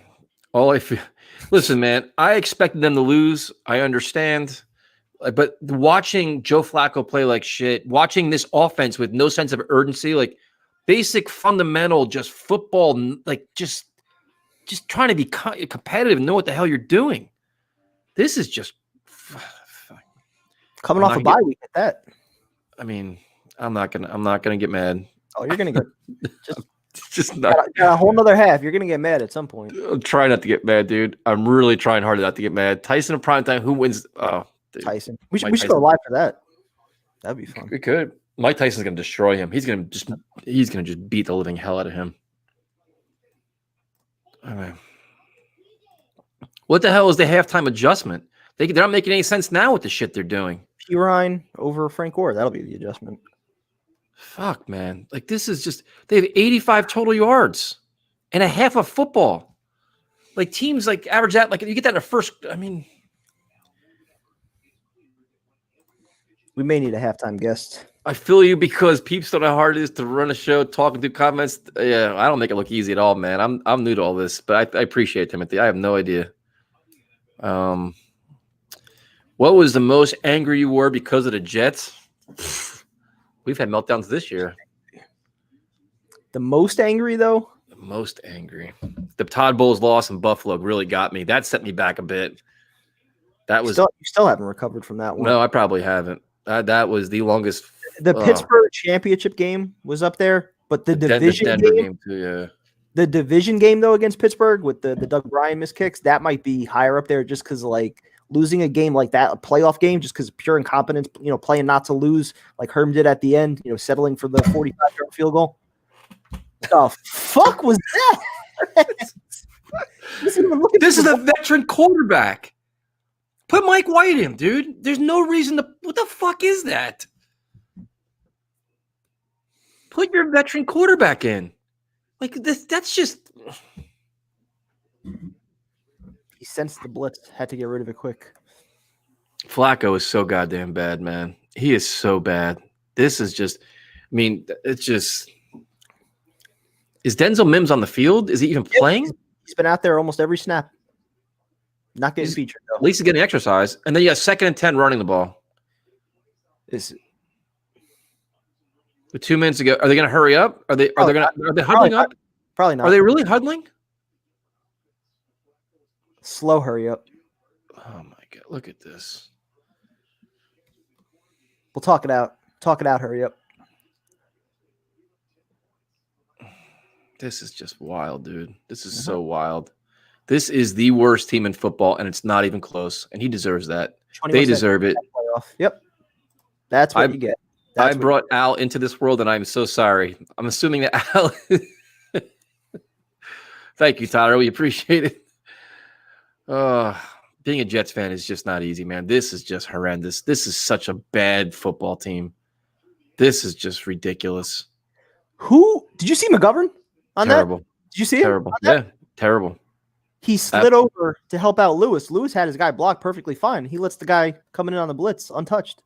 Speaker 1: Listen, man, I expected them to lose. I understand. But watching Joe Flacco play like shit, watching this offense with no sense of urgency, like basic fundamental, just football, like just trying to be competitive and know what the hell you're doing. This is just
Speaker 2: coming off a bye week at that.
Speaker 1: I mean, I'm not gonna get mad.
Speaker 2: Oh, you're gonna get
Speaker 1: just not
Speaker 2: got a whole nother half. You're gonna get mad at some point.
Speaker 1: I'm trying not to get mad, dude. I'm really trying hard not to get mad. Tyson in primetime, who wins? Oh, dude.
Speaker 2: Tyson. We should go live for that. That'd be fun.
Speaker 1: We could. Mike Tyson's gonna destroy him. He's gonna just beat the living hell out of him. All right. What the hell is the halftime adjustment? They're not making any sense now with the shit they're doing.
Speaker 2: Pirine over Frank Gore. That'll be the adjustment.
Speaker 1: Fuck, man. Like, this is just, they have 85 total yards and a half of football. Like, teams like average that, like, you get that in the first, I mean.
Speaker 2: We may need a halftime guest.
Speaker 1: I feel you because peeps know how hard it is to run a show, talking through comments. Yeah, I don't make it look easy at all, man. I'm new to all this, but I appreciate it, Timothy. I have no idea. What was the most angry you were because of the Jets? We've had meltdowns this year.
Speaker 2: The most angry, though?
Speaker 1: The most angry. The Todd Bowles loss in Buffalo really got me. That set me back a bit. That was.
Speaker 2: You still haven't recovered from that one.
Speaker 1: No, I probably haven't. That was the longest.
Speaker 2: The Pittsburgh championship game was up there, but the division game too, yeah. The division game though against Pittsburgh with the Doug Bryan missed kicks, that might be higher up there just because like losing a game like that, a playoff game, just because of pure incompetence, playing not to lose like Herm did at the end, settling for the 45-yard field goal. The fuck was that?
Speaker 1: This is a veteran quarterback. Put Mike White in, dude. There's no reason to. What the fuck is that? Put your veteran quarterback in. Like this. That's just.
Speaker 2: He sensed the blitz. Had to get rid of it quick.
Speaker 1: Flacco is so goddamn bad, man. He is so bad. This is just. I mean, it's just. Is Denzel Mims on the field? Is he even playing?
Speaker 2: He's been out there almost every snap. Not getting featured, though.
Speaker 1: At least he's getting exercise. And then you got 2nd and 10 running the ball.
Speaker 2: With
Speaker 1: 2 minutes ago. Are they going to hurry up? Are they huddling up?
Speaker 2: Probably not.
Speaker 1: Are they really huddling?
Speaker 2: Slow hurry up.
Speaker 1: Oh my God. Look at this.
Speaker 2: We'll talk it out. Talk it out, hurry up.
Speaker 1: This is just wild, dude. This is so wild. This is the worst team in football, and it's not even close. And he deserves that. They deserve it.
Speaker 2: Yep. That's what you get.
Speaker 1: I brought Al into this world, and I'm so sorry. I'm assuming that Al. Thank you, Tyler. We appreciate it. Being a Jets fan is just not easy, man. This is just horrendous. This is such a bad football team. This is just ridiculous.
Speaker 2: Did you see McGovern on
Speaker 1: Terrible.
Speaker 2: That? Did you see
Speaker 1: Terrible.
Speaker 2: Him?
Speaker 1: Yeah, terrible.
Speaker 2: He slid over to help out Lewis. Lewis had his guy blocked perfectly fine. He lets the guy coming in on the blitz untouched.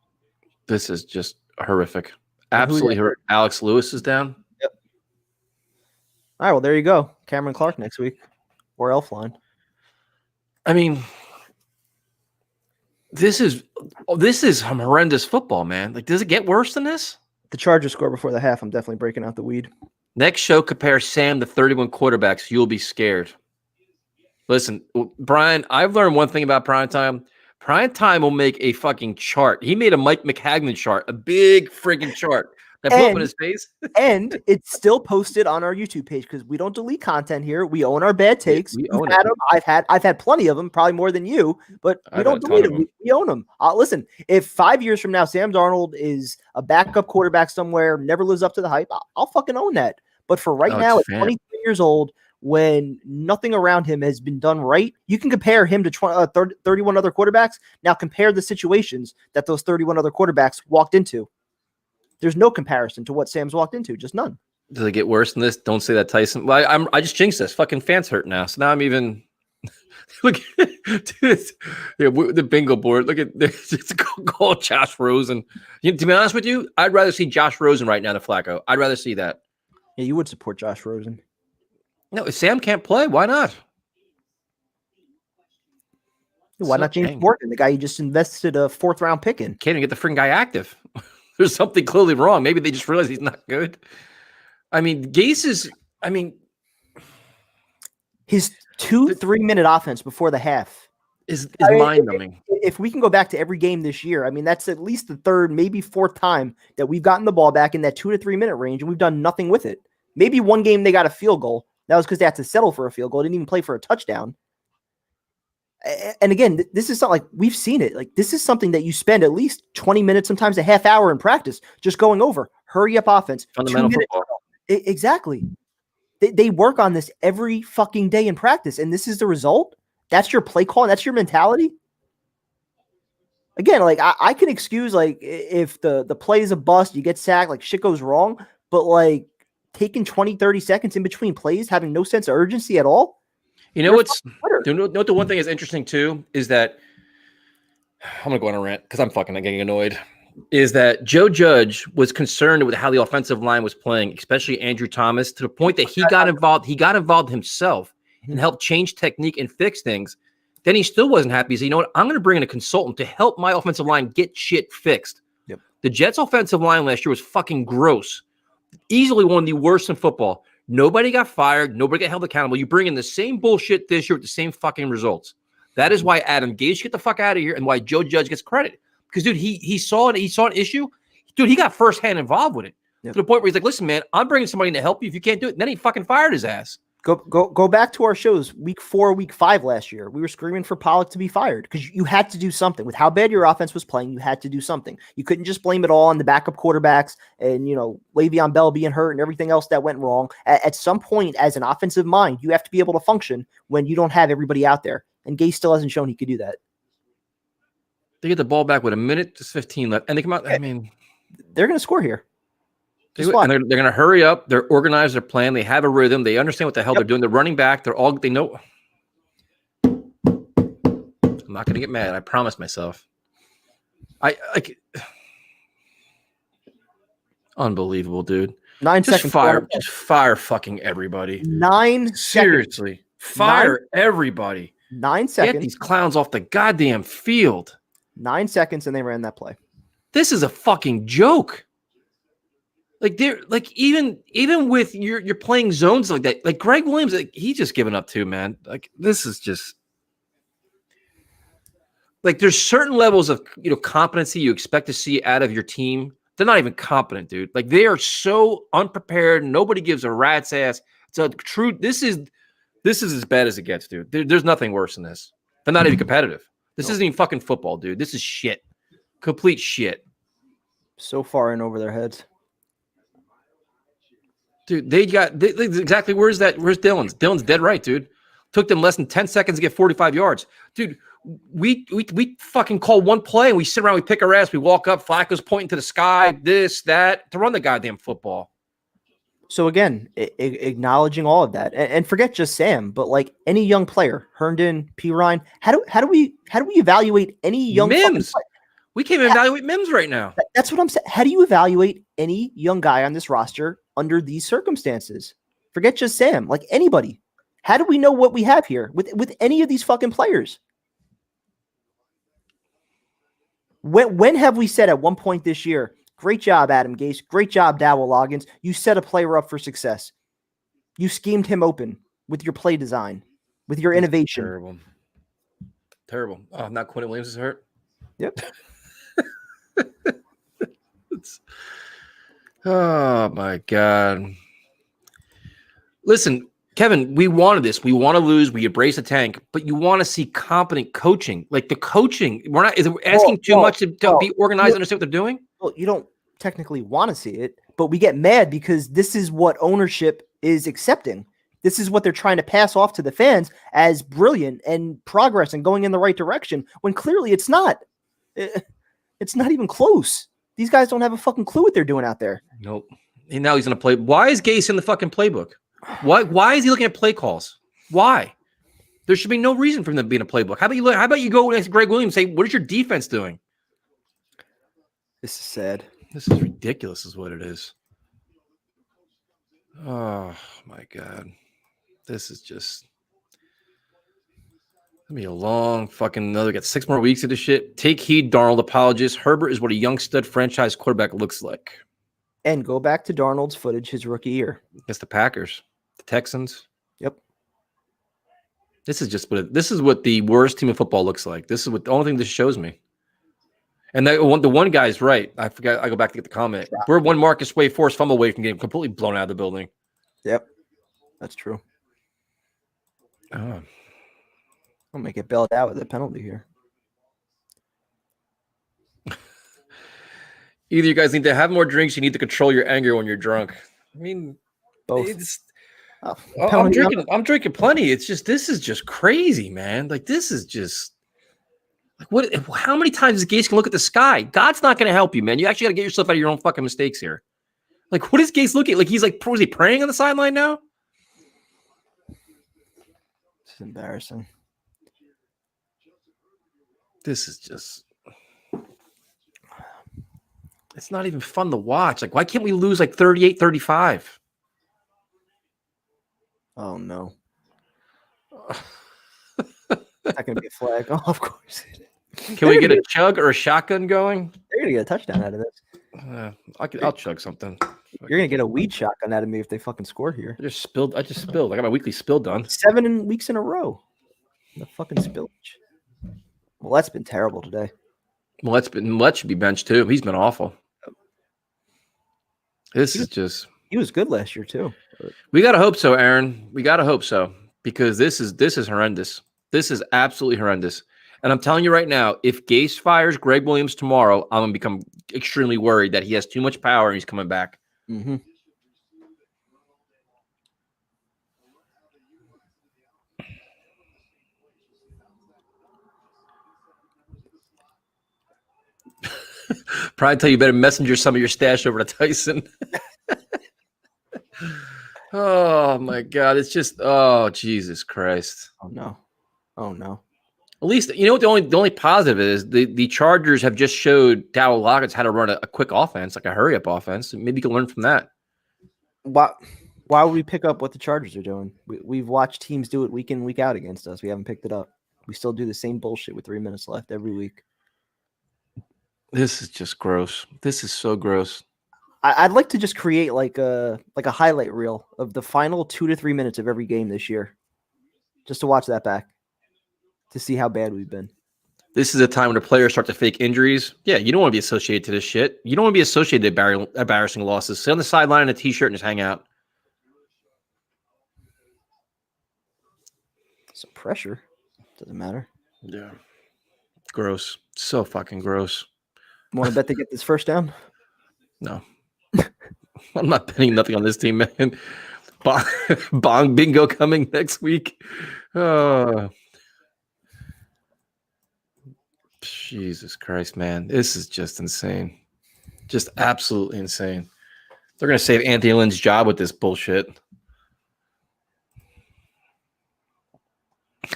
Speaker 1: This is just horrific. Absolutely horrific. Alex Lewis is down.
Speaker 2: Yep. All right, well, there you go. Cameron Clark next week. Or Elfline.
Speaker 1: I mean, this is some horrendous football, man. Like, does it get worse than this?
Speaker 2: The Chargers score before the half. I'm definitely breaking out the weed.
Speaker 1: Next show, compare Sam to 31 quarterbacks. You'll be scared. Listen, Brian, I've learned one thing about primetime. Primetime will make a fucking chart. He made a Mike McHagnon chart, a big freaking chart that blew up in his face.
Speaker 2: And it's still posted on our YouTube page because we don't delete content here. We own our bad takes.
Speaker 1: We own
Speaker 2: them. I've had plenty of them, probably more than you, but we don't delete them. We own them. Listen, if 5 years from now Sam Darnold is a backup quarterback somewhere, never lives up to the hype, I'll fucking own that. But for right now, at 23 years old, when nothing around him has been done right, you can compare him to 31 other quarterbacks. Now compare the situations that those 31 other quarterbacks walked into. There's no comparison to what Sam's walked into, just none.
Speaker 1: Does it get worse than this? Don't say that, Tyson. Well, I just jinxed this. Fucking fans hurt now. So now I'm even look at the bingo board. Look at this. It's called Josh Rosen. To be honest with you, I'd rather see Josh Rosen right now than Flacco. I'd rather see that.
Speaker 2: Yeah, you would support Josh Rosen.
Speaker 1: No, if Sam can't play, why not?
Speaker 2: Why not James Morgan, the guy you just invested a 4th round pick in?
Speaker 1: Can't even get the freaking guy active. There's something clearly wrong. Maybe they just realize he's not good. I mean, Gase is,
Speaker 2: his 2-3-minute offense before the half
Speaker 1: is mind-numbing.
Speaker 2: If we can go back to every game this year, that's at least the 3rd, maybe 4th time that we've gotten the ball back in that 2 to 3 minute range, and we've done nothing with it. Maybe one game they got a field goal. That was because they had to settle for a field goal. They didn't even play for a touchdown. And again, this is not like we've seen it. Like, this is something that you spend at least 20 minutes, sometimes a half hour in practice, just going over. Hurry up offense.
Speaker 1: Fundamental football.
Speaker 2: Exactly. They work on this every fucking day in practice, and this is the result. That's your play call. And that's your mentality. Again, like I can excuse like if the play is a bust, you get sacked, like shit goes wrong, but like taking 20, 30 seconds in between plays, having no sense of urgency at all.
Speaker 1: You know what's the one thing is interesting too is that I'm gonna go on a rant because I'm fucking getting annoyed. Is that Joe Judge was concerned with how the offensive line was playing, especially Andrew Thomas, to the point that he got involved. He got involved himself and helped change technique and fix things. Then he still wasn't happy. He said, "You know what? I'm going to bring in a consultant to help my offensive line get shit fixed."
Speaker 2: Yep.
Speaker 1: The Jets' offensive line last year was fucking gross. Easily one of the worst in football. Nobody got fired. Nobody got held accountable. You bring in the same bullshit this year with the same fucking results. That is why Adam Gase get the fuck out of here and why Joe Judge gets credit. Because, dude, he saw it. He saw an issue. Dude, he got firsthand involved with it. Yep. To the point where he's like, listen, man, I'm bringing somebody in to help you. If you can't do it, and then he fucking fired his ass.
Speaker 2: Go back to our shows week 4, week 5 last year. We were screaming for Pollock to be fired because you had to do something with how bad your offense was playing. You had to do something. You couldn't just blame it all on the backup quarterbacks and, Le'Veon Bell being hurt and everything else that went wrong. At some point, as an offensive mind, you have to be able to function when you don't have everybody out there. And Gase still hasn't shown he could do that.
Speaker 1: They get the ball back with a minute to 15 left, and they come out. I mean,
Speaker 2: they're going to score here.
Speaker 1: And they're going to hurry up. They're organized. They're playing. They have a rhythm. They understand what the hell they're doing. They're running back. They know. I'm not going to get mad. I promise myself. Unbelievable, dude.
Speaker 2: 9 seconds.
Speaker 1: Just fire fucking everybody.
Speaker 2: 9
Speaker 1: Seriously.
Speaker 2: Seconds.
Speaker 1: Fire everybody.
Speaker 2: 9 seconds.
Speaker 1: Get these clowns off the goddamn field.
Speaker 2: 9 seconds, and they ran that play.
Speaker 1: This is a fucking joke. Like they're like even with you're playing zones like that. Like Greg Williams, like, he's just given up too, man. Like this is just like there's certain levels of competency you expect to see out of your team. They're not even competent, dude. Like they are so unprepared. Nobody gives a rat's ass. It's a true. This is as bad as it gets, dude. There's nothing worse than this. They're not even competitive. This isn't even fucking football, dude. This is shit. Complete shit.
Speaker 2: So far in over their heads.
Speaker 1: Dude, they exactly. Where's Dylan's? Dylan's dead right, dude. Took them less than 10 seconds to get 45 yards. Dude, we fucking call one play and we sit around, we pick our ass, we walk up, Flacco's pointing to the sky, this, that, to run the goddamn football.
Speaker 2: So again, acknowledging all of that, and forget just Sam, but like any young player, Herndon, P. Ryan, how do we evaluate any young
Speaker 1: Mims? We can't even evaluate Mims right now.
Speaker 2: That's what I'm saying. How do you evaluate any young guy on this roster under these circumstances? Forget just Sam, like anybody. How do we know what we have here with any of these fucking players? When have we said at one point this year, Great job, Adam Gase. Great job, Dowell Loggins. You set a player up for success. You schemed him open with your play design, with your innovation.
Speaker 1: Terrible. Terrible. Oh, not Quinn Williams is hurt?
Speaker 2: Yep.
Speaker 1: Oh, my God. Listen, Kevin, we wanted this. We want to lose. We embrace the tank, but you want to see competent coaching. Like the coaching, we're not asking too much to be organized, understand what they're doing.
Speaker 2: Well, you don't technically want to see it, but we get mad because this is what ownership is accepting. This is what they're trying to pass off to the fans as brilliant and progress and going in the right direction when clearly it's not. It's not even close. These guys don't have a fucking clue what they're doing out there.
Speaker 1: Nope. And now he's going to play. Why is Gase in the fucking playbook? Why is he looking at play calls? Why? There should be no reason for him to be in a playbook. How about you go next to Greg Williams and say, what is your defense doing?
Speaker 2: This is sad.
Speaker 1: This is ridiculous is what it is. Oh, my God. This is just going to be a long fucking we got 6 more weeks of this shit. Take heed, Darnold apologist. Herbert is what a young stud franchise quarterback looks like.
Speaker 2: And go back to Darnold's footage his rookie year.
Speaker 1: Against the Packers, the Texans.
Speaker 2: Yep.
Speaker 1: This is what the worst team in football looks like. This is what the only thing this shows me. And the one guy's right. I forgot. I go back to get the comment. We're one Marcus Way forced fumble away from getting completely blown out of the building.
Speaker 2: Yep, that's true.
Speaker 1: Oh.
Speaker 2: I'll make it bailed out with a penalty here.
Speaker 1: Either you guys need to have more drinks, you need to control your anger when you're drunk. I mean,
Speaker 2: both.
Speaker 1: I'm drinking plenty. It's just this is just crazy, man. Like this is just like what? How many times is Gase can look at the sky? God's not going to help you, man. You actually got to get yourself out of your own fucking mistakes here. Like, what is Gase looking at? Like he's like, was he praying on the sideline now?
Speaker 2: This is embarrassing.
Speaker 1: This is just. It's not even fun to watch. Like, why can't we lose like 38-35?
Speaker 2: Oh, no. Not going to be a flag. Oh, of course.
Speaker 1: Can we get a chug or a shotgun going?
Speaker 2: They're going to get a touchdown out of this.
Speaker 1: I'll chug something.
Speaker 2: You're going to get a weed shotgun out of me if they fucking score here.
Speaker 1: I just spilled. I got my weekly spill done.
Speaker 2: 7 weeks in a row. The fucking spillage. Well, that's been terrible today.
Speaker 1: Let should be benched too. He's been awful.
Speaker 2: He was good last year too.
Speaker 1: We gotta hope so, Aaron. We gotta hope so because this is horrendous. This is absolutely horrendous. And I'm telling you right now, if Gase fires Greg Williams tomorrow, I'm gonna become extremely worried that he has too much power and he's coming back.
Speaker 2: Mm-hmm.
Speaker 1: Probably tell you better messenger some of your stash over to Tyson. Oh my God. It's just, oh Jesus Christ.
Speaker 2: Oh no. Oh no.
Speaker 1: At least, you know what the only positive is? The Chargers have just showed Dowell Loggins how to run a quick offense, like a hurry-up offense. Maybe you can learn from that.
Speaker 2: Why would we pick up what the Chargers are doing? We've watched teams do it week in, week out against us. We haven't picked it up. We still do the same bullshit with 3 minutes left every week.
Speaker 1: This is just gross. This is so gross.
Speaker 2: I'd like to just create like a highlight reel of the final 2 to 3 minutes of every game this year, just to watch that back, to see how bad we've been.
Speaker 1: This is a time when the players start to fake injuries. Yeah, you don't want to be associated to this shit. You don't want to be associated to embarrassing losses. Sit on the sideline in a T-shirt and just hang out.
Speaker 2: Some pressure. Doesn't matter.
Speaker 1: Yeah. Gross. So fucking gross.
Speaker 2: Want to bet they get this first down?
Speaker 1: No. I'm not betting nothing on this team, man. Bong bingo coming next week. Oh. Jesus Christ, man. This is just insane. Just absolutely insane. They're going to save Anthony Lynn's job with this bullshit.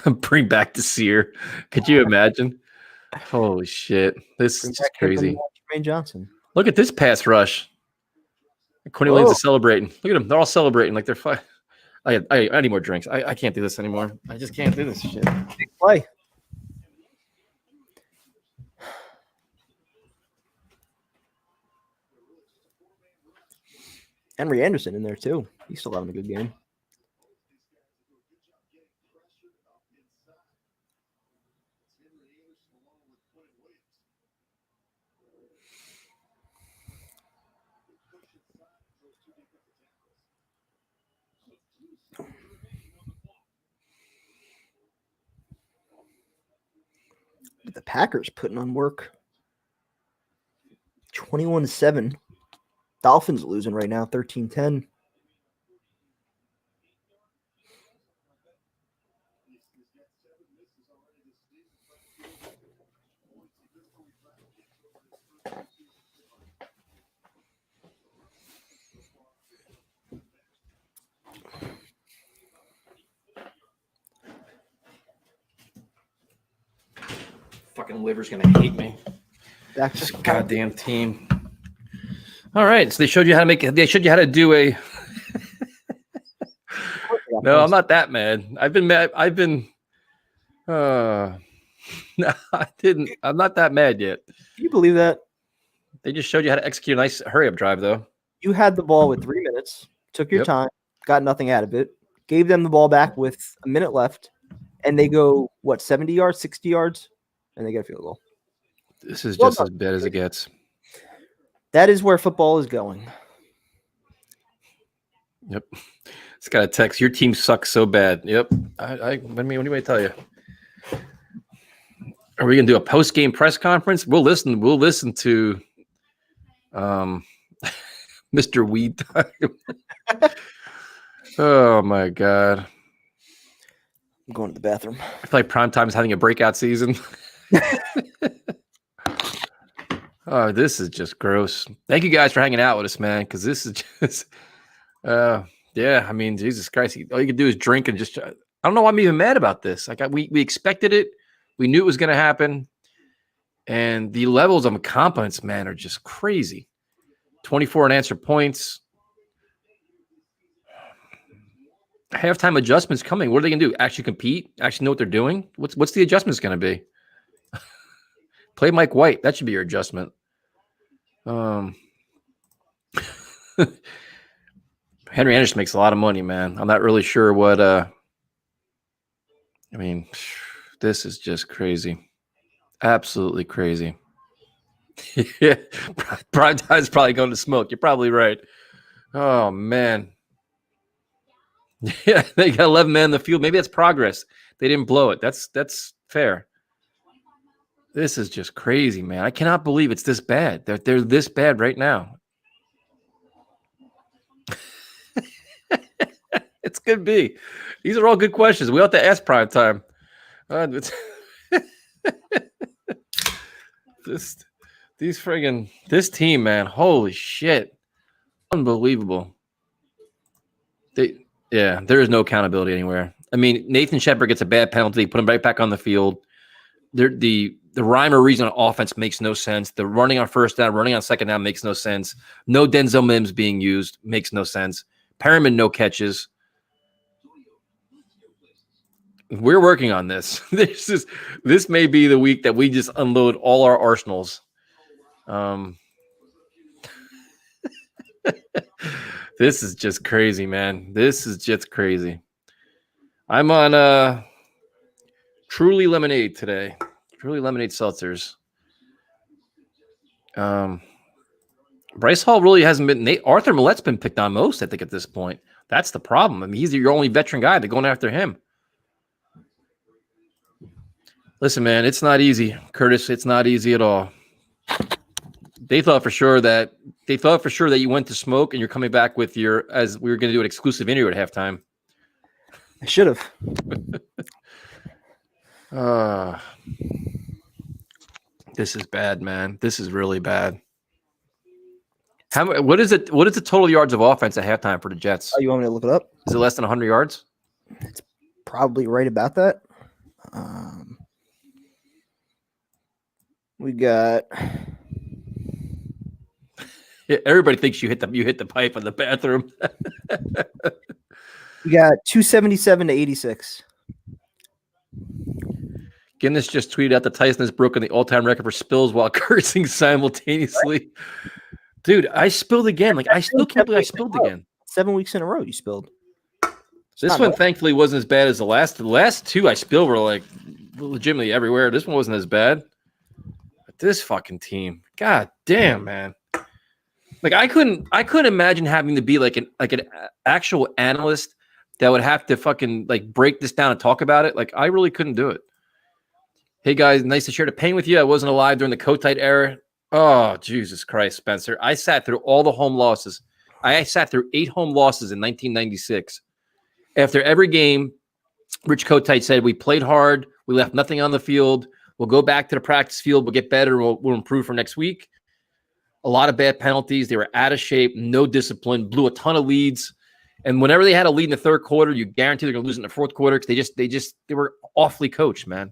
Speaker 1: Bring back the Sear. Could you imagine? Holy shit. This is just crazy.
Speaker 2: Jermaine Johnson.
Speaker 1: Look at this pass rush. Quinn Williams is celebrating. Look at them. They're all celebrating like they're fine. I need more drinks. I can't do this anymore. I just can't do this shit.
Speaker 2: Big play. Henry Anderson in there too. He's still having a good game. The Packers putting on work. 21-7. Dolphins losing right now, 13-10.
Speaker 1: Fucking liver's gonna hate me. This goddamn team. All right, so they showed you how to make it. They showed you how to do a. No, I'm not that mad. I've been mad. No, I didn't. I'm not that mad yet.
Speaker 2: Can you believe that?
Speaker 1: They just showed you how to execute a nice hurry up drive, though.
Speaker 2: You had the ball with 3 minutes, took your time, got nothing out of it, gave them the ball back with a minute left, and they go, 70 yards, 60 yards, and they get a field goal.
Speaker 1: This is just as bad as it gets.
Speaker 2: That is where football is going.
Speaker 1: Yep. It's got a text. Your team sucks so bad. Yep. I mean, what do I tell you? Are we gonna do a post-game press conference? We'll listen to Mr. Weed Time. Oh my god.
Speaker 2: I'm going to the bathroom.
Speaker 1: I feel like Primetime is having a breakout season. Oh, this is just gross. Thank you guys for hanging out with us, man, because this is just yeah, I mean, Jesus Christ. All you can do is drink and just I don't know why I'm even mad about this. Like we expected it. We knew it was going to happen. And the levels of incompetence, man, are just crazy. 24 unanswered points. Halftime adjustments coming. What are they going to do? Actually compete? Actually know what they're doing? What's the adjustments going to be? Play Mike White. That should be your adjustment. Henry Anderson makes a lot of money, man. I'm not really sure what I mean, this is just crazy. Absolutely crazy. Yeah. Primetime's probably going to smoke. You're probably right. Oh man. Yeah, they got 11 men in the field. Maybe that's progress. They didn't blow it. That's fair. This is just crazy, man. I cannot believe it's this bad. They're this bad right now. It's could be. These are all good questions. We have to ask Primetime. This team, man. Holy shit. Unbelievable. There is no accountability anywhere. I mean, Nathan Shepard gets a bad penalty, put him right back on the field. The rhyme or reason on offense makes no sense. The running on first down, running on second down makes no sense. No Denzel Mims being used makes no sense. Perriman, no catches. We're working on this. This may be the week that we just unload all our arsenals. This is just crazy, man. This is just crazy. I'm on Truly Lemonade today. Truly Lemonade seltzers. Bryce Hall really hasn't been. Arthur Millett's been picked on most, I think, at this point. That's the problem. I mean, he's your only veteran guy. They're going after him. Listen, man, it's not easy, Curtis. It's not easy at all. They thought for sure that you went to smoke and you're coming back with as we were going to do an exclusive interview at halftime.
Speaker 2: I should have.
Speaker 1: This is bad, man. This is really bad. What is it? What is the total yards of offense at halftime for the Jets?
Speaker 2: Oh, you want me to look it up?
Speaker 1: Is it less than 100 yards?
Speaker 2: It's probably right about that. We got.
Speaker 1: Yeah, everybody thinks you hit the pipe in the bathroom.
Speaker 2: We got 277 to 86.
Speaker 1: Guinness just tweeted out that Tyson has broken the all-time record for spills while cursing simultaneously. Dude, I spilled again. Like, I still can't believe I spilled again.
Speaker 2: 7 weeks in a row, you spilled.
Speaker 1: This one, thankfully, wasn't as bad as the last. The last two I spilled were like legitimately everywhere. This one wasn't as bad. But this fucking team, god damn, man. Like, I couldn't imagine having to be like an actual analyst that would have to fucking like break this down and talk about it. Like, I really couldn't do it. Hey guys, nice to share the pain with you. I wasn't alive during the Kotite era. Oh, Jesus Christ, Spencer. I sat through all the home losses. I sat through 8 home losses in 1996. After every game, Rich Kotite said, we played hard. We left nothing on the field. We'll go back to the practice field. We'll get better. We'll improve for next week. A lot of bad penalties. They were out of shape, no discipline, blew a ton of leads. And whenever they had a lead in the third quarter, you guarantee they're going to lose in the fourth quarter because they were awfully coached, man.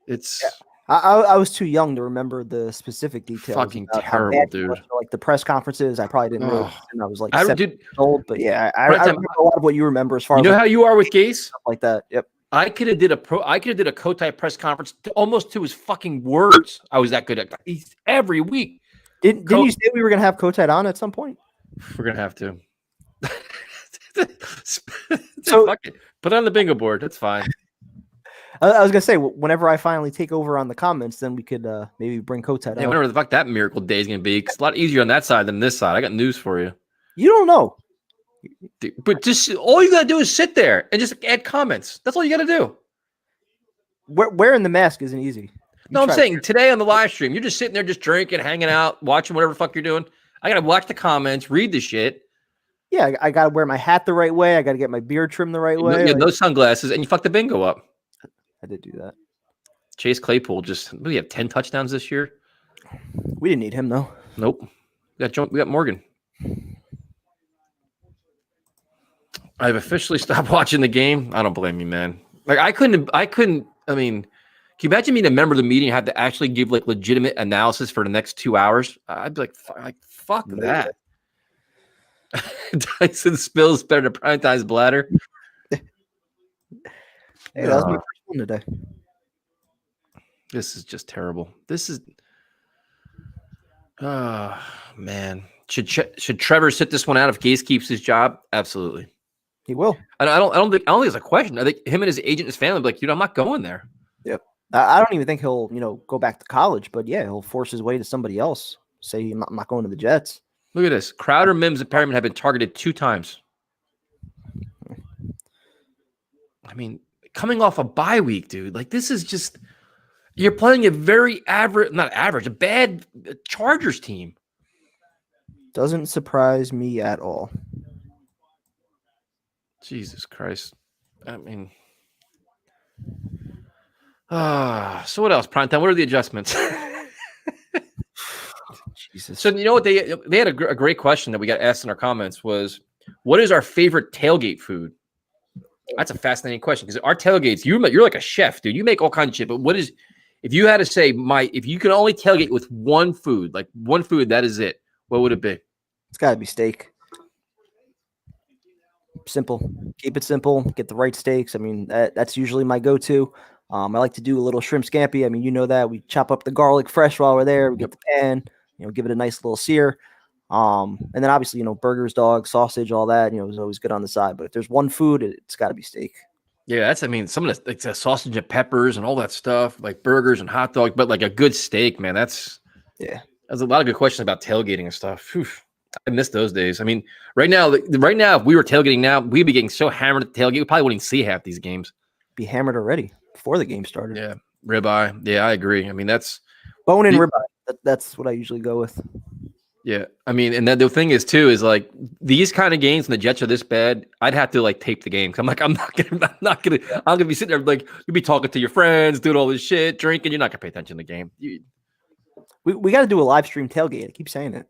Speaker 1: It's
Speaker 2: I was too young to remember the specific details.
Speaker 1: Fucking terrible, dude.
Speaker 2: Like the press conferences, I probably didn't know. And I was like 7 years old, but yeah, I remember a lot of what you remember as far as
Speaker 1: how you are with Gase,
Speaker 2: stuff like that. Yep.
Speaker 1: I could have did a Kotite press conference almost to his fucking words. I was that good at every week.
Speaker 2: Didn't you say we were gonna have Kotite on at some point?
Speaker 1: We're gonna have to. So fuck it. Put it on the bingo board. That's fine.
Speaker 2: I was gonna say, whenever I finally take over on the comments, then we could maybe bring Kotite on.
Speaker 1: Yeah, whatever the fuck that miracle day is gonna be. It's a lot easier on that side than this side. I got news for you.
Speaker 2: You don't know.
Speaker 1: But just all you gotta do is sit there and just add comments. That's all you gotta do.
Speaker 2: Wearing the mask isn't easy.
Speaker 1: No, I'm saying today on the live stream, you're just sitting there, just drinking, hanging out, watching whatever the fuck you're doing. I gotta watch the comments, read the shit.
Speaker 2: Yeah, I gotta wear my hat the right way. I gotta get my beard trimmed the right way.
Speaker 1: You had no sunglasses, and you fucked the bingo up.
Speaker 2: I did do that.
Speaker 1: Chase Claypool we have 10 touchdowns this year.
Speaker 2: We didn't need him though.
Speaker 1: Nope. We got Morgan. I've officially stopped watching the game. I don't blame you, man. Like I couldn't. I mean, can you imagine being a member of the media and have to actually give like legitimate analysis for the next 2 hours? I'd be like fuck that. Tyson spills better than Primetime's bladder.
Speaker 2: Hey, that was my first one today.
Speaker 1: This is just terrible. This is, man. Should Trevor sit this one out if Gase keeps his job? Absolutely,
Speaker 2: he will.
Speaker 1: I don't think it's a question. I think him and his agent, his family, be like, I'm not going there.
Speaker 2: Yep. I don't even think he'll, go back to college. But yeah, he'll force his way to somebody else. Say I'm not going to the Jets.
Speaker 1: Look at this. Crowder, Mims, and Perryman have been targeted 2 times. I mean, coming off a bye week, dude. Like, this is just – you're playing a very a bad Chargers team.
Speaker 2: Doesn't surprise me at all.
Speaker 1: Jesus Christ. I mean – so what else, Primetime? What are the adjustments?
Speaker 2: Jesus.
Speaker 1: So you know what they had a great question that we got asked in our comments was, what is our favorite tailgate food? That's a fascinating question because our tailgates, you're like a chef, dude. You make all kinds of shit. But what is, if you had to say, if you could only tailgate with one food, like one food, that is it, what would it be?
Speaker 2: It's got to be steak. Simple. Keep it simple. Get the right steaks. I mean, that's usually my go-to. I like to do a little shrimp scampi. I mean, you know that. We chop up the garlic fresh while we're there. We get the pan, give it a nice little sear. And then obviously, burgers, dogs, sausage, all that, is always good on the side. But if there's one food, it's got to be steak. Yeah,
Speaker 1: some of the like sausage and peppers and all that stuff, like burgers and hot dogs, but like a good steak, man. There's a lot of good questions about tailgating and stuff. Whew, I miss those days. I mean, right now, if we were tailgating now, we'd be getting so hammered at the tailgate, we probably wouldn't even see half these games.
Speaker 2: Be hammered already before the game started.
Speaker 1: Yeah, ribeye. Yeah, I agree. I mean, that's
Speaker 2: bone and ribeye. That's what I usually go with.
Speaker 1: Yeah, I mean, and then the thing is too is like these kind of games when the Jets are this bad, I'd have to like tape the game. I'm like, I'm not gonna be sitting there like you'll be talking to your friends, doing all this shit, drinking. You're not gonna pay attention to the game.
Speaker 2: We got to do a live stream tailgate. I keep saying it.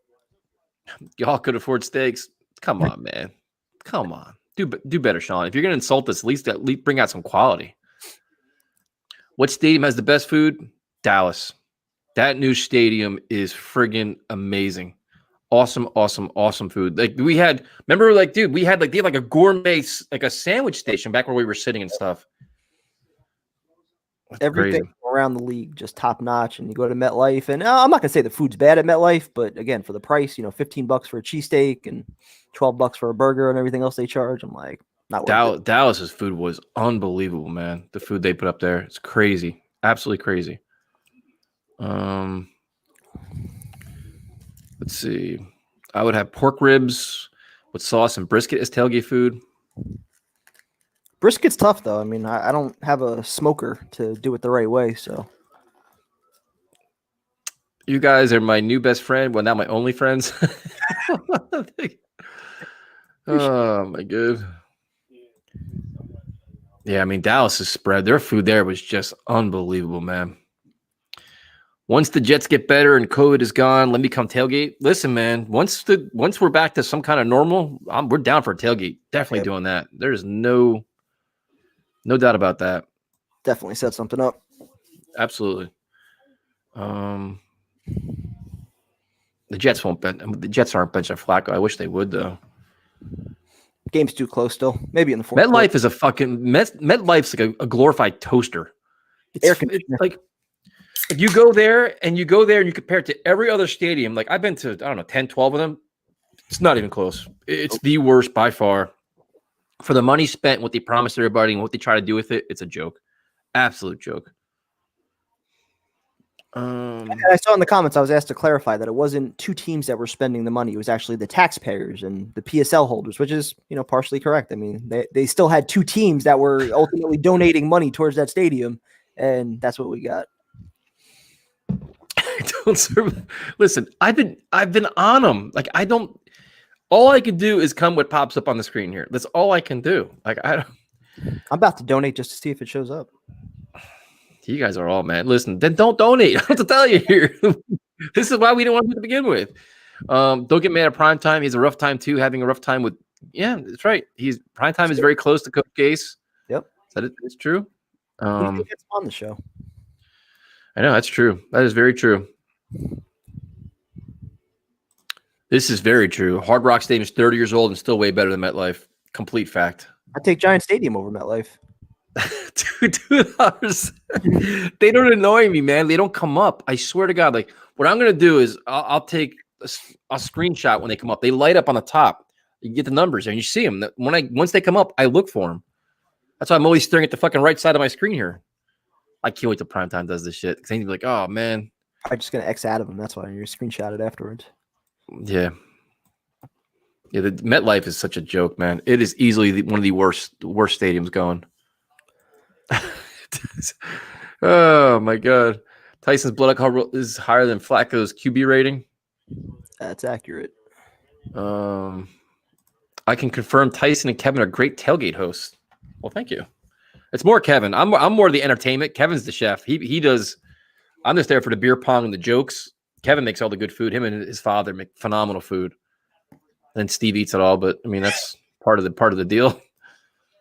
Speaker 1: Y'all could afford steaks. Come on, man. Come on, do better, Sean. If you're gonna insult us, at least bring out some quality. What stadium has the best food? Dallas. That new stadium is friggin' amazing. Awesome food. Like we had like a gourmet, like a sandwich station back where we were sitting and stuff. That's
Speaker 2: Everything
Speaker 1: crazy.
Speaker 2: around the league just top notch. And you go to MetLife, and I'm not gonna say the food's bad at MetLife, but again, for the price, $15 for a cheesesteak and $12 for a burger and everything else they charge, I'm like, not worth it.
Speaker 1: Dallas's food was unbelievable, man. The food they put up there, it's crazy, absolutely crazy. Let's see. I would have pork ribs with sauce and brisket as tailgate food.
Speaker 2: Brisket's tough though. I mean, I don't have a smoker to do it the right way, so.
Speaker 1: You guys are my new best friend. Well, now my only friends. Oh my god. Yeah, I mean Dallas's spread. Their food there was just unbelievable, man. Once the Jets get better and COVID is gone, let me come tailgate. Listen, man. Once we're back to some kind of normal, we're down for a tailgate. Definitely doing that. There's no doubt about that.
Speaker 2: Definitely set something up.
Speaker 1: Absolutely. The Jets won't bench. The Jets aren't benching Flacco. I wish they would though.
Speaker 2: Game's too close still. Maybe in the fourth.
Speaker 1: MetLife is a fucking MetLife's like a glorified toaster. It's like if you go there and you compare it to every other stadium, like I've been to, I don't know, 10, 12 of them. It's not even close. It's the worst by far. For the money spent, what they promised everybody and what they try to do with it, it's a joke. Absolute joke.
Speaker 2: I saw in the comments, I was asked to clarify that it wasn't two teams that were spending the money. It was actually the taxpayers and the PSL holders, which is, partially correct. I mean, they still had two teams that were ultimately donating money towards that stadium, and that's what we got.
Speaker 1: Listen, I've been on them. Like all I can do is come what pops up on the screen here. That's all I can do. Like I'm
Speaker 2: about to donate just to see if it shows up.
Speaker 1: You guys are all mad. Listen, then don't donate. I have to tell you here. This is why we didn't want to begin with. Don't get mad at prime time. He's a rough time too. Having a rough time with. Yeah, that's right. Prime time is very close to Coach Gase.
Speaker 2: Yep,
Speaker 1: it's true.
Speaker 2: He gets on the show.
Speaker 1: I know that's true. That is very true. This is very true. Hard Rock Stadium is 30 years old and still way better than MetLife. Complete fact.
Speaker 2: I take Giant Stadium over MetLife.
Speaker 1: $2. They don't annoy me, man. They don't come up. I swear to God. Like what I'm gonna do is I'll take a screenshot when they come up. They light up on the top. You get the numbers there and you see them. Once they come up, I look for them. That's why I'm always staring at the fucking right side of my screen here. I can't wait till primetime does this shit. Because then you'd be like, oh man.
Speaker 2: I'm just gonna X out of them. That's why you're screenshotted afterwards.
Speaker 1: Yeah. Yeah, the MetLife is such a joke, man. It is easily one of the worst stadiums going. Oh my God. Tyson's blood alcohol is higher than Flacco's QB rating.
Speaker 2: That's accurate.
Speaker 1: I can confirm Tyson and Kevin are great tailgate hosts. Well, thank you. It's more Kevin. I'm more the entertainment. Kevin's the chef. He does. I'm just there for the beer pong and the jokes. Kevin makes all the good food. Him and his father make phenomenal food. And Steve eats it all, but I mean that's part of the deal.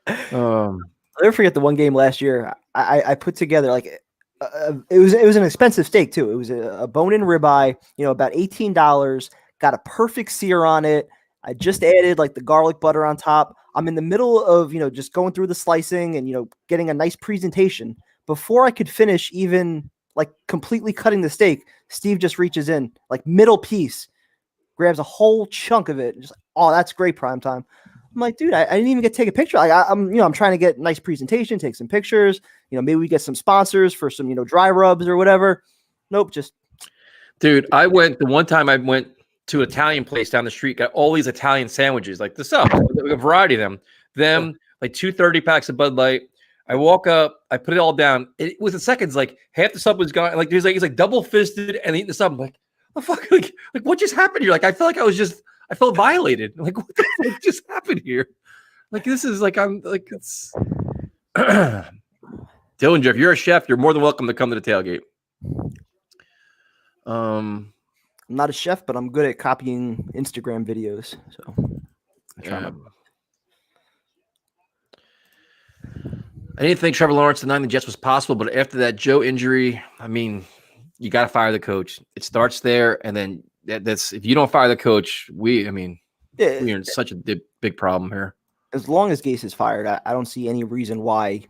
Speaker 2: I'll never forget the one game last year. I put together it was an expensive steak too. It was a bone-in ribeye, about $18. Got a perfect sear on it. I just added the garlic butter on top. I'm in the middle of just going through the slicing and getting a nice presentation. Before I could finish even completely cutting the steak, Steve just reaches in middle piece, grabs a whole chunk of it, and just oh, that's great prime time. I'm like, dude, I didn't even get to take a picture. I'm trying to get a nice presentation, take some pictures. Maybe we get some sponsors for some dry rubs or whatever. Nope, just.
Speaker 1: Dude, the one time I went to an Italian place down the street, got all these Italian sandwiches, like the stuff, a variety of them, like 2 30 packs of Bud Light. I walk up, I put it all down. It was in seconds, half the sub was gone. He's double fisted and eating the sub. I'm like, oh fuck, like what just happened here? I felt like I felt violated. What the fuck just happened here? This is it's Dylan, Jeff, you're a chef. You're more than welcome to come to the tailgate.
Speaker 2: I'm not a chef, but I'm good at copying Instagram videos. So
Speaker 1: I didn't think Trevor Lawrence denying the Jets was possible, but after that Joe injury, I mean, you got to fire the coach. It starts there, and then that's if you don't fire the coach, we're in such a big problem here.
Speaker 2: As long as Gase is fired, I don't see any reason why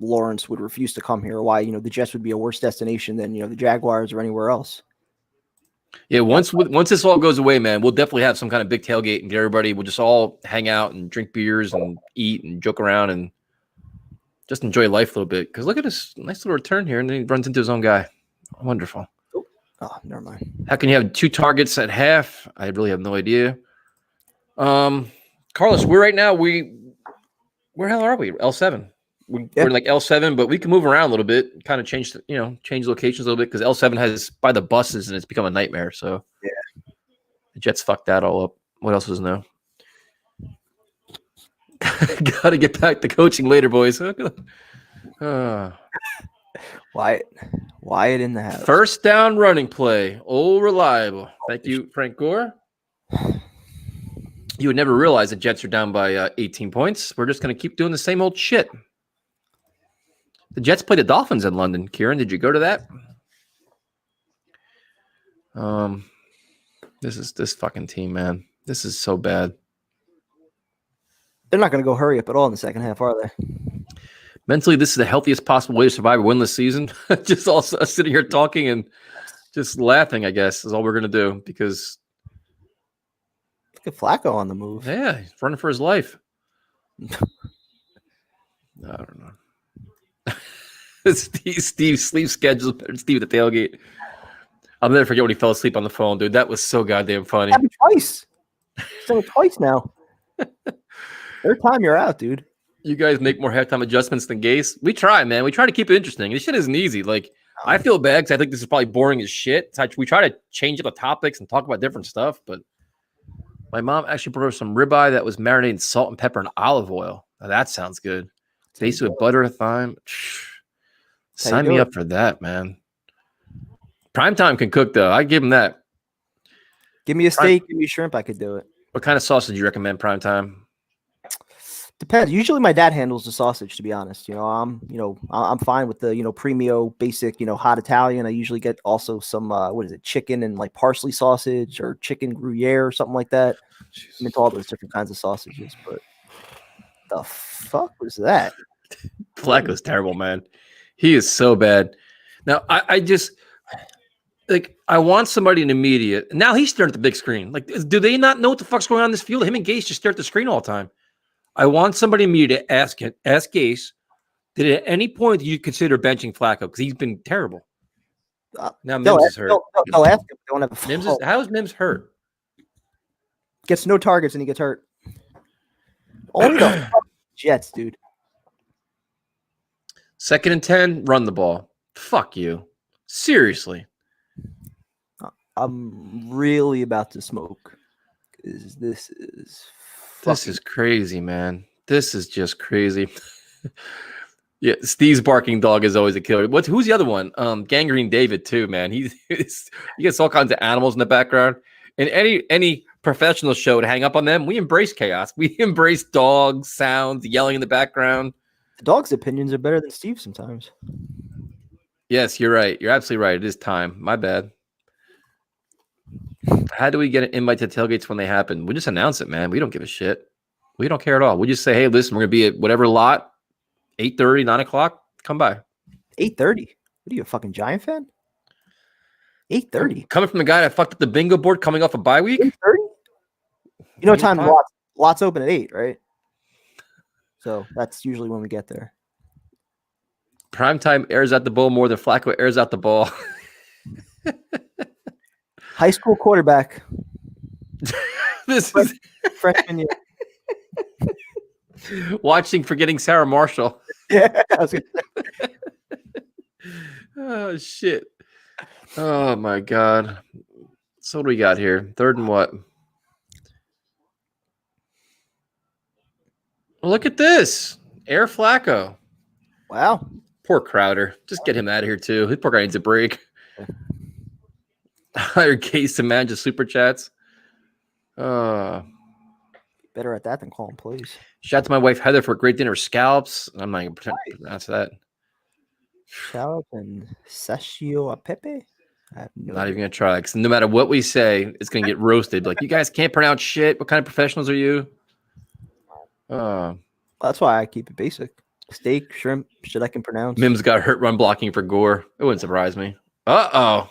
Speaker 2: Lawrence would refuse to come here, or why the Jets would be a worse destination than the Jaguars or anywhere else.
Speaker 1: Yeah, once this all goes away, man, we'll definitely have some kind of big tailgate and get everybody. We'll just all hang out and drink beers and eat and joke around and just enjoy life a little bit. Because look at this nice little return here, and then he runs into his own guy. Wonderful.
Speaker 2: Oh, never mind.
Speaker 1: How can you have 2 targets at half? I really have no idea. Carlos, we're right now. Where the hell are we? L7. We're like L7, but we can move around a little bit, kind of change locations a little bit because L7 has by the buses and it's become a nightmare. So
Speaker 2: yeah,
Speaker 1: the Jets fucked that all up. What else is new? Got to get back to coaching later, boys.
Speaker 2: Wyatt in the house.
Speaker 1: First down running play. Old reliable. Thank you, Frank Gore. You would never realize the Jets are down by 18 points. We're just going to keep doing the same old shit. The Jets play the Dolphins in London. Kieran, did you go to that? This fucking team, man. This is so bad.
Speaker 2: They're not going to go hurry up at all in the second half, are they?
Speaker 1: Mentally, this is the healthiest possible way to survive a winless season. Just also sitting here talking and just laughing, I guess, is all we're going to do because
Speaker 2: look at Flacco on the move.
Speaker 1: Yeah, he's running for his life. I don't know. Steve's sleep schedule better than Steve at the tailgate. I'll never forget when he fell asleep on the phone, dude. That was so goddamn funny.
Speaker 2: Happened twice. It's done it twice now. Third time you're out, dude.
Speaker 1: You guys make more halftime adjustments than Gase. We try, man. We try to keep it interesting. This shit isn't easy. Like, I feel bad because I think this is probably boring as shit. We try to change up the topics and talk about different stuff, but my mom actually brought us some ribeye that was marinated in salt and pepper and olive oil. Now that sounds good. Based with butter and thyme. Sign me up for that, man. Primetime can cook, though. I give him that.
Speaker 2: Give me a steak, give me shrimp. I could do it.
Speaker 1: What kind of sauce did you recommend Primetime?
Speaker 2: Depends. Usually my dad handles the sausage, to be honest. I'm fine with the, premio basic, hot Italian. I usually get also some, chicken and like parsley sausage or chicken Gruyere or something like that. I'm into all those different kinds of sausages, but the fuck was that?
Speaker 1: Flacco's terrible, man. He is so bad. Now, I just, like, I want somebody in the media. Now he's staring at the big screen. Like, do they not know what the fuck's going on in this field? Him and Gase just stare at the screen all the time. I want somebody in media to ask Gase, did at any point you consider benching Flacco? Because he's been terrible. Now Mims is hurt.
Speaker 2: They'll ask him. They don't have
Speaker 1: how is Mims hurt?
Speaker 2: Gets no targets and he gets hurt. Only the Jets, dude.
Speaker 1: 2nd and 10, run the ball. Fuck you. Seriously.
Speaker 2: I'm really about to smoke. This is
Speaker 1: crazy, man. This is just crazy. Yeah, Steve's barking dog is always a killer. Who's the other one? Gangrene David too, man. He gets all kinds of animals in the background. And any professional show to hang up on them, we embrace chaos. We embrace dogs, sounds, yelling in the background.
Speaker 2: The dog's opinions are better than Steve's sometimes.
Speaker 1: Yes, you're right. You're absolutely right. It is time. My bad. How do we get an invite to tailgates when they happen? We just announce it, man. We don't give a shit. We don't care at all. We just say, hey, listen, we're going to be at whatever lot, 8:30, 9 o'clock. Come by.
Speaker 2: 8:30? What are you, a fucking Giant fan? 8:30.
Speaker 1: Coming from the guy that fucked up the bingo board coming off a bye week?
Speaker 2: 8:30? You know, time lots open at 8, right? So that's usually when we get there.
Speaker 1: Primetime airs out the ball more than Flacco airs out the ball.
Speaker 2: High school quarterback.
Speaker 1: This is
Speaker 2: freshman year.
Speaker 1: Watching Forgetting Sarah Marshall.
Speaker 2: Yeah.
Speaker 1: Oh, shit. Oh, my God. So what do we got here? 3rd and what? Well, look at this. Air Flacco.
Speaker 2: Wow.
Speaker 1: Poor Crowder. Just get him out of here, too. His poor guy needs a break. Hire Gase to manage the super chats.
Speaker 2: Better at that than calling plays.
Speaker 1: Shout out to my wife Heather for a great dinner, scallops. I'm not going to pronounce that.
Speaker 2: Scallop and sashio a pepe.
Speaker 1: Not even going to try, because no matter what we say, it's going to get roasted. Like, you guys can't pronounce shit. What kind of professionals are you?
Speaker 2: That's why I keep it basic. Steak, shrimp, shit I can pronounce.
Speaker 1: Mims got hurt run blocking for Gore. It wouldn't surprise me. Uh-oh.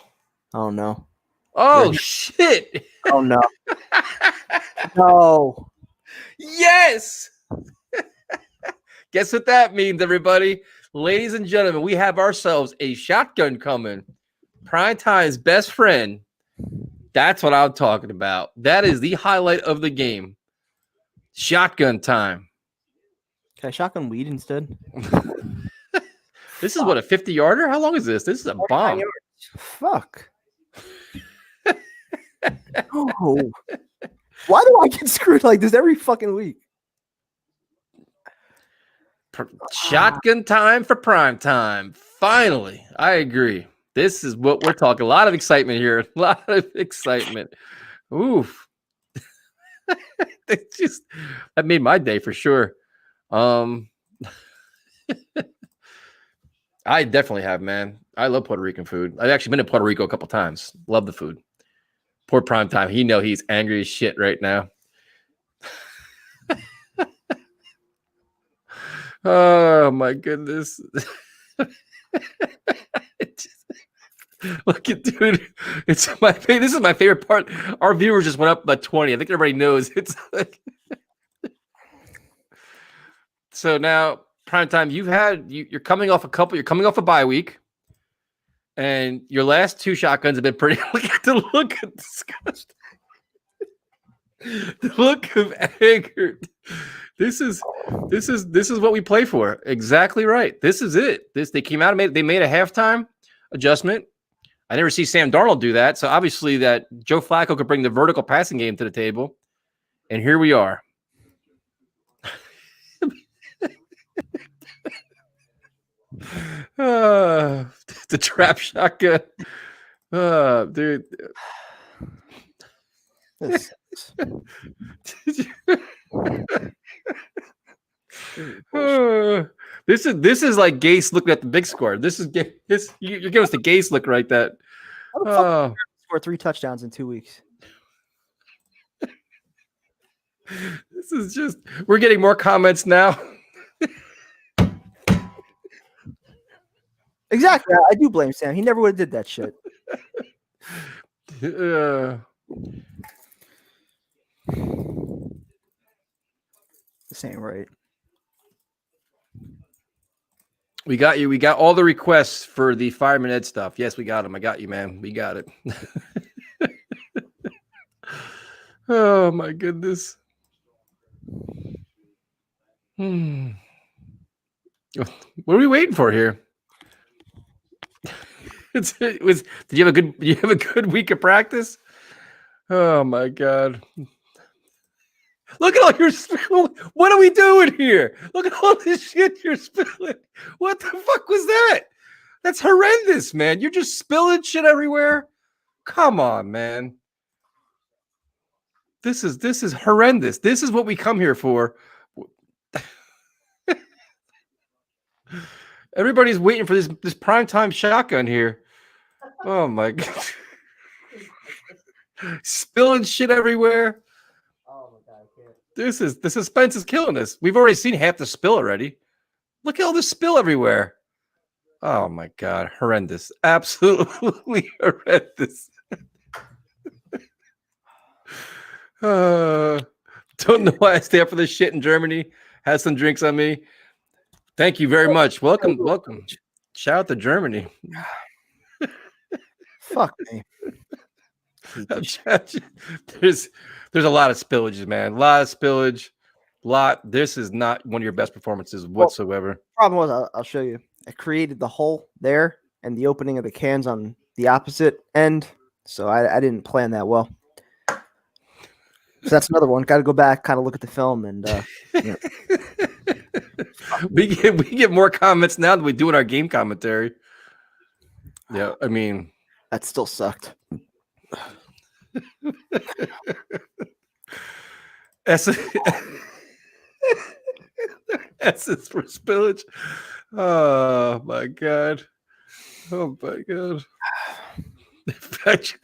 Speaker 2: Oh, no.
Speaker 1: Oh, shit.
Speaker 2: Oh, no. No.
Speaker 1: Yes. Guess what that means, everybody? Ladies and gentlemen, we have ourselves a shotgun coming. Primetime's best friend. That's what I'm talking about. That is the highlight of the game. Shotgun time.
Speaker 2: Can I shotgun weed instead?
Speaker 1: This is what, a 50-yarder? How long is this? This is a bomb.
Speaker 2: Fuck. Oh. Why do I get screwed like this every fucking week?
Speaker 1: Shotgun time for prime time. Finally, I agree. This is what we're talking. A lot of excitement here. A lot of excitement. Oof. That made my day for sure. I definitely have, man. I love Puerto Rican food. I've actually been to Puerto Rico a couple times. Love the food. Poor prime time. He's angry as shit right now. Oh my goodness. Look at dude. This is my favorite part. Our viewers just went up by 20. I think everybody knows. It's like so now prime time. You're coming off a bye week. And your last two shotguns have been pretty. Look at the look of disgust. The look of anger. This is what we play for. Exactly right. This is it. They came out and made a halftime adjustment. I never see Sam Darnold do that. So obviously that Joe Flacco could bring the vertical passing game to the table. And here we are. The trap shotgun. Dude.
Speaker 2: This
Speaker 1: is like Gase looking at the big score. You're giving us the Gase look right that.
Speaker 2: Score 3 touchdowns in 2 weeks.
Speaker 1: This is just we're getting more comments now.
Speaker 2: Exactly. I do blame Sam. He never would have did that shit. This ain't right.
Speaker 1: We got you. We got all the requests for the Fireman Ed stuff. Yes, we got them. I got you, man. We got it. Oh my goodness. What are we waiting for here? Did you have a good week of practice? Oh my God. Look at all your spilling. What are we doing here? Look at all this shit you're spilling. What the fuck was that? That's horrendous, man. You're just spilling shit everywhere. Come on, man. This is horrendous. This is what we come here for. Everybody's waiting for this primetime shotgun here. Oh my God. Spilling shit everywhere.
Speaker 2: Oh my God, I can't.
Speaker 1: The suspense is killing us. We've already seen half the spill already. Look at all this spill everywhere. Oh my God, horrendous. Absolutely horrendous. Don't know why I stay up for this shit in Germany. Has some drinks on me. Thank you very much. Welcome. Shout out to Germany.
Speaker 2: Fuck me.
Speaker 1: There's a lot of spillages, man. A lot of spillage. This is not one of your best performances whatsoever.
Speaker 2: Problem was, I'll show you. I created the hole there and the opening of the cans on the opposite end, so I didn't plan that well. So that's another one. Got to go back, kind of look at the film, and yeah.
Speaker 1: we get more comments now than we do in our game commentary. Yeah, I mean
Speaker 2: that still sucked.
Speaker 1: S is for spillage. Oh my God. Oh my God.
Speaker 2: It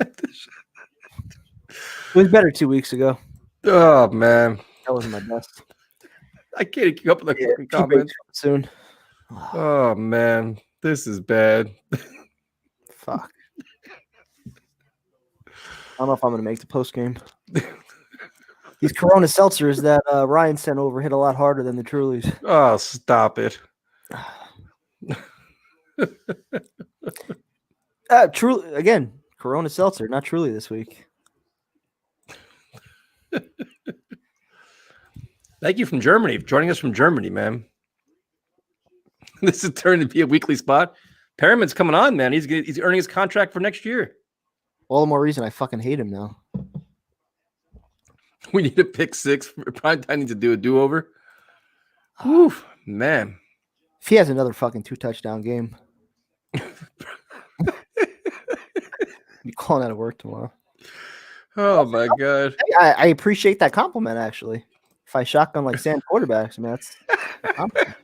Speaker 2: was better 2 weeks ago.
Speaker 1: Oh man.
Speaker 2: That wasn't my best.
Speaker 1: I can't keep up with the fucking comments
Speaker 2: soon.
Speaker 1: Oh man, this is bad.
Speaker 2: Fuck. I don't know if I'm gonna make the post game. These Corona seltzers that Ryan sent over hit a lot harder than the Trulies.
Speaker 1: Oh, stop it.
Speaker 2: Truly again, Corona seltzer, not Truly this week.
Speaker 1: Thank you from Germany for joining us from Germany, man. This is turning to be a weekly spot. Perriman's coming on, man. He's earning his contract for next year.
Speaker 2: All the more reason I fucking hate him now.
Speaker 1: We need a pick six. Primetime needs to do a do-over. Oof, man.
Speaker 2: If he has another fucking 2-touchdown game, be calling out of work tomorrow.
Speaker 1: Oh my god.
Speaker 2: I appreciate that compliment actually. If I shotgun like Sam quarterbacks, I mean that's a compliment.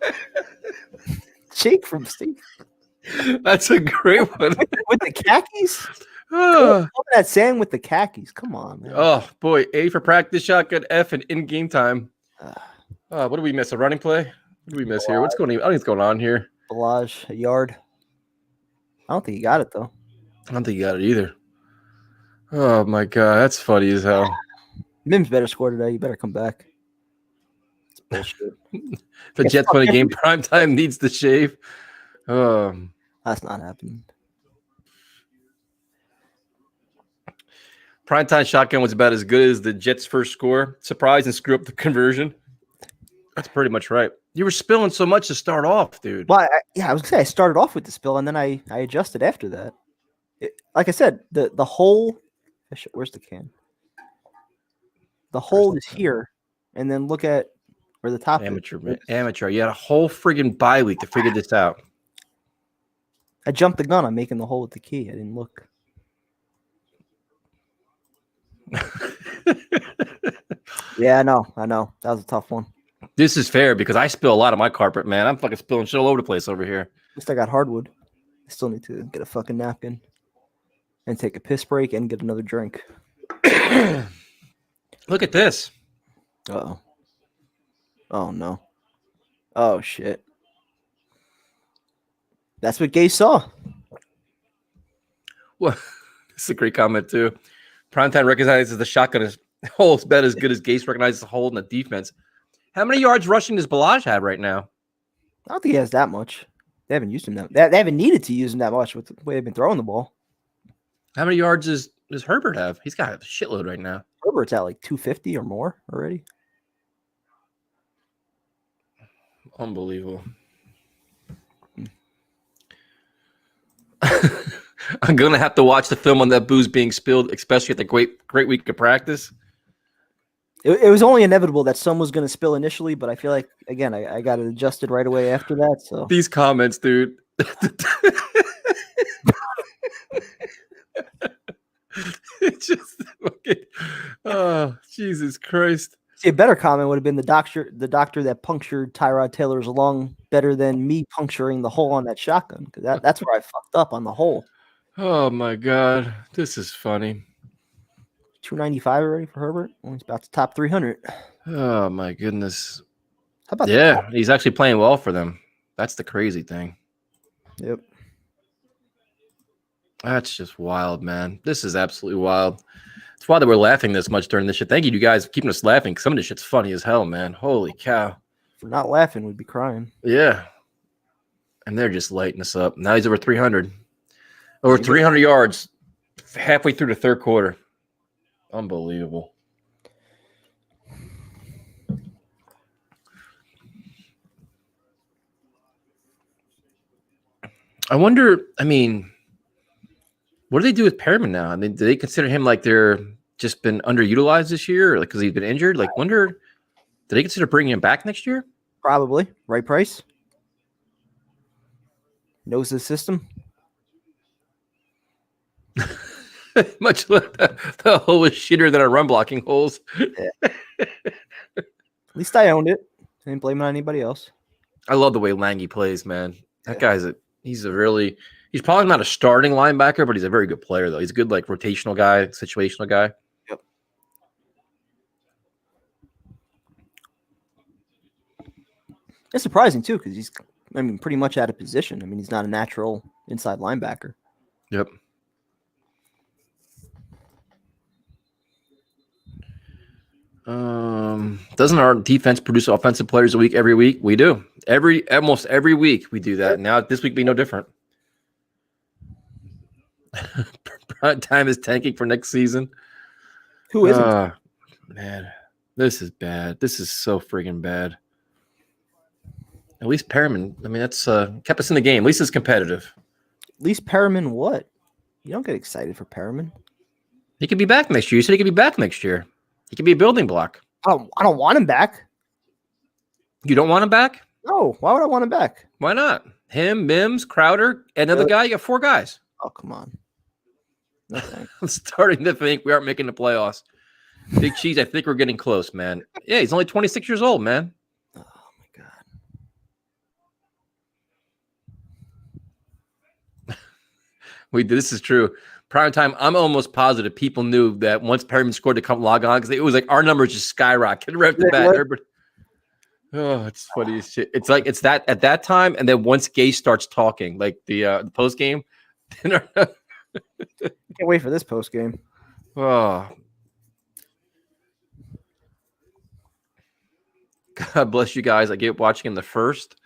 Speaker 2: Jake from Steve.
Speaker 1: That's a great one.
Speaker 2: With the khakis? That Sam with the khakis. Come on, man.
Speaker 1: Oh boy, A for practice shotgun, F and in-game time. What do we miss? A running play? What do we miss here? What's going on? I don't think what's going on here.
Speaker 2: Balaj, a yard. I don't think he got it though.
Speaker 1: I don't think he got it either. Oh my god, that's funny as hell.
Speaker 2: Mims better score today. You better come back. It's bullshit.
Speaker 1: The Jets win a game, primetime needs to shave.
Speaker 2: That's not happening.
Speaker 1: Primetime shotgun was about as good as the Jets' first score. Surprise and screw up the conversion. That's pretty much right. You were spilling so much to start off, dude.
Speaker 2: Well, I was gonna say I started off with the spill and then I adjusted after that. Like I said, the hole. Where's the can? The hole is here, and then look at where the top
Speaker 1: amateur,
Speaker 2: is.
Speaker 1: Man. Amateur. You had a whole friggin' bye week to figure this out.
Speaker 2: I jumped the gun on making the hole with the key. I didn't look. Yeah, I know. That was a tough one.
Speaker 1: This is fair because I spill a lot of my carpet, man. I'm fucking spilling shit all over the place over here.
Speaker 2: At least I got hardwood. I still need to get a fucking napkin and take a piss break and get another drink.
Speaker 1: Look at this.
Speaker 2: Uh-oh. Oh, no. Oh, shit. That's what Gase saw.
Speaker 1: Well, this is a great comment, too. Primetime recognizes the shotgun is hole bet as good as Gase recognizes the hole in the defense. How many yards rushing does Balaj have right now?
Speaker 2: I don't think he has that much. They haven't used him that. They haven't needed to use him that much with the way they've been throwing the ball.
Speaker 1: How many yards does Herbert have? He's got a shitload right now.
Speaker 2: Herbert's at like 250 or more already.
Speaker 1: Unbelievable. I'm gonna have to watch the film on that booze being spilled, especially at the great week of practice.
Speaker 2: It was only inevitable that some was going to spill initially, but I feel like again I got it adjusted right away after that. So
Speaker 1: these comments, dude. It's just fucking, oh Jesus Christ.
Speaker 2: See, a better comment would have been the doctor that punctured Tyrod Taylor's lung better than me puncturing the hole on that shotgun, because that's where I fucked up on the hole.
Speaker 1: Oh my god, this is funny.
Speaker 2: 295 already for Herbert. Well, he's about to top 300.
Speaker 1: Oh my goodness.
Speaker 2: How about
Speaker 1: that? He's actually playing well for them. That's the crazy thing.
Speaker 2: Yep.
Speaker 1: That's just wild, man. This is absolutely wild. It's wild that we're laughing this much during this shit. Thank you guys for keeping us laughing. Some of this shit's funny as hell, man. Holy cow.
Speaker 2: If we're not laughing, we'd be crying.
Speaker 1: Yeah. And they're just lighting us up. Now he's over 300. Over 300 yards halfway through the third quarter. Unbelievable. I wonder, I mean, what do they do with Perriman now? I mean, do they consider him like they're just been underutilized this year, or like because he's been injured? Like, wonder, do they consider bringing him back next year?
Speaker 2: Probably. Right price. Knows the system.
Speaker 1: Much like the hole is shitter than our run blocking holes.
Speaker 2: Yeah. At least I owned it. I didn't blame it on anybody else.
Speaker 1: I love the way Lange plays, man. That guy's he's probably not a starting linebacker, but he's a very good player, though. He's a good, like, rotational guy, situational guy.
Speaker 2: Yep. It's surprising, too, because he's I mean, pretty much out of position. I mean, he's not a natural inside linebacker.
Speaker 1: Yep. Doesn't our defense produce offensive players a week every week? We do. Almost every week we do that. Now this week be no different. Prime time is tanking for next season.
Speaker 2: Who isn't?
Speaker 1: Man, this is bad. This is so friggin' bad. At least Perriman, I mean, that's kept us in the game. At least it's competitive.
Speaker 2: At least Perriman what? You don't get excited for Perriman.
Speaker 1: He could be back next year. You said he could be back next year. He could be a building block.
Speaker 2: I don't want him back.
Speaker 1: You don't want him back?
Speaker 2: No. Why would I want him back?
Speaker 1: Why not? Him, Mims, Crowder, another guy. You got 4 guys.
Speaker 2: Oh, come on. No thanks.
Speaker 1: I'm starting to think we aren't making the playoffs. Big Cheese, I think we're getting close, man. Yeah, he's only 26 years old, man.
Speaker 2: Oh, my God.
Speaker 1: This is true. Prime time, I'm almost positive people knew that once Perryman scored to come log on because it was like our numbers just skyrocketed right off the bat. Everybody, it's funny as shit. It's like it's that at that time, and then once Gase starts talking, like the post game.
Speaker 2: Can't wait for this post game.
Speaker 1: Oh, God bless you guys. I get watching in the first.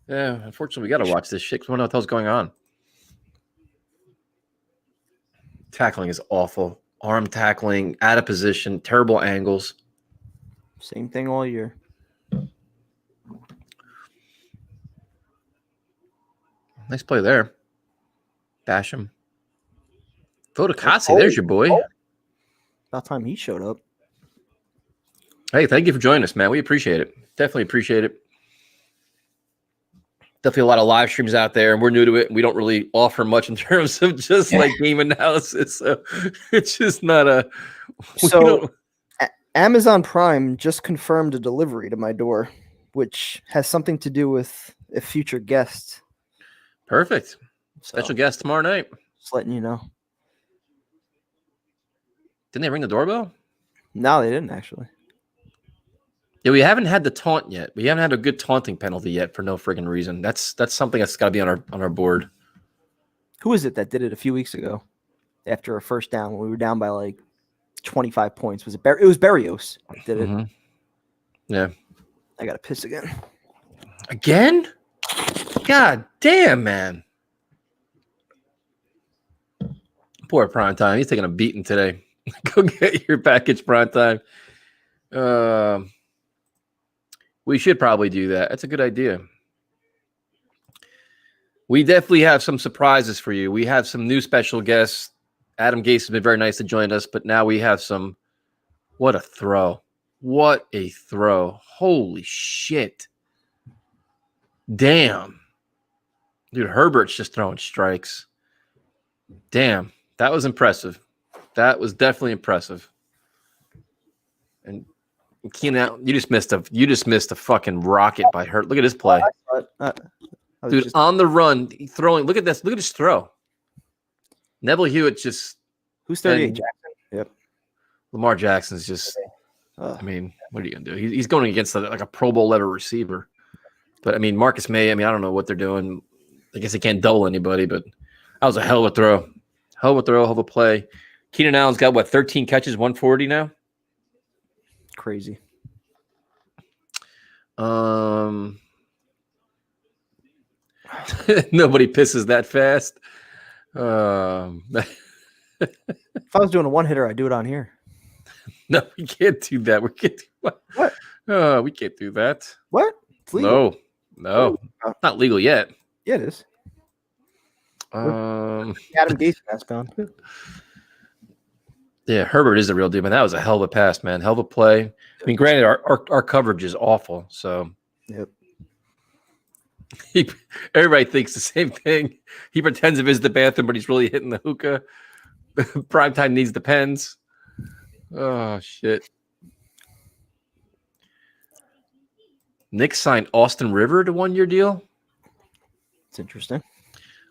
Speaker 1: Yeah, unfortunately, we got to watch this shit because we don't know what the hell's going on. Tackling is awful. Arm tackling, out of position, terrible angles.
Speaker 2: Same thing all year.
Speaker 1: Nice play there. Bash him. Vodacase, there's your boy.
Speaker 2: About time he showed up.
Speaker 1: Hey, thank you for joining us, man. We appreciate it. Definitely appreciate it. Definitely a lot of live streams out there, and we're new to it. We don't really offer much in terms of just like game analysis. So it's just not a.
Speaker 2: So Amazon Prime just confirmed a delivery to my door, which has something to do with a future guest.
Speaker 1: Perfect. Special guest tomorrow night.
Speaker 2: Just letting you know.
Speaker 1: Didn't they ring the doorbell?
Speaker 2: No, they didn't actually.
Speaker 1: Yeah, we haven't had the taunt yet. We haven't had a good taunting penalty yet for no friggin' reason. That's something that's got to be on our board.
Speaker 2: Who is it that did it a few weeks ago after a first down when we were down by like 25 points? Was it It was Berrios that did it.
Speaker 1: Mm-hmm. Yeah.
Speaker 2: I got to piss again.
Speaker 1: Again? God damn, man. Poor Prime Time. He's taking a beating today. Go get your package, Prime Time. We should probably do that. That's a good idea. We definitely have some surprises for you. We have some new special guests. Adam Gase has been very nice to join us, but now we have some. What a throw. What a throw. Holy shit. Damn. Dude, Herbert's just throwing strikes. Damn. That was impressive. That was definitely impressive. And Keenan, you just missed a fucking rocket by Hurt. Look at this play. Dude, on the run, throwing. Look at this. Look at his throw. Neville Hewitt just.
Speaker 2: Who's 38? Jackson. Yep.
Speaker 1: Lamar Jackson's just. I mean, what are you gonna do? He's going against like a Pro Bowl level receiver. But I mean, Marcus May. I mean, I don't know what they're doing. I guess they can't double anybody. But that was a hell of a throw. Hell of a throw. Hell of a play. Keenan Allen's got what 13 catches, 140 now.
Speaker 2: Crazy.
Speaker 1: Nobody pisses that fast.
Speaker 2: If I was doing a one-hitter, I'd do it on here.
Speaker 1: No, we can't do that. We can't do what? We can't do that.
Speaker 2: What? It's legal.
Speaker 1: No. Not legal yet.
Speaker 2: Yeah, it is. Adam Gase mask on.
Speaker 1: Yeah, Herbert is the real deal, man. That was a hell of a pass, man. Hell of a play. I mean, granted, our coverage is awful, so
Speaker 2: yep.
Speaker 1: Everybody thinks the same thing. He pretends it is the bathroom, but he's really hitting the hookah. Primetime needs the pens. Oh, shit. Knicks signed Austin River to 1-year deal.
Speaker 2: It's interesting.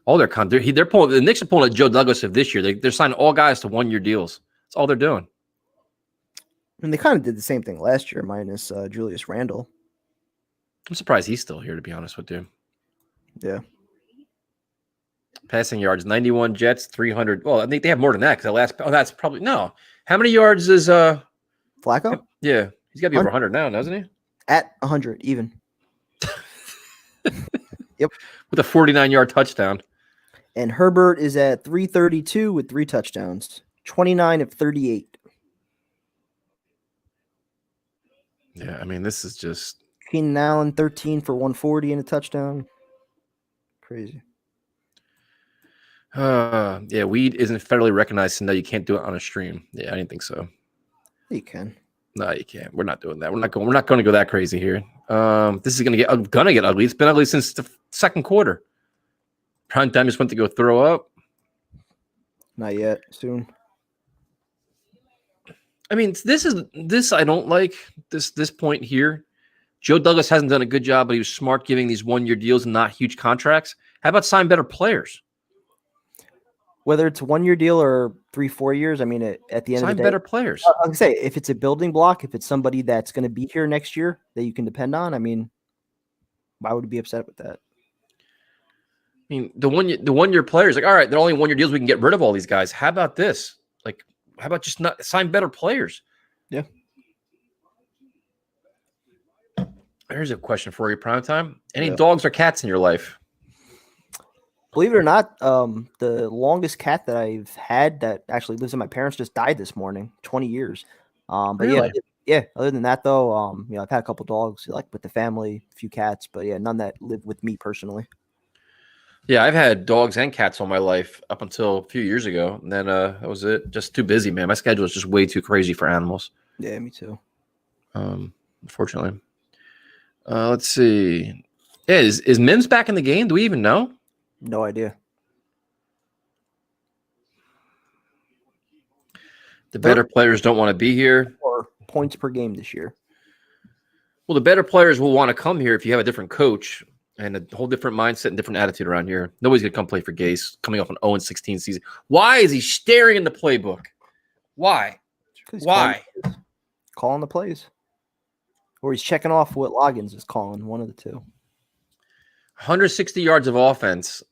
Speaker 1: All they're pulling. The Knicks are pulling a Joe Douglas of this year. They're signing all guys to 1-year deals. That's all they're doing.
Speaker 2: I mean, they kind of did the same thing last year, minus Julius Randle.
Speaker 1: I'm surprised he's still here, to be honest with you.
Speaker 2: Yeah.
Speaker 1: Passing yards, 91 Jets, 300. Well, I think they have more than that because that's probably no. How many yards is
Speaker 2: Flacco?
Speaker 1: Yeah, he's got to be over 100 now, doesn't he?
Speaker 2: At 100 even. Yep.
Speaker 1: With a 49-yard touchdown.
Speaker 2: And Herbert is at 332 with 3 touchdowns. 29 of 38.
Speaker 1: Yeah, I mean, this is just
Speaker 2: Keenan Allen 13 for 140 and a touchdown. Crazy.
Speaker 1: Yeah, weed isn't federally recognized, so no, you can't do it on a stream. Yeah, I didn't think so.
Speaker 2: You can.
Speaker 1: No, you can't. We're not doing that. We're not going to go that crazy here. This is gonna get ugly. It's been ugly since the second quarter. Prime time just went to go throw up.
Speaker 2: Not yet. Soon.
Speaker 1: I mean, this I don't like this point here. Joe Douglas hasn't done a good job, but he was smart giving these 1-year deals and not huge contracts. How about sign better players?
Speaker 2: Whether it's a 1-year deal or 3-4 years, I mean, at the end
Speaker 1: sign
Speaker 2: of the day,
Speaker 1: better players.
Speaker 2: I was gonna say, if it's a building block, if it's somebody that's going to be here next year that you can depend on, I mean, why would you be upset with that?
Speaker 1: I mean, the 1-year players, like, all right, they're only 1-year deals. We can get rid of all these guys. How about this? Like, how about just not sign better players?
Speaker 2: Yeah.
Speaker 1: Here's a question for you, Primetime. Any dogs or cats in your life?
Speaker 2: Believe it or not, the longest cat that I've had that actually lives with my parents just died this morning, 20 years. But
Speaker 1: Really?
Speaker 2: yeah. Other than that, though, I've had a couple dogs, like with the family, a few cats, but yeah, none that live with me personally.
Speaker 1: Yeah, I've had dogs and cats all my life up until a few years ago, and then that was it. Just too busy, man. My schedule is just way too crazy for animals.
Speaker 2: Yeah, me too.
Speaker 1: Unfortunately. Let's see. Yeah, is Mims back in the game? Do we even know?
Speaker 2: No idea.
Speaker 1: The better players don't want to be here.
Speaker 2: Or points per game this year.
Speaker 1: Well, the better players will want to come here if you have a different coach and a whole different mindset and different attitude around here. Nobody's going to come play for Gase coming off an 0-16 season. Why is he staring in the playbook? Why? Why?
Speaker 2: Calling the plays. Or he's checking off what Loggins is calling, one of the two.
Speaker 1: 160 yards of offense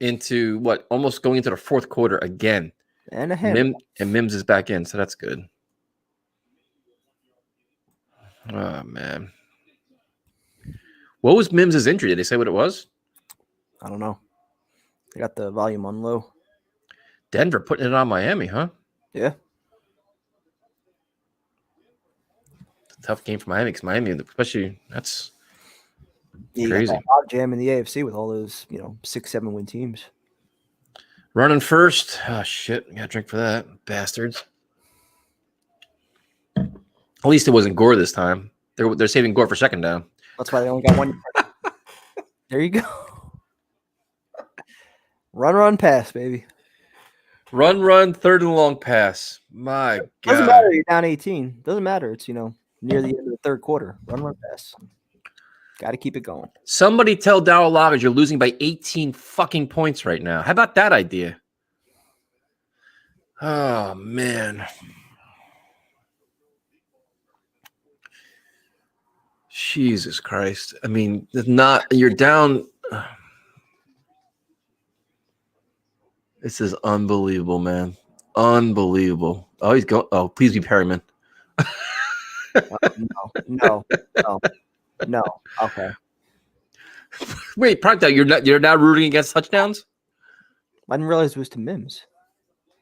Speaker 1: into what? Almost going into the fourth quarter again.
Speaker 2: And a hand.
Speaker 1: Mims is back in, so that's good. Oh, man. What was Mims' injury? Did they say what it was?
Speaker 2: I don't know. They got the volume on low.
Speaker 1: Denver putting it on Miami, huh?
Speaker 2: Yeah.
Speaker 1: It's a tough game for Miami because Miami, especially, that's
Speaker 2: crazy. You got that log jam in the AFC with all those, 6-7 win teams.
Speaker 1: Running first. Oh, shit. Got to drink for that. Bastards. At least it wasn't Gore this time. They're saving Gore for second down.
Speaker 2: That's why they only got one. There you go. Run, pass, baby.
Speaker 1: Run, third and long pass. My God.
Speaker 2: Doesn't matter. You're down 18. Doesn't matter. It's, near the end of the third quarter. Run, pass. Got to keep it going.
Speaker 1: Somebody tell Darryl Loggins you're losing by 18 fucking points right now. How about that idea? Oh, man. Jesus Christ. I mean, you're down. This is unbelievable, man. Unbelievable. Oh, he's going. Oh, please be Perryman.
Speaker 2: No. Okay.
Speaker 1: Wait, Proctor, you're now rooting against touchdowns?
Speaker 2: I didn't realize it was to Mims.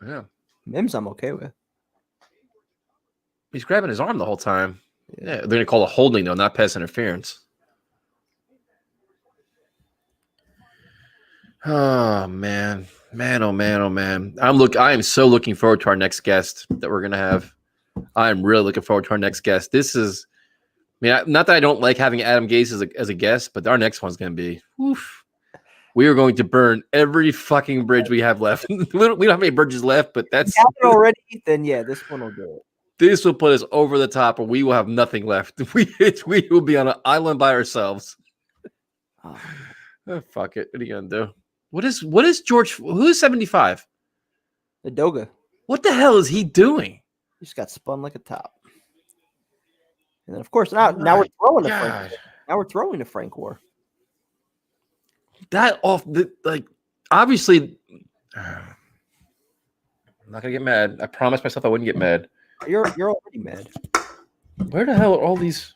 Speaker 1: Yeah.
Speaker 2: Mims I'm okay with.
Speaker 1: He's grabbing his arm the whole time. Yeah, they're gonna call a holding though, not pass interference. Oh man. Oh man. I am so looking forward to our next guest that we're gonna have. I'm really looking forward to our next guest. This is, not that I don't like having Adam Gase as a guest, but our next one's gonna be, oof. We are going to burn every fucking bridge we have left. we don't have any bridges left, but that's
Speaker 2: already. Then yeah, this one will do it.
Speaker 1: This will put us over the top, or we will have nothing left. We will be on an island by ourselves. Oh, fuck it. What are you gonna do? What is George? Who's 75?
Speaker 2: Adoga.
Speaker 1: What the hell is he doing?
Speaker 2: He just got spun like a top. And then of course now we're throwing to Frank. Now we're throwing to Frank War.
Speaker 1: that off the like. Obviously, I'm not gonna get mad. I promised myself I wouldn't get mad.
Speaker 2: You're already mad.
Speaker 1: Where the hell are all these?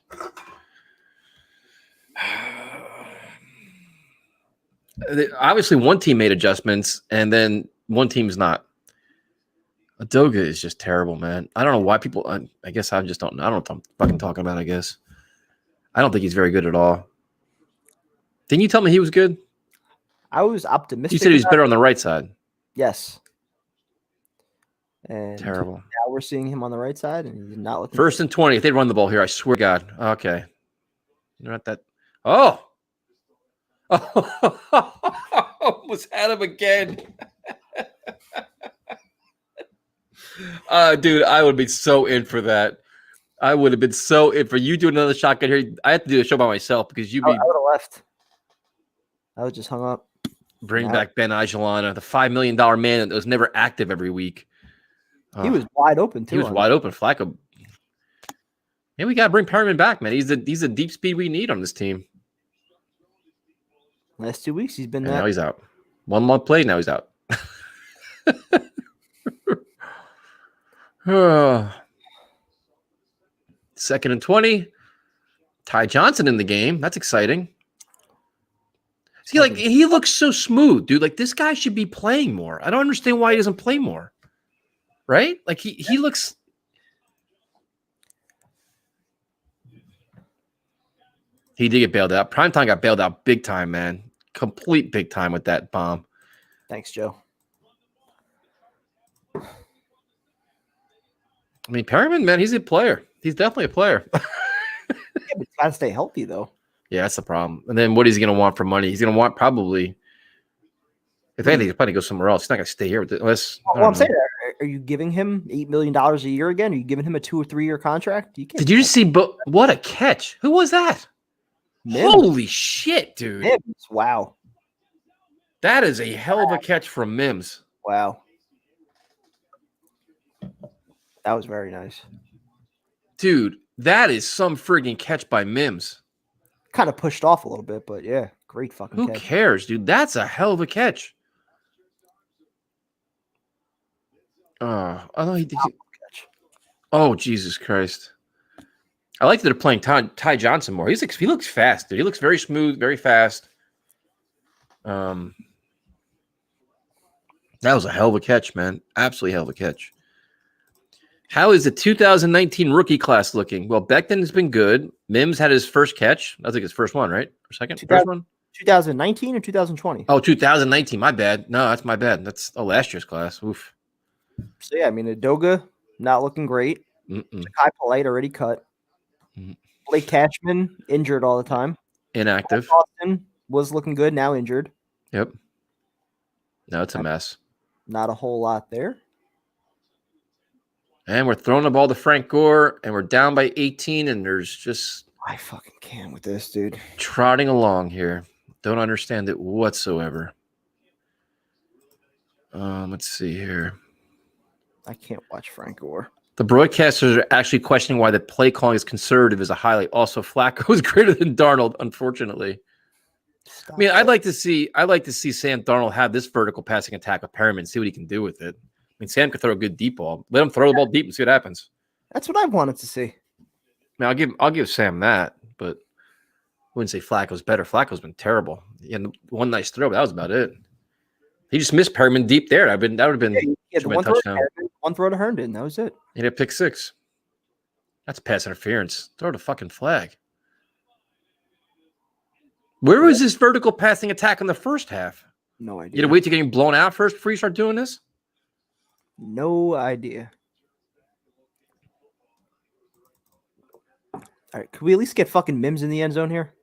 Speaker 1: Obviously, one team made adjustments, and then one team's not. Adoga is just terrible, man. I don't know why people. I guess I just don't know. I don't know what I'm fucking talking about. I guess I don't think he's very good at all. Didn't you tell me he was good?
Speaker 2: I was optimistic.
Speaker 1: You said he was better on the right side.
Speaker 2: Yes. And
Speaker 1: Terrible.
Speaker 2: now we're seeing him on the right side, and he's not looking.
Speaker 1: 1st and 20. If they'd run the ball here, I swear to God. Okay. You're not that. Oh. Almost had him again. Dude, I would be so in for that. I would have been so in for you doing another shotgun here. I have to do a show by myself because you'd be.
Speaker 2: I would have left. I would just hung up.
Speaker 1: Bring back Ben Ajalana, the $5 million man that was never active every week.
Speaker 2: He was wide open too.
Speaker 1: He was wide open. Flacco. Yeah, we gotta bring Perriman back, man. He's a deep speed we need on this team.
Speaker 2: Last 2 weeks he's been
Speaker 1: And
Speaker 2: that.
Speaker 1: now he's out. 1 month played, now he's out. 2nd and 20. Ty Johnson in the game. That's exciting. See, like he looks so smooth, dude. Like this guy should be playing more. I don't understand why he doesn't play more. Right? Like he looks. He did get bailed out. Primetime got bailed out big time, man. Complete big time with that bomb.
Speaker 2: Thanks, Joe.
Speaker 1: I mean, Perriman, man, he's a player. He's definitely a player.
Speaker 2: Yeah, but he's got to stay healthy, though.
Speaker 1: Yeah, that's the problem. And then what is he going to want for money? He's going to want probably, if anything, he's probably go somewhere else. He's not going to stay here with it unless.
Speaker 2: Well, I'm saying, are you giving him $8 million a year again? Are you giving him a 2 or 3 year contract? You can't.
Speaker 1: Did you just see? What a catch! Who was that?
Speaker 2: Mims.
Speaker 1: Holy shit, dude!
Speaker 2: Mims. Wow.
Speaker 1: That is a hell of a catch from Mims.
Speaker 2: Wow. That was very nice.
Speaker 1: Dude, that is some friggin' catch by Mims.
Speaker 2: Kind of pushed off a little bit, but yeah, great fucking
Speaker 1: Who
Speaker 2: catch.
Speaker 1: cares, dude? That's a hell of a catch. I know he did. Oh, Jesus Christ. I like that they're playing Ty Johnson more. He looks fast, dude. He looks very smooth, very fast. That was a hell of a catch, man. Absolutely hell of a catch. How is the 2019 rookie class looking? Well, Becton has been good. Mims had his first catch. I think his first one, right? Or second? First one?
Speaker 2: 2019 or 2020?
Speaker 1: Oh, 2019. My bad. No, that's my bad. That's last year's class. Oof.
Speaker 2: So, yeah, I mean, Adoga, not looking great. Kai Polite already cut. Blake Cashman, injured all the time.
Speaker 1: Inactive.
Speaker 2: Austin was looking good, now injured.
Speaker 1: Yep. No, it's a mess.
Speaker 2: Not a whole lot there.
Speaker 1: And we're throwing the ball to Frank Gore, and we're down by 18, and there's just...
Speaker 2: I fucking can't with this, dude.
Speaker 1: Trotting along here. Don't understand it whatsoever. Let's see here.
Speaker 2: I can't watch Frank Gore.
Speaker 1: The broadcasters are actually questioning why the play calling is conservative as a highlight. Also, Flacco is greater than Darnold, unfortunately.
Speaker 2: Stop
Speaker 1: I mean,
Speaker 2: that.
Speaker 1: I'd like to see Sam Darnold have this vertical passing attack with Perriman and see what he can do with it. I mean, Sam could throw a good deep ball. Let him throw the ball deep and see what happens.
Speaker 2: That's what I wanted to see.
Speaker 1: I mean, I'll give Sam that, but I wouldn't say Flacco's better. Flacco's been terrible. He had one nice throw, but that was about it. He just missed Perriman deep there. That would have been
Speaker 2: one throw to Herndon. That was it.
Speaker 1: He had a pick six. That's pass interference. Throw the fucking flag. Where was this vertical passing attack in the first half?
Speaker 2: No idea.
Speaker 1: You had to wait to getting blown out first before you start doing this?
Speaker 2: No idea. All right, could we at least get fucking Mims in the end zone here?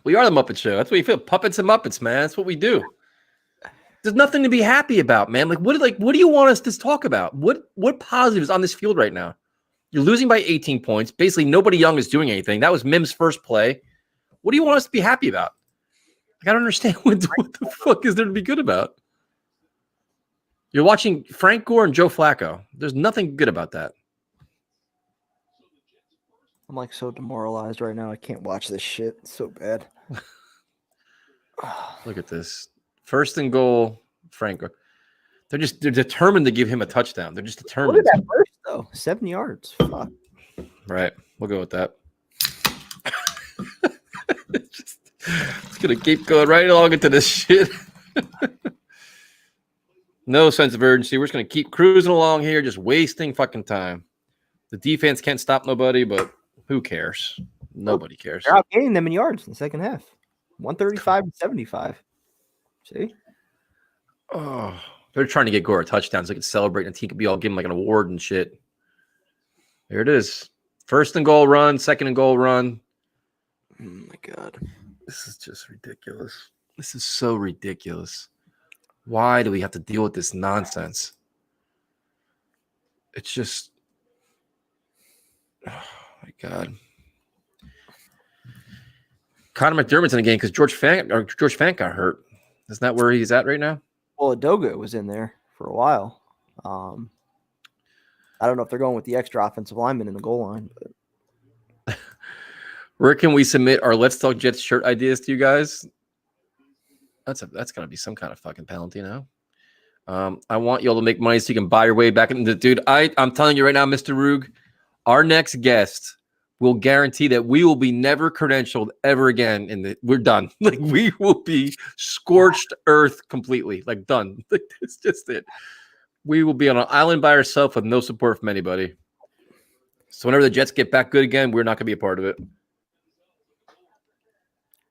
Speaker 1: We are the Muppet Show. That's what you feel. Puppets and Muppets, man. That's what we do. There's nothing to be happy about, man. What do you want us to talk about? What positives on this field right now? You're losing by 18 points. Basically, nobody young is doing anything. That was Mims' first play. What do you want us to be happy about? Like, I don't understand what the fuck is there to be good about. You're watching Frank Gore and Joe Flacco. There's nothing good about that.
Speaker 2: I'm like so demoralized right now. I can't watch this shit. It's so bad.
Speaker 1: Look at this. 1st and goal, Franco. They're determined to give him a touchdown. They're just determined.
Speaker 2: Look at that first though. 7 yards. Fuck.
Speaker 1: Right. We'll go with that. It's gonna keep going right along into this shit. No sense of urgency. We're just gonna keep cruising along here, just wasting fucking time. The defense can't stop nobody, but who cares? Nobody cares.
Speaker 2: They're outgaining them in yards in the second half. 135 to 75. See?
Speaker 1: Oh, they're trying to get Gore a touchdown so they can celebrate and the team could be all give him like an award and shit. There it is. 1st and goal run, 2nd and goal run. Oh my God. This is just ridiculous. This is so ridiculous. Why do we have to deal with this nonsense? It's just, oh my God. Connor McDermott's in the game because George Fant got hurt. Isn't that where he's at right now?
Speaker 2: Well, Adoga was in there for a while. I don't know if they're going with the extra offensive lineman in the goal line. But
Speaker 1: where can we submit our Let's Talk Jets shirt ideas to you guys? That's got to be some kind of fucking penalty now. I want y'all to make money so you can buy your way back into. Dude, I'm telling you right now, Mr. Rug, our next guest will guarantee that we will be never credentialed ever again. We're done. Like we will be scorched earth completely. Like done. Like that's just it. We will be on an island by ourselves with no support from anybody. So whenever the Jets get back good again, we're not going to be a part of it.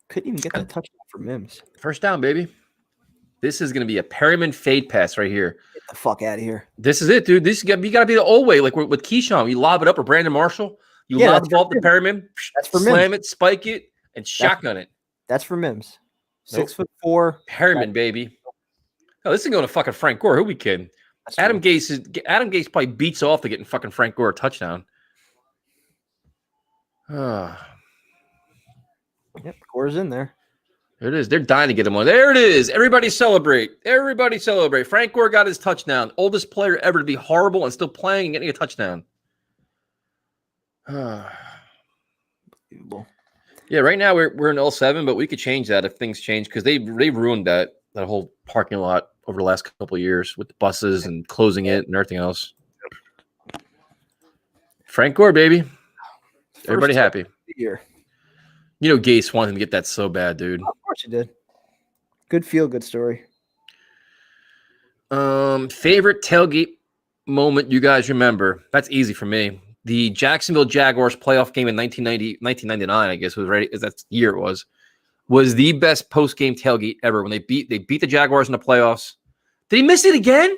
Speaker 2: Couldn't even get that touchdown for Mims.
Speaker 1: 1st down, baby. This is going to be a Perryman fade pass right here.
Speaker 2: Get the fuck out of here.
Speaker 1: This is it, dude. You got to be the old way, like with Keyshawn. You lob it up or Brandon Marshall. You lob the ball to Perryman.
Speaker 2: That's for
Speaker 1: slam
Speaker 2: Mims.
Speaker 1: it, spike it, and shotgun it.
Speaker 2: That's for Mims.
Speaker 1: Nope.
Speaker 2: 6'4".
Speaker 1: Perryman, baby. Oh, this is going to fucking Frank Gore. Who we kidding? Adam Gase probably beats off to getting fucking Frank Gore a touchdown.
Speaker 2: Yep, Gore's in there.
Speaker 1: There it is. They're dying to get him on. There it is. Everybody celebrate. Everybody celebrate. Frank Gore got his touchdown. Oldest player ever to be horrible and still playing and getting a touchdown. Yeah, right now we're in L7, but we could change that if things change because they ruined that whole parking lot over the last couple of years with the buses and closing it and everything else. Frank Gore, baby. Everybody happy.
Speaker 2: Here.
Speaker 1: You know, Gase wanted him to get that so bad, dude.
Speaker 2: Of course he did. Good feel-good story.
Speaker 1: Favorite tailgate moment you guys remember? That's easy for me. The Jacksonville Jaguars playoff game in 1999, I guess was right. That's the year it was the best post-game tailgate ever when they beat the Jaguars in the playoffs. Did he miss it again?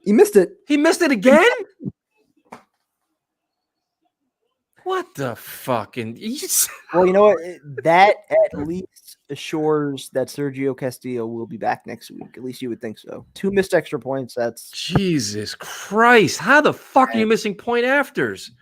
Speaker 2: He missed it.
Speaker 1: He missed it again? What the fucking?
Speaker 2: Well, you know what? That at least assures that Sergio Castillo will be back next week. At least you would think so. 2 missed extra points. That's
Speaker 1: Jesus Christ. How the fuck are you missing point afters?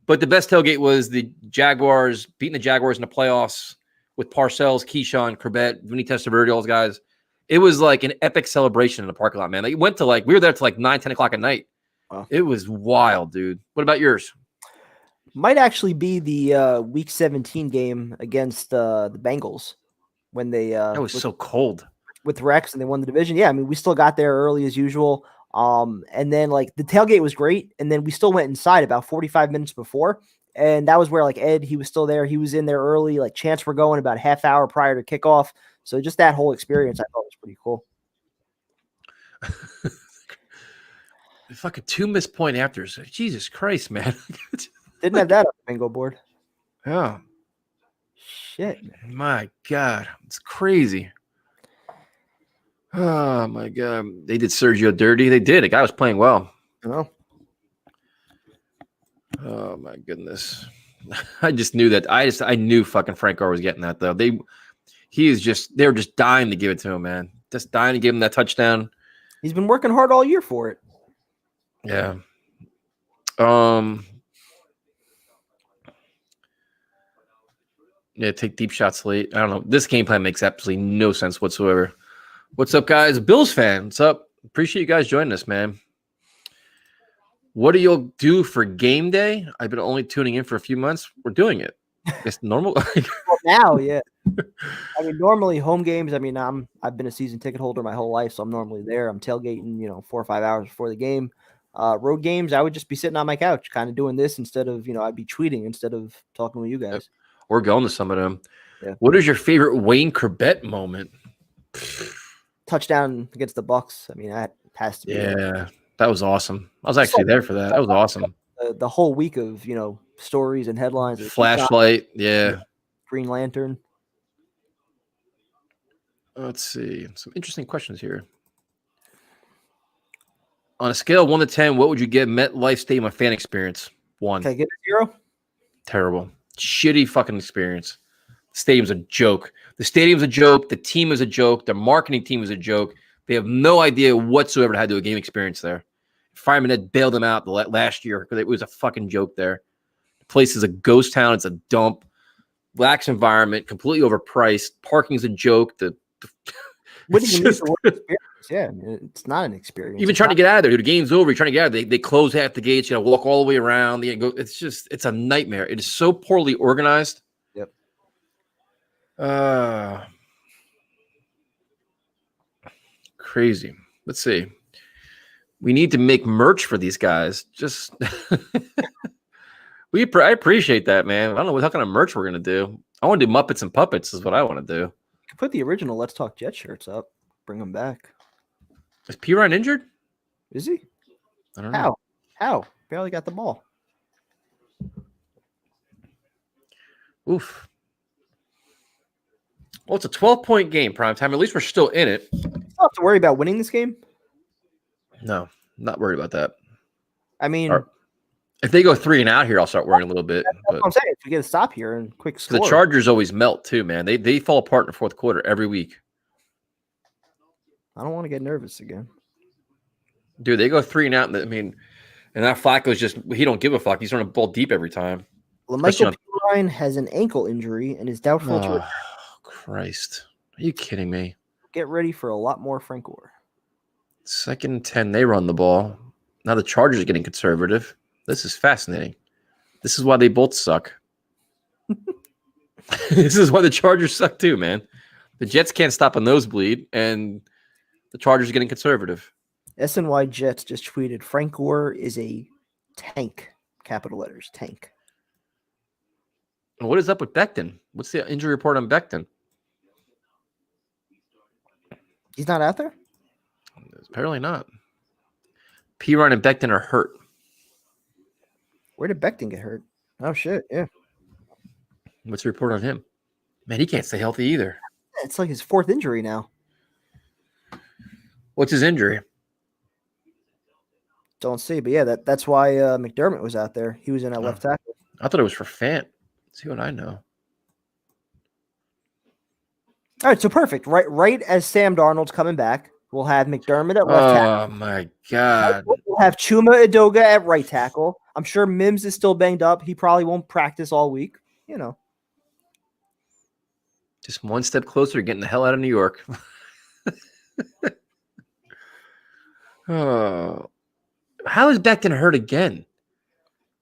Speaker 1: But the best tailgate was the Jaguars beating the Jaguars in the playoffs with Parcells, Keyshawn, Corbett, Vinny Testaverde, all those guys. It was like an epic celebration in the parking lot, man. Like, we were there till like 9, 10 o'clock at night. Wow. It was wild, dude. What about yours?
Speaker 2: Might actually be the Week 17 game against the Bengals when they
Speaker 1: that was so cold
Speaker 2: with Rex and they won the division. Yeah, I mean we still got there early as usual. And then like the tailgate was great, and then we still went inside about 45 minutes before, and that was where like Ed, he was still there. He was in there early. Like chants were going about a half hour prior to kickoff. So just that whole experience I thought was pretty cool.
Speaker 1: Fucking 2 missed point afters. Jesus Christ, man.
Speaker 2: Didn't have that on the bingo board.
Speaker 1: Oh.
Speaker 2: Shit.
Speaker 1: My God. It's crazy. Oh, my God. They did Sergio dirty. They did. The guy was playing well.
Speaker 2: Oh.
Speaker 1: Oh, my goodness. I just knew that. I knew fucking Frank Gore was getting that, though. They were just dying to give it to him, man. Just dying to give him that touchdown.
Speaker 2: He's been working hard all year for it.
Speaker 1: Yeah. Yeah, take deep shots late. I don't know. This game plan makes absolutely no sense whatsoever. What's up, guys? Bills fan. What's up? Appreciate you guys joining us, man. What do you do for game day? I've been only tuning in for a few months. We're doing it. It's normal.
Speaker 2: Well, now, yeah. I mean, normally home games. I mean, I've been a season ticket holder my whole life, so I'm normally there. I'm tailgating, 4 or 5 hours before the game. Road games, I would just be sitting on my couch, kind of doing this instead of, I'd be tweeting instead of talking with you guys.
Speaker 1: We're going to some of them.
Speaker 2: Yeah.
Speaker 1: What is your favorite Wayne Corbett moment?
Speaker 2: Touchdown against the Bucks. I mean, that has to be.
Speaker 1: Yeah, that was awesome. I was actually there for that. That was awesome.
Speaker 2: The whole week of, stories and headlines.
Speaker 1: Flashlight, yeah.
Speaker 2: Green Lantern.
Speaker 1: Let's see. Some interesting questions here. On a scale of 1 to 10, what would you give MetLife Stadium a fan experience? 1.
Speaker 2: Can I get a 0?
Speaker 1: Terrible. Shitty fucking experience. The stadium's a joke. The stadium's a joke. The team is a joke. The marketing team is a joke. They have no idea whatsoever how to do a game experience there. Fireman had bailed them out last year because it was a fucking joke there. The place is a ghost town. It's a dump. Lax environment. Completely overpriced. Parking's a joke.
Speaker 2: Yeah, it's not an experience.
Speaker 1: Even trying to get out of there, dude. The game's over. You're trying to get out of there. They close half the gates. Walk all the way around. It's a nightmare. It is so poorly organized.
Speaker 2: Yep.
Speaker 1: Crazy. Let's see. We need to make merch for these guys. Just I appreciate that, man. I don't know what kind of merch we're gonna do. I want to do Muppets and Puppets. Is what I want to do.
Speaker 2: You could put the original Let's Talk Jet shirts up. Bring them back.
Speaker 1: Is P-Ryan injured?
Speaker 2: Is he?
Speaker 1: I don't know.
Speaker 2: How? Barely got the ball.
Speaker 1: Oof. Well, it's a 12-point game, prime time. At least we're still in it.
Speaker 2: You don't have to worry about winning this game.
Speaker 1: No, not worried about that.
Speaker 2: I mean,
Speaker 1: if they go 3 and out here, I'll start worrying a little bit.
Speaker 2: That's what I'm saying. If we get a stop here and quick score.
Speaker 1: The Chargers always melt too, man. They fall apart in the fourth quarter every week.
Speaker 2: I don't want to get nervous again.
Speaker 1: Dude, they go 3 and out. And that Flacco's he don't give a fuck. He's running ball deep every time.
Speaker 2: Michael P. has an ankle injury and is doubtful to return.
Speaker 1: Christ. Are you kidding me?
Speaker 2: Get ready for a lot more Frank Gore.
Speaker 1: 2nd and 10, they run the ball. Now the Chargers are getting conservative. This is fascinating. This is why they both suck. This is why the Chargers suck too, man. The Jets can't stop a nosebleed, and the Chargers are getting conservative.
Speaker 2: SNY Jets just tweeted, Frank Gore is a tank. Capital letters, tank.
Speaker 1: What is up with Becton? What's the injury report on Becton?
Speaker 2: He's not out there?
Speaker 1: Apparently not. P-Ryan and Becton are hurt.
Speaker 2: Where did Becton get hurt? Oh, shit, yeah.
Speaker 1: What's the report on him? Man, he can't stay healthy either.
Speaker 2: It's like his 4th injury now.
Speaker 1: What's his injury?
Speaker 2: Don't see, but yeah, that's why McDermott was out there. He was in at left tackle.
Speaker 1: I thought it was for Fant. Let's see what I know.
Speaker 2: All right, so perfect. Right as Sam Darnold's coming back, we'll have McDermott at left tackle.
Speaker 1: Oh, my God.
Speaker 2: We'll have Chuma Edoga at right tackle. I'm sure Mims is still banged up. He probably won't practice all week.
Speaker 1: Just one step closer to getting the hell out of New York. Oh, how is Becton hurt again?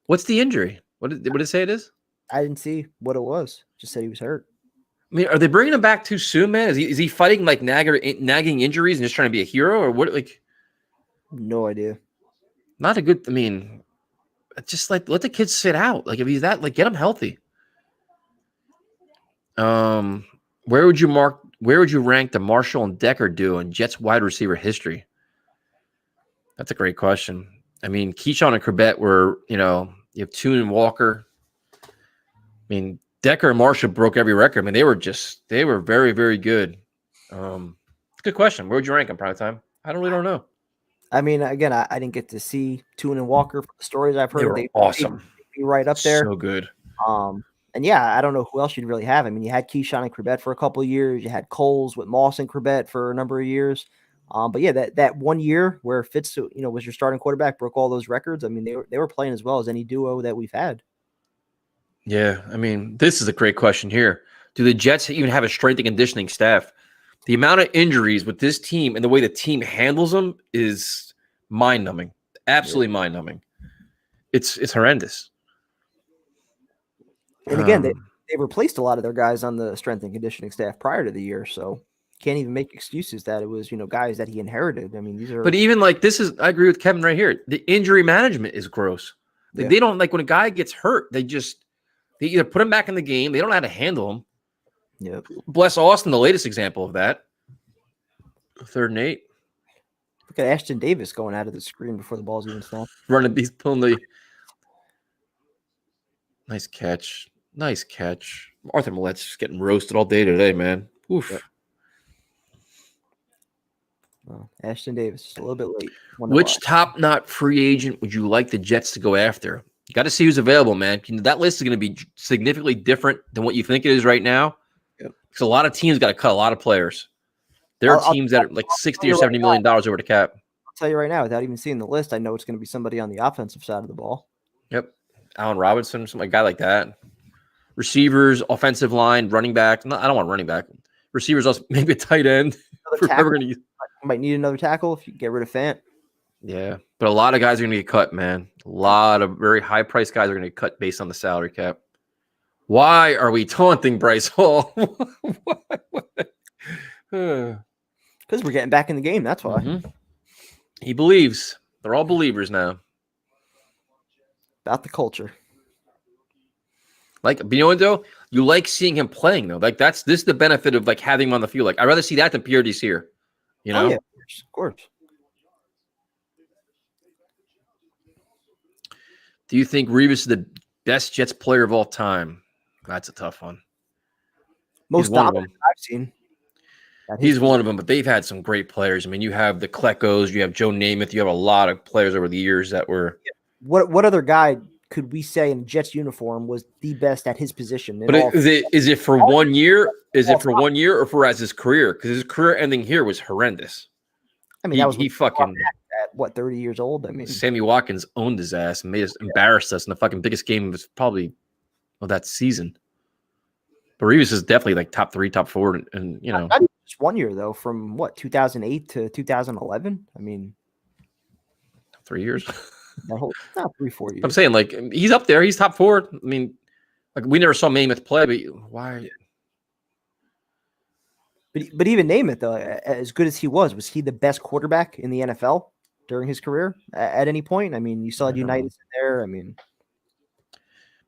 Speaker 1: What's the injury? What did it say it is?
Speaker 2: I didn't see what it was. Just said he was hurt.
Speaker 1: I mean, are they bringing him back too soon, man? Is he fighting like nagging injuries and just trying to be a hero, or what? Like,
Speaker 2: no idea.
Speaker 1: Not a good. I mean, just like let the kids sit out. Like if he's that, like get him healthy. Where would you rank the Marshall and Decker duo in Jets wide receiver history? That's a great question. I mean, Keyshawn and Corbett were, you have Tune and Walker. I mean, Decker and Marshall broke every record. I mean, they were very, very good. Good question. Where would you rank them, prime time? I don't know.
Speaker 2: I mean, again, I didn't get to see Tune and Walker from the stories I've heard.
Speaker 1: They were awesome.
Speaker 2: They'd be right up there.
Speaker 1: So good.
Speaker 2: And yeah, I don't know who else you'd really have. I mean, you had Keyshawn and Corbett for a couple of years. You had Coles with Moss and Corbett for a number of years. But yeah, that 1 year where Fitz, was your starting quarterback, broke all those records. I mean, they were playing as well as any duo that we've had.
Speaker 1: Yeah, I mean, this is a great question here. Do the Jets even have a strength and conditioning staff? The amount of injuries with this team and the way the team handles them is mind-numbing. Absolutely mind-numbing. It's horrendous.
Speaker 2: And again, they replaced a lot of their guys on the strength and conditioning staff prior to the year, so can't even make excuses that it was, guys that he inherited. I mean, these are.
Speaker 1: But even like this is, I agree with Kevin right here. The injury management is gross. Like, they don't, like, when a guy gets hurt, they either put him back in the game. They don't know how to handle him.
Speaker 2: Yep.
Speaker 1: Bless Austin, the latest example of that. 3rd and 8.
Speaker 2: Look at Ashton Davis going out of the screen before the ball's even snapped.
Speaker 1: He's pulling the nice catch. Nice catch. Arthur Millett's just getting roasted all day today, man. Oof.
Speaker 2: Yep. Well, Ashton Davis is a little bit late.
Speaker 1: Which top-notch free agent would you like the Jets to go after? You got to see who's available, man. That list is going to be significantly different than what you think it is right now.
Speaker 2: Yep.
Speaker 1: Because a lot of teams got to cut a lot of players. There are teams that are like $60 or $70 million over the cap.
Speaker 2: I'll tell you right now, without even seeing the list, I know it's going to be somebody on the offensive side of the ball.
Speaker 1: Yep. Allen Robinson, a guy like that. Receivers, offensive line, running back. No, I don't want running back. Receivers, also maybe a tight end.
Speaker 2: Might need another tackle if you get rid of Fant.
Speaker 1: Yeah, but a lot of guys are going to get cut, man. A lot of very high-priced guys are going to get cut based on the salary cap. Why are we taunting Bryce Hall?
Speaker 2: Because we're getting back in the game. That's why.
Speaker 1: Mm-hmm. He believes. They're all believers now.
Speaker 2: About the culture.
Speaker 1: Like, you know what, though? You like seeing him playing, though. Like, this is the benefit of, like, having him on the field. Like, I'd rather see that than PRD's here. You know?
Speaker 2: Oh, yeah, of course.
Speaker 1: Do you think Revis is the best Jets player of all time? That's a tough one.
Speaker 2: Most dominant I've seen.
Speaker 1: He's one of them, but they've had some great players. I mean, you have the Kleckos, you have Joe Namath, you have a lot of players over the years that were.
Speaker 2: What other guy could we say in Jets uniform was the best at his position?
Speaker 1: But is it for 1 year? Is it for 1 year or for as his career? Because his career ending here was horrendous.
Speaker 2: I mean,
Speaker 1: he fucking
Speaker 2: at what, 30 years old? I mean,
Speaker 1: Sammy Watkins owned his ass and made us embarrassed us in the fucking biggest game of probably that season. But Revis is definitely like top 3, top 4, and you know.
Speaker 2: Not even just 1 year though, from what 2008 to 2011. I mean,
Speaker 1: 3 years.
Speaker 2: Not 3-4 years.
Speaker 1: I'm saying, like, he's up there. He's top 4. I mean, like, we never saw Namath play, but why?
Speaker 2: But even Namath, though, as good as he was he the best quarterback in the NFL during his career at any point? I mean, you saw United there. I mean,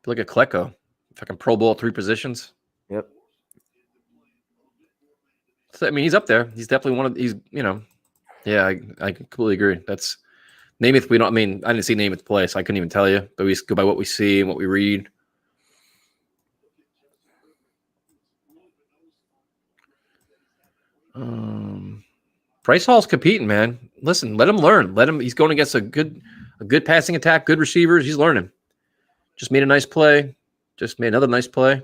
Speaker 1: look at Klecko, fucking Pro Bowl 3 positions.
Speaker 2: Yep.
Speaker 1: So, I mean, he's up there. He's definitely one of these. You know, yeah, I completely agree. That's Namath. I didn't see Namath play, so I couldn't even tell you. But we just go by what we see and what we read. Bryce Hall's competing, man. Listen, let him learn. He's going against a good passing attack, good receivers. He's learning. Just made a nice play. Just made another nice play.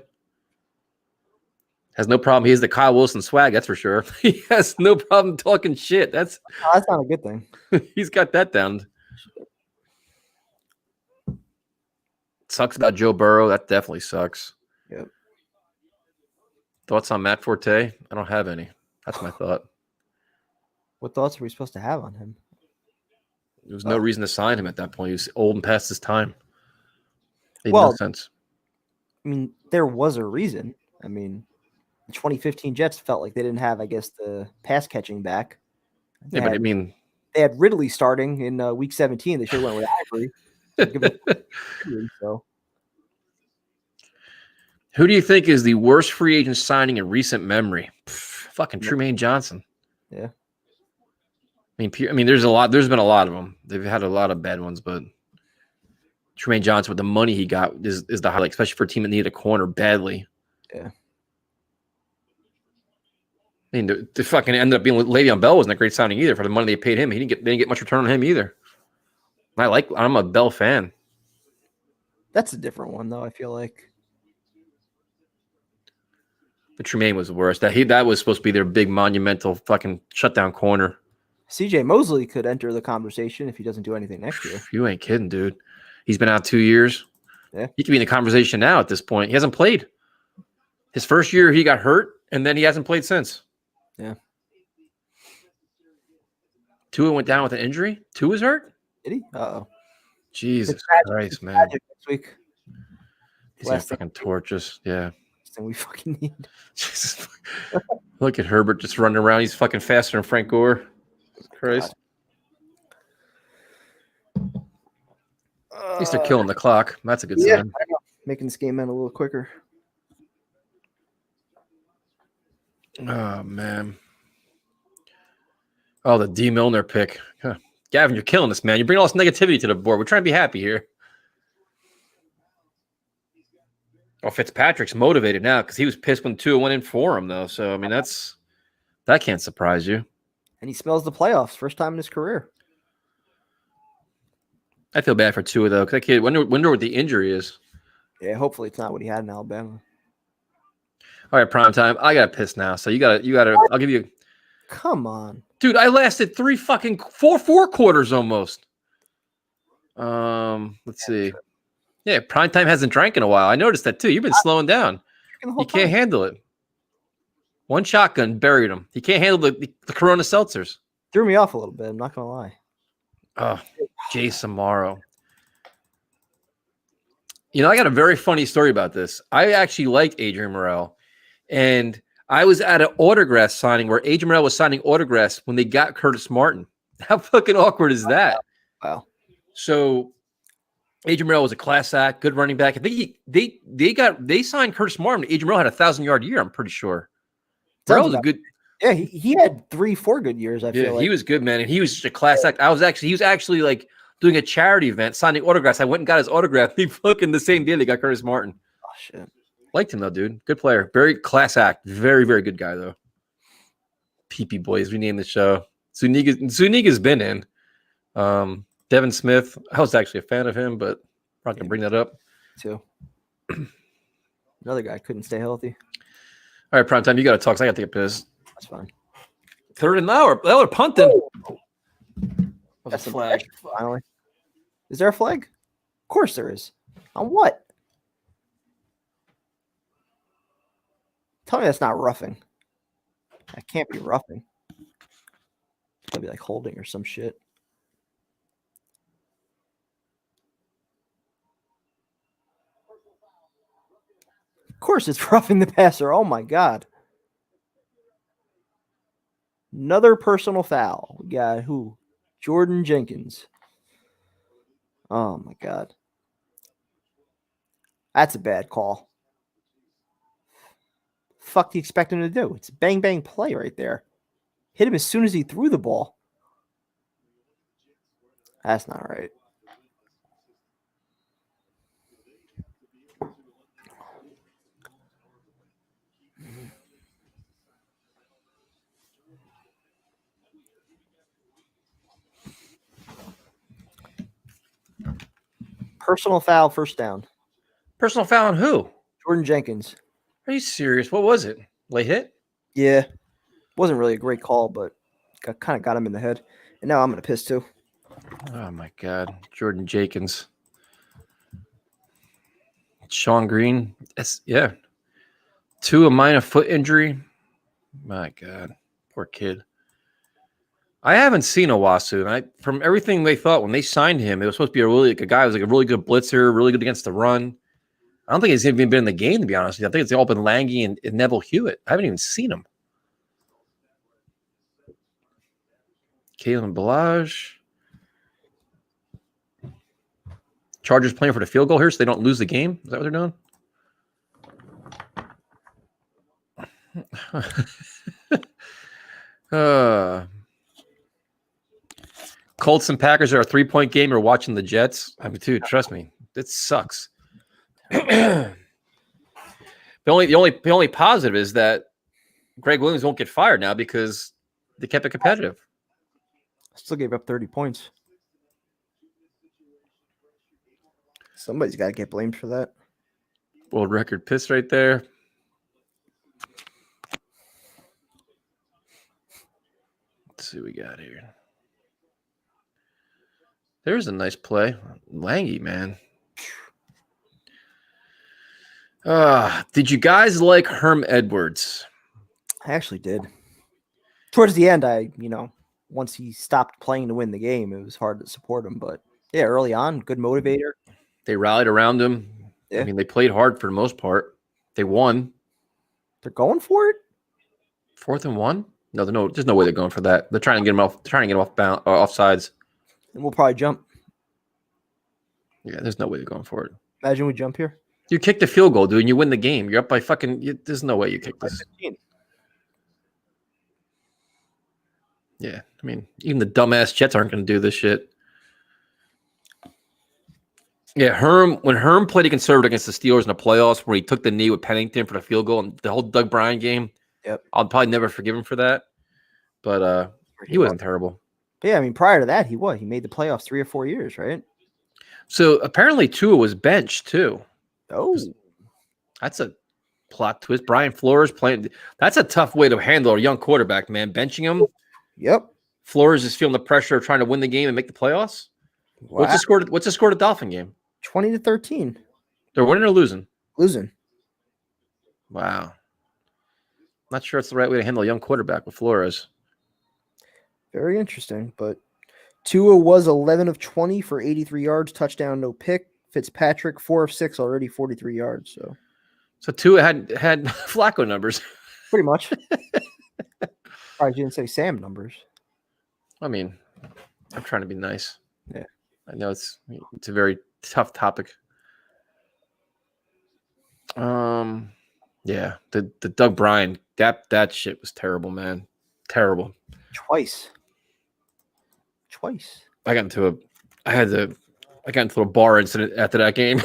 Speaker 1: Has no problem. He has the Kyle Wilson swag, that's for sure. He has no problem talking shit. That's
Speaker 2: not a good thing.
Speaker 1: He's got that down. Sucks about Joe Burrow. That definitely sucks.
Speaker 2: Yep.
Speaker 1: Thoughts on Matt Forte? I don't have any. That's my thought.
Speaker 2: What thoughts are we supposed to have on him?
Speaker 1: There was no reason to sign him at that point. He was old and past his time. Made no sense.
Speaker 2: I mean, there was a reason. I mean, the 2015 Jets felt like they didn't have, I guess, the pass catching back. They had Ridley starting in week 17. They should have went with Avery. So.
Speaker 1: Who do you think is the worst free agent signing in recent memory? Fucking Trumaine Johnson.
Speaker 2: Yeah.
Speaker 1: I mean, there's been a lot of them. They've had a lot of bad ones, but Trumaine Johnson with the money he got is the highlight, especially for a team that needed a corner badly.
Speaker 2: Yeah.
Speaker 1: I mean, the fucking ended up being Le'Veon Bell wasn't a great signing either for the money they paid him. They didn't get much return on him either. I'm a Bell fan.
Speaker 2: That's a different one though, I feel like.
Speaker 1: But Trumaine was the worst. That was supposed to be their big monumental fucking shutdown corner.
Speaker 2: CJ Mosley could enter the conversation if he doesn't do anything next year.
Speaker 1: You ain't kidding, dude. He's been out 2 years.
Speaker 2: Yeah.
Speaker 1: He could be in the conversation now at this point. He hasn't played. His first year, he got hurt, and then he hasn't played since.
Speaker 2: Yeah.
Speaker 1: Tua went down with an injury. Tua's hurt?
Speaker 2: Did he? Uh-oh.
Speaker 1: Jesus Christ, man.
Speaker 2: Magic next week.
Speaker 1: These are fucking torches. Yeah.
Speaker 2: Thing we fucking need.
Speaker 1: Jesus. Look at Herbert just running around. He's fucking faster than Frank Gore. Christ. At least they're killing the clock. That's a good sign.
Speaker 2: Making this game end a little quicker.
Speaker 1: Oh, man. Oh, the D. Milner pick. Huh. Gavin, you're killing us, man. You bring all this negativity to the board. We're trying to be happy here. Oh, Fitzpatrick's motivated now because he was pissed when Tua went in for him, though. So, I mean, that can't surprise you.
Speaker 2: And he smells the playoffs. First time in his career.
Speaker 1: I feel bad for Tua, though, because that kid, wonder what the injury is.
Speaker 2: Yeah, hopefully it's not what he had in Alabama.
Speaker 1: All right, prime time. I got to piss now. So you gotta, I'll give you.
Speaker 2: Come on.
Speaker 1: Dude, I lasted four quarters almost. Let's see. Yeah, Primetime hasn't drank in a while. I noticed that too. You've been slowing down. He can't handle it. One shotgun buried him. He can't handle the Corona seltzers.
Speaker 2: Threw me off a little bit. I'm not gonna lie.
Speaker 1: Oh, Gase Amaro. You know, I got a very funny story about this. I actually like Adrian Morel, and I was at an autograph signing where Adrian Morel was signing autographs when they got Curtis Martin. How fucking awkward is that?
Speaker 2: Wow. So
Speaker 1: Adrian Morel was a class act, good running back. I think they signed Curtis Martin. Adrian Morel had a 1,000-yard year. I'm pretty sure. Morel was a good.
Speaker 2: Yeah, he had 3-4 good years. I feel like
Speaker 1: he was good, man, and he was just a class act. He was actually like doing a charity event, signing autographs. I went and got his autograph. He fucking the same day they got Curtis Martin.
Speaker 2: Oh shit. Liked
Speaker 1: him though, dude. Good player. Very class act. Very, very good guy though. PP Boys, we named the show. Zuniga's been in. Devin Smith. I was actually a fan of him, but I'm not gonna bring that up.
Speaker 2: Too. Another guy couldn't stay healthy.
Speaker 1: All right, prime time. You got to talk. So I got to take a piss.
Speaker 2: That's fine.
Speaker 1: Third and hour. They're punting.
Speaker 2: That's a flag. Finally. Is there a flag? Of course there is. On what? Tell me that's not roughing. That can't be roughing. It's gotta be like holding or some shit. Of course it's roughing the passer. Oh my God. Another personal foul. We got who? Jordan Jenkins. Oh my God. That's a bad call. Fuck do you expect him to do? It's a bang bang play right there. Hit him as soon as he threw the ball. That's not right. Personal foul, first down.
Speaker 1: Personal foul on who?
Speaker 2: Jordan Jenkins.
Speaker 1: Are you serious? What was it? Late hit?
Speaker 2: Yeah. Wasn't really a great call, but kind of got him in the head. And now I'm going to piss too.
Speaker 1: Oh, my God. Jordan Jenkins. Sean Green. Yeah. 2, a minor foot injury. My God. Poor kid. I haven't seen Owasu. From everything they thought when they signed him, it was supposed to be a guy who was like a really good blitzer, really good against the run. I don't think he's even been in the game, to be honest with you. I think it's all been Lange and Neville Hewitt. I haven't even seen him. Kalen Balaj. Chargers playing for the field goal here so they don't lose the game. Is that what they're doing? Colts and Packers are a 3-point game. Or watching the Jets. I mean, dude, trust me, it sucks. The only positive is that Greg Williams won't get fired now because they kept it competitive.
Speaker 2: Still gave up 30 points. Somebody's got to get blamed for that.
Speaker 1: World record piss right there. Let's see what we got here. There's a nice play. Lange, man. Did you guys like Herm Edwards?
Speaker 2: I actually did. Towards the end, once he stopped playing to win the game, it was hard to support him. But Yeah, early on, good motivator.
Speaker 1: They rallied around him.
Speaker 2: Yeah.
Speaker 1: I mean, they played hard for the most part. They won.
Speaker 2: They're going for it.
Speaker 1: 4th and 1? No, there's no way they're going for that. They're trying to get him off. Trying to get him off sides.
Speaker 2: And we'll probably jump.
Speaker 1: Yeah, there's no way they're going for it.
Speaker 2: Imagine we jump here.
Speaker 1: You kick the field goal, dude, and you win the game. You're up by fucking. There's no way you kick this.
Speaker 2: 15.
Speaker 1: Yeah, I mean, even the dumbass Jets aren't going to do this shit. Yeah, when Herm played a conservative against the Steelers in the playoffs, where he took the knee with Pennington for the field goal and the whole Doug Bryan game.
Speaker 2: Yep.
Speaker 1: I'll probably never forgive him for that. But he wasn't terrible.
Speaker 2: But yeah, I mean, prior to that, he made the playoffs 3 or 4 years, right?
Speaker 1: So apparently Tua was benched too.
Speaker 2: Oh,
Speaker 1: That's a plot twist. Brian Flores playing. That's a tough way to handle a young quarterback, man. Benching him.
Speaker 2: yep.
Speaker 1: Flores is feeling the pressure of trying to win the game and make the playoffs.
Speaker 2: Wow.
Speaker 1: What's the score to Dolphin game?
Speaker 2: 20-13.
Speaker 1: They're winning or losing?
Speaker 2: Losing.
Speaker 1: Wow. Not sure it's the right way to handle a young quarterback with Flores.
Speaker 2: Very interesting. But Tua was 11 of 20 for 83 yards, touchdown, no pick. Fitzpatrick 4 of 6, already 43 yards.
Speaker 1: So Tua had Flacco numbers.
Speaker 2: Pretty much. Probably didn't say Sam numbers.
Speaker 1: I mean, I'm trying to be nice.
Speaker 2: Yeah.
Speaker 1: I know it's a very tough topic. Yeah, the Doug Bryan, that shit was terrible, man. Terrible.
Speaker 2: Twice.
Speaker 1: I got into a bar incident after that game.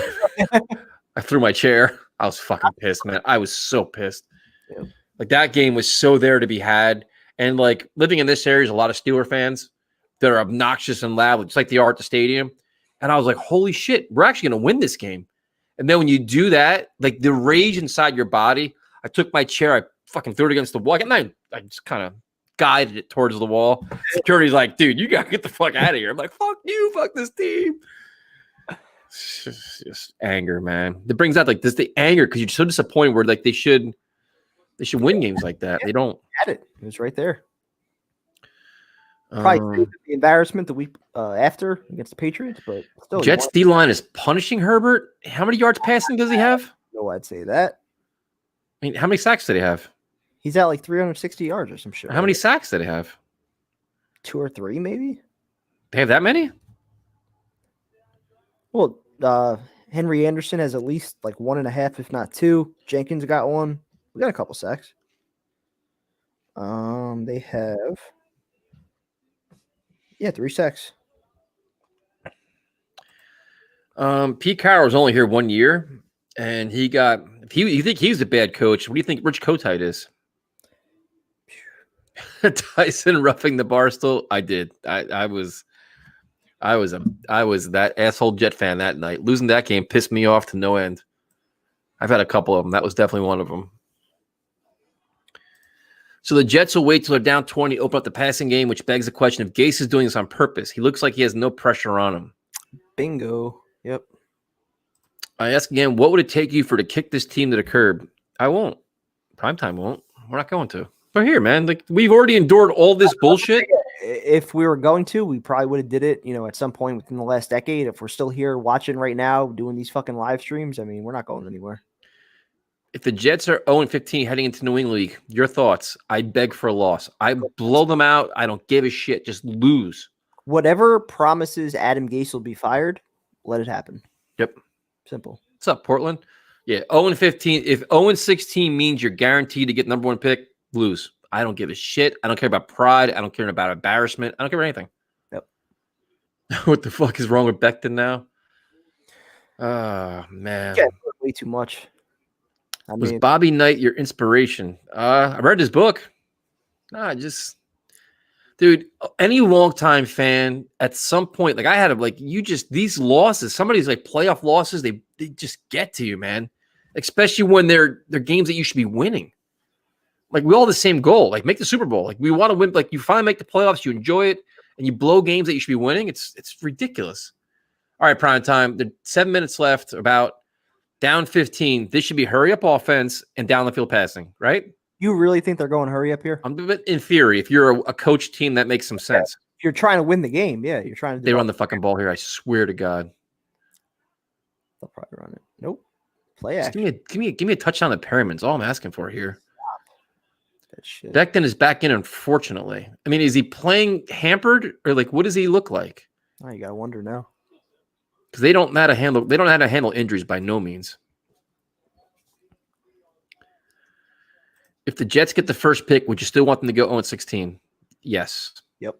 Speaker 1: I threw my chair. I was fucking pissed, man. I was so pissed.
Speaker 2: Yeah.
Speaker 1: Like that game was so there to be had. And like living in this area, there's a lot of Steeler fans that are obnoxious and loud, just like they are at the stadium. And I was like, holy shit, we're actually going to win this game. And then when you do that, like the rage inside your body, I took my chair, I fucking threw it against the wall. I just kind of guided it towards the wall. Security's like, dude, you got to get the fuck out of here. I'm like, fuck you, fuck this team. Just anger, man. It brings out like the anger because you're so disappointed where like they should win games like that. They don't.
Speaker 2: Had it. It was right there. Probably the embarrassment the week after against the Patriots, but still.
Speaker 1: Jets D-line is punishing Herbert. How many yards passing does he have?
Speaker 2: No, I'd say that.
Speaker 1: I mean, how many sacks did he have?
Speaker 2: He's at like 360 yards or some shit.
Speaker 1: How many sacks did he have?
Speaker 2: 2 or 3, maybe.
Speaker 1: They have that many?
Speaker 2: Well, Henry Anderson has at least like 1.5, if not 2. Jenkins got 1. We got a couple sacks. They have 3 sacks.
Speaker 1: Pete Carroll was only here 1 year, and you think he's a bad coach? What do you think Rich Kotite is? Tyson roughing the bar still? I did. I was that asshole Jet fan that night. Losing that game pissed me off to no end. I've had a couple of them. That was definitely one of them. So the Jets will wait till they're down 20, open up the passing game, which begs the question if Gase is doing this on purpose. He looks like he has no pressure on him.
Speaker 2: Bingo. Yep.
Speaker 1: I ask again, what would it take you to kick this team to the curb? I won't. Primetime won't. We're not going to. But here, man, like we've already endured all this bullshit.
Speaker 2: If we were going to, we probably would have did it, at some point within the last decade. If we're still here watching right now, doing these fucking live streams, I mean, we're not going anywhere.
Speaker 1: If the Jets are 0-15 heading into New England League, your thoughts? I beg for a loss. I blow them out. I don't give a shit. Just lose.
Speaker 2: Whatever promises Adam Gase will be fired, let it happen.
Speaker 1: Yep.
Speaker 2: Simple.
Speaker 1: What's up, Portland? Yeah, 0-15. If 0-16 means you're guaranteed to get number 1 pick, lose. I don't give a shit. I don't care about pride. I don't care about embarrassment. I don't care about anything.
Speaker 2: Yep.
Speaker 1: What the fuck is wrong with Becton now? Oh, man.
Speaker 2: Yeah, way too much.
Speaker 1: Was Bobby Knight your inspiration? I read his book. Dude, any longtime fan at some point, like I had these losses, some of these like playoff losses, they just get to you, man. Especially when they're games that you should be winning. Like we all have the same goal, like make the Super Bowl. Like we want to win, like you finally make the playoffs, you enjoy it, and you blow games that you should be winning. It's ridiculous. All right, prime time. There's 7 minutes left, about down 15. This should be hurry up offense and down the field passing, right?
Speaker 2: You really think they're going hurry up here?
Speaker 1: In theory, if you're a coach team, that makes some sense.
Speaker 2: You're trying to win the game. Yeah, you're trying to.
Speaker 1: They run the fucking ball here. I swear to God.
Speaker 2: They'll probably run it. Nope. Play
Speaker 1: Just
Speaker 2: action.
Speaker 1: give me a touchdown at Perriman. That's all I'm asking for here.
Speaker 2: That shit.
Speaker 1: Becton is back in, unfortunately. I mean, is he playing hampered or like what does he look like?
Speaker 2: Oh, you gotta wonder now.
Speaker 1: Because they don't know how to handle. They don't know how to handle injuries by no means. If the Jets get the first pick, would you still want them to go 0-16? Yes.
Speaker 2: Yep.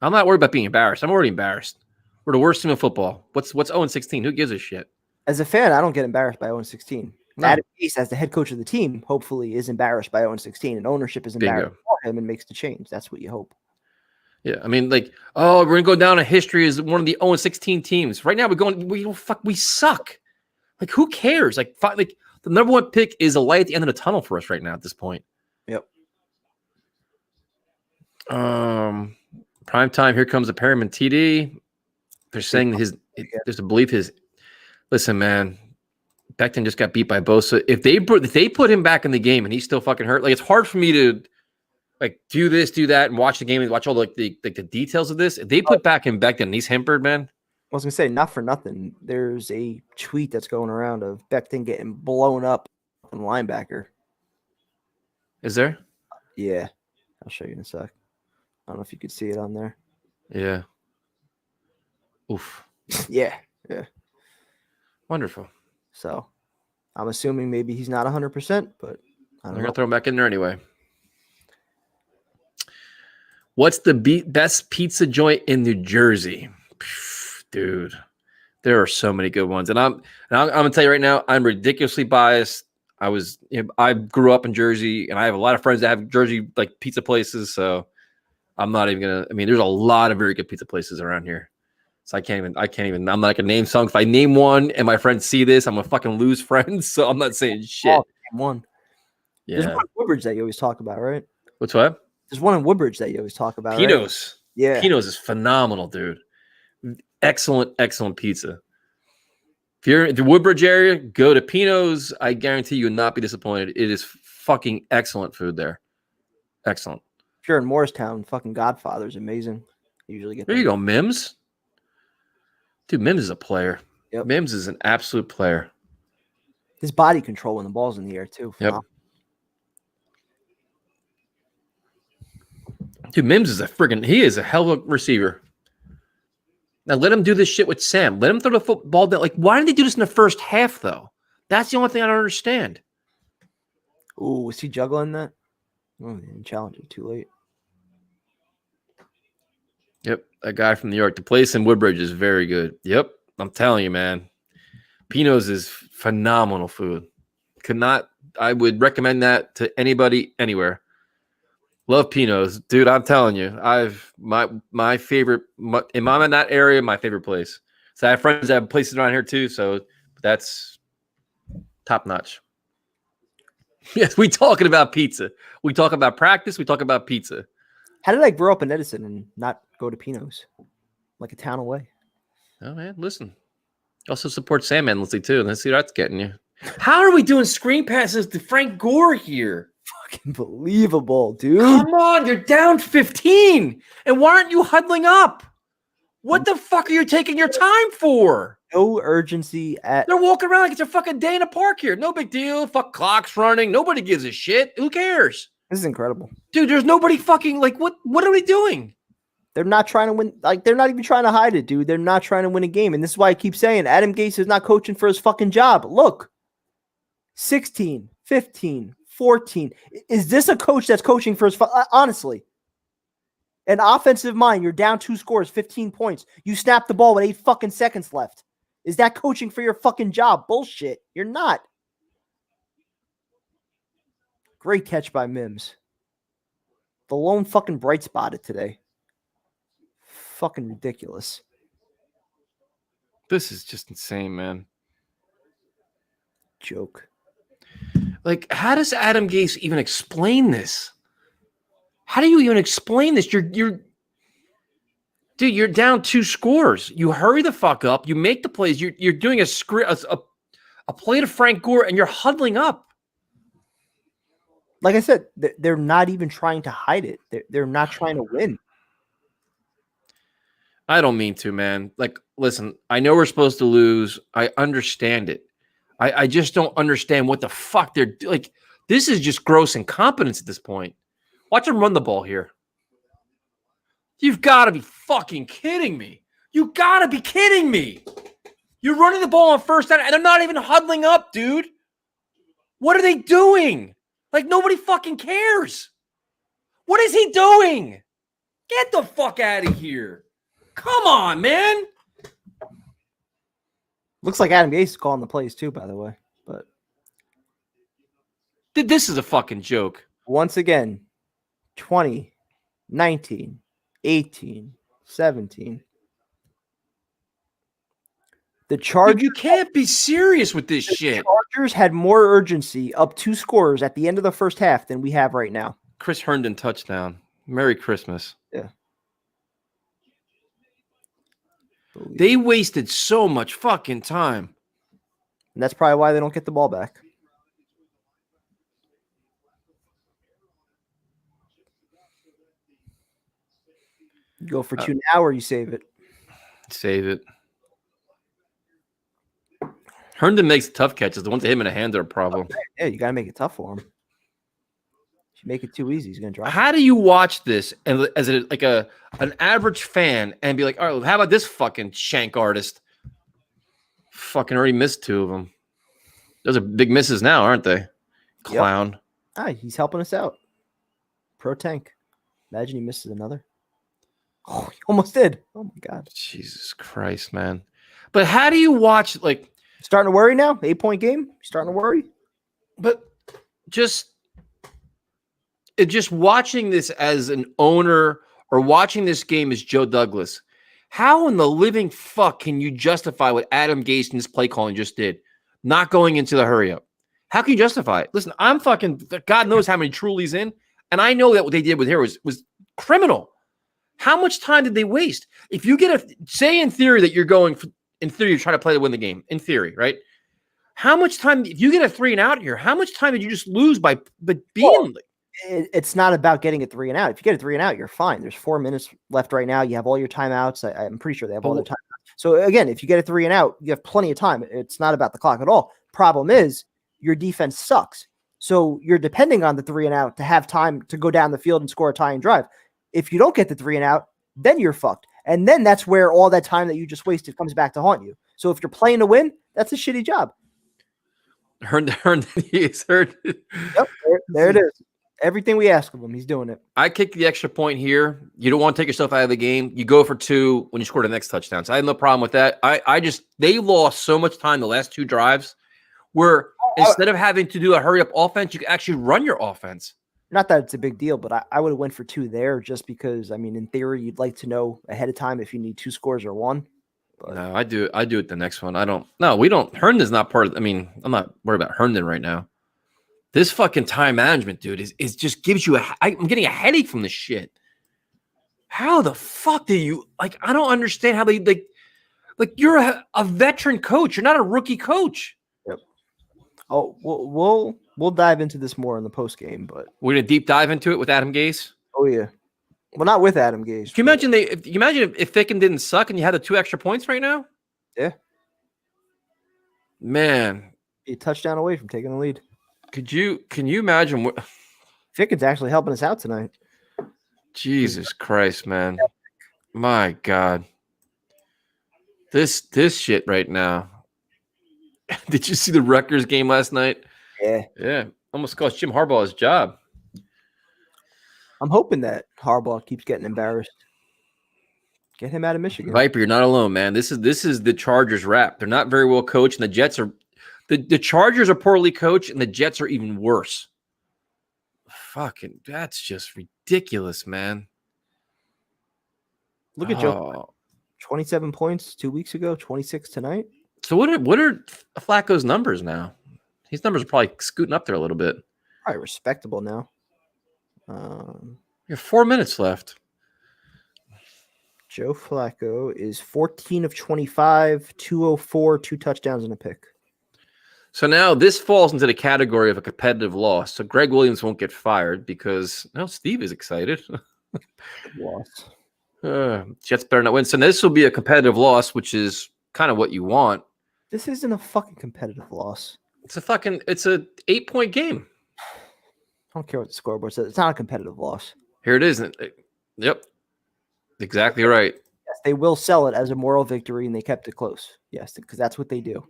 Speaker 1: I'm not worried about being embarrassed. I'm already embarrassed. We're the worst team in football. What's 0-16? Who gives a shit?
Speaker 2: As a fan, I don't get embarrassed by 0-16.
Speaker 1: No.
Speaker 2: Adam Gase, as the head coach of the team, hopefully is embarrassed by 0-16, and ownership is embarrassed for him and makes the change. That's what you hope.
Speaker 1: Yeah, I mean, like, oh, we're gonna go down in history as one of the 0-16 teams. Right now, we suck. Like, who cares? Like the number one pick is a light at the end of the tunnel for us right now at this point.
Speaker 2: Yep.
Speaker 1: Prime time. Here comes a Perriman TD. They're saying there's a belief his. Listen, man, Becton just got beat by Bosa. If they put him back in the game and he's still fucking hurt, like it's hard for me to like do this, do that, and watch the game and watch all the details of this. If they put back in Becton and he's hampered, man.
Speaker 2: I was gonna say, not for nothing. There's a tweet that's going around of Becton getting blown up on linebacker.
Speaker 1: Is there?
Speaker 2: Yeah, I'll show you in a sec. I don't know if you could see it on there.
Speaker 1: Yeah. Oof.
Speaker 2: Yeah.
Speaker 1: Wonderful.
Speaker 2: So, I'm assuming maybe he's not 100%, but I don't know.
Speaker 1: Gonna throw him back in there anyway. What's the best pizza joint in New Jersey? Dude, there are so many good ones, and I'm gonna tell you right now, I'm ridiculously biased. I grew up in Jersey, and I have a lot of friends that have Jersey like pizza places. So I'm not even gonna. I mean, there's a lot of very good pizza places around here. So I can't even. I'm not gonna name some. If I name one and my friends see this, I'm gonna fucking lose friends. So I'm not saying shit.
Speaker 2: One.
Speaker 1: Yeah.
Speaker 2: There's one in Woodbridge that you always talk about, right?
Speaker 1: What's what?
Speaker 2: There's one in Woodbridge that you always talk about.
Speaker 1: Pino's.
Speaker 2: Right? Yeah.
Speaker 1: Pino's is phenomenal, dude. Excellent pizza. If you're in the Woodbridge area, go to Pino's. I guarantee you will not be disappointed. It is fucking excellent food there. Excellent.
Speaker 2: If you're in Morristown, fucking Godfather's amazing. You usually get
Speaker 1: there. You go, Mims. Dude, Mims is a player.
Speaker 2: Yep.
Speaker 1: Mims is an absolute player.
Speaker 2: His body control when the ball's in the air, too.
Speaker 1: Yep. Dude, Mims is he is a hell of a receiver. Now let him do this shit with Sam. Let him throw the football down. Like, why didn't they do this in the first half, though? That's the only thing I don't understand.
Speaker 2: Ooh, was he juggling that? Oh, they didn't challenge him too late.
Speaker 1: Yep, that guy from New York. The place in Woodbridge is very good. Yep, I'm telling you, man. Pino's is phenomenal food. I would recommend that to anybody, anywhere. Love Pino's, dude. I'm telling you, my favorite. If I'm in that area, my favorite place. So I have friends that have places around here too. So that's top notch. Yes, we talking about pizza. We talk about practice. We talk about pizza.
Speaker 2: How did I grow up in Edison and not go to Pino's? Like a town away.
Speaker 1: Oh man, listen. Also support Sam endlessly too. Let's see what that's getting you. How are we doing screen passes to Frank Gore here?
Speaker 2: Fucking believable, dude.
Speaker 1: Come on, you're down 15. And why aren't you huddling up? What the fuck are you taking your time for?
Speaker 2: No urgency at.
Speaker 1: They're walking around like it's a fucking day in a park here. No big deal. Fuck, clock's running. Nobody gives a shit. Who cares?
Speaker 2: This is incredible.
Speaker 1: Dude, there's nobody fucking like what are we doing?
Speaker 2: They're not trying to win. Like, they're not even trying to hide it, dude. They're not trying to win a game. And this is why I keep saying Adam Gase is not coaching for his fucking job. Look, 16, 15, 14. Is this a coach that's coaching for his honestly? An offensive mind, you're down 2 scores, 15 points. You snap the ball with 8 fucking seconds left. Is that coaching for your fucking job? Bullshit. You're not. Great catch by Mims. The lone fucking bright spotted today. Fucking ridiculous.
Speaker 1: This is just insane, man.
Speaker 2: Joke.
Speaker 1: Like, how does Adam Gase even explain this? How do you even explain this? Dude, you're down 2 scores. You hurry the fuck up. You make the plays. You're doing a play to Frank Gore, and you're huddling up.
Speaker 2: Like I said, they're not even trying to hide it. They're not trying to win.
Speaker 1: I don't mean to, man. Like, listen, I know we're supposed to lose. I understand it. I just don't understand what the fuck they're like. This is just gross incompetence at this point. Watch them run the ball here. You've got to be fucking kidding me. You got to be kidding me. You're running the ball on first down, and they're not even huddling up, dude. What are they doing? Like, nobody fucking cares. What is he doing? Get the fuck out of here. Come on, man.
Speaker 2: Looks like Adam Gase is calling the plays too, by the way. But
Speaker 1: This is a fucking joke.
Speaker 2: once again, 20, 19, 18, 17. The Chargers.
Speaker 1: You can't be serious with this shit.
Speaker 2: Chargers had more urgency up 2 scores at the end of the first half than we have right now.
Speaker 1: Chris Herndon touchdown. Merry Christmas.
Speaker 2: Yeah.
Speaker 1: They wasted so much fucking time.
Speaker 2: And that's probably why they don't get the ball back. You go for 2 now or you save it?
Speaker 1: Save it. Herndon makes tough catches. The ones that hit him in the hand are a problem.
Speaker 2: Yeah, you got to make it tough for him. If you make it too easy, he's going to drop.
Speaker 1: How do you watch this and as an average fan and be like, all right, how about this fucking shank artist? Fucking already missed 2 of them. Those are big misses now, aren't they? Clown.
Speaker 2: Yep. He's helping us out. Pro tank. Imagine he misses another. Oh, he almost did. Oh my God.
Speaker 1: Jesus Christ, man. But how do you watch like
Speaker 2: starting to worry now? 8-point game? Starting to worry?
Speaker 1: But just watching this as an owner or watching this game as Joe Douglas, how in the living fuck can you justify what Adam Gase and this play calling just did? Not going into the hurry up. How can you justify it? Listen, I'm fucking God knows how many Trulies in, and I know that what they did with here was criminal. How much time did they waste? If you get say in theory that you're going in theory you're trying to play to win the game, in theory, right? How much time, if you get a 3 and out here, how much time did you just lose by being
Speaker 2: it's not about getting a 3 and out. If you get a 3 and out, you're fine. There's 4 minutes left right now. You have all your timeouts. I'm pretty sure they have all their timeouts. So again, if you get a 3 and out, you have plenty of time. It's not about the clock at all. Problem is your defense sucks. So you're depending on the 3 and out to have time to go down the field and score a tying drive. If you don't get the 3 and out, then you're fucked. And then that's where all that time that you just wasted comes back to haunt you. So if you're playing to win, that's a shitty job.
Speaker 1: Herndon, he's hurt.
Speaker 2: Yep, there it is. Everything we ask of him, he's doing it.
Speaker 1: I kick the extra point here. You don't want to take yourself out of the game. You go for 2 when you score the next touchdown. So I have no problem with that. They lost so much time the last 2 drives where instead of having to do a hurry up offense, you can actually run your offense.
Speaker 2: Not that it's a big deal, but I would have went for 2 there just because, I mean, in theory, you'd like to know ahead of time if you need 2 scores or 1. But
Speaker 1: No, I do it the next one. We don't. Herndon's not part of, I'm not worried about Herndon right now. This fucking time management, dude, is just gives you I'm getting a headache from this shit. How the fuck do you, like, I don't understand how they, like you're a veteran coach. You're not a rookie coach.
Speaker 2: Yep. Oh, we'll dive into this more in the post game, but
Speaker 1: We're going to deep dive into it with Adam Gase.
Speaker 2: oh yeah. Well, not with Adam Gase.
Speaker 1: Can you imagine if Ficken didn't suck and you had the 2 extra points right now?
Speaker 2: Yeah.
Speaker 1: Man.
Speaker 2: A touchdown away from taking the lead.
Speaker 1: Can you imagine what
Speaker 2: Ficken's actually helping us out tonight.
Speaker 1: Jesus Christ, man. My God. This shit right now. Did you see the Rutgers game last night?
Speaker 2: Yeah.
Speaker 1: Yeah. Almost cost Jim Harbaugh his job.
Speaker 2: I'm hoping that Harbaugh keeps getting embarrassed. Get him out of Michigan.
Speaker 1: Viper, you're not alone, man. This is the Chargers rap. They're not very well coached, and the Jets are the Chargers are poorly coached, and the Jets are even worse. Fucking, that's just ridiculous, man.
Speaker 2: Look at Joe. 27 points 2 weeks ago, 26 tonight.
Speaker 1: So what are Flacco's numbers now? His numbers are probably scooting up there a little bit.
Speaker 2: Probably respectable now.
Speaker 1: You have 4 minutes left.
Speaker 2: Joe Flacco is 14 of 25, 204, 2 touchdowns and a pick.
Speaker 1: So now this falls into the category of a competitive loss. So Greg Williams won't get fired because Steve is excited.
Speaker 2: Loss.
Speaker 1: Jets better not win. So this will be a competitive loss, which is kind of what you want.
Speaker 2: This isn't a fucking competitive loss.
Speaker 1: It's a 8-point game.
Speaker 2: I don't care what the scoreboard says. It's not a competitive loss.
Speaker 1: Here it is. Yep. Exactly right.
Speaker 2: Yes, they will sell it as a moral victory, and they kept it close. Yes, because that's what they do.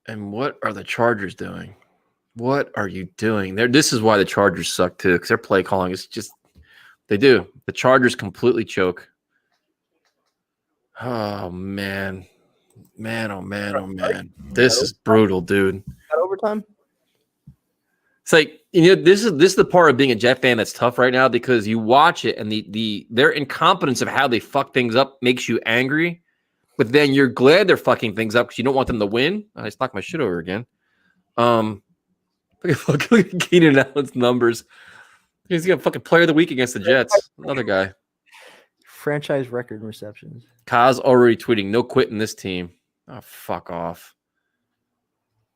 Speaker 1: And what are the Chargers doing? What are you doing? This is why the Chargers suck too, because their play calling is just they do. The Chargers completely choke. Oh man. Oh man. This is brutal, dude.
Speaker 2: Got overtime?
Speaker 1: It's like, this is the part of being a Jet fan that's tough right now, because you watch it and their incompetence of how they fuck things up makes you angry, but then you're glad they're fucking things up because you don't want them to win. I just knocked my shit over again. Look at Keenan Allen's numbers. He's got fucking player of the week against the Jets. Another guy.
Speaker 2: Franchise record receptions.
Speaker 1: Kaz already tweeting, no quitting this team. Oh, fuck off.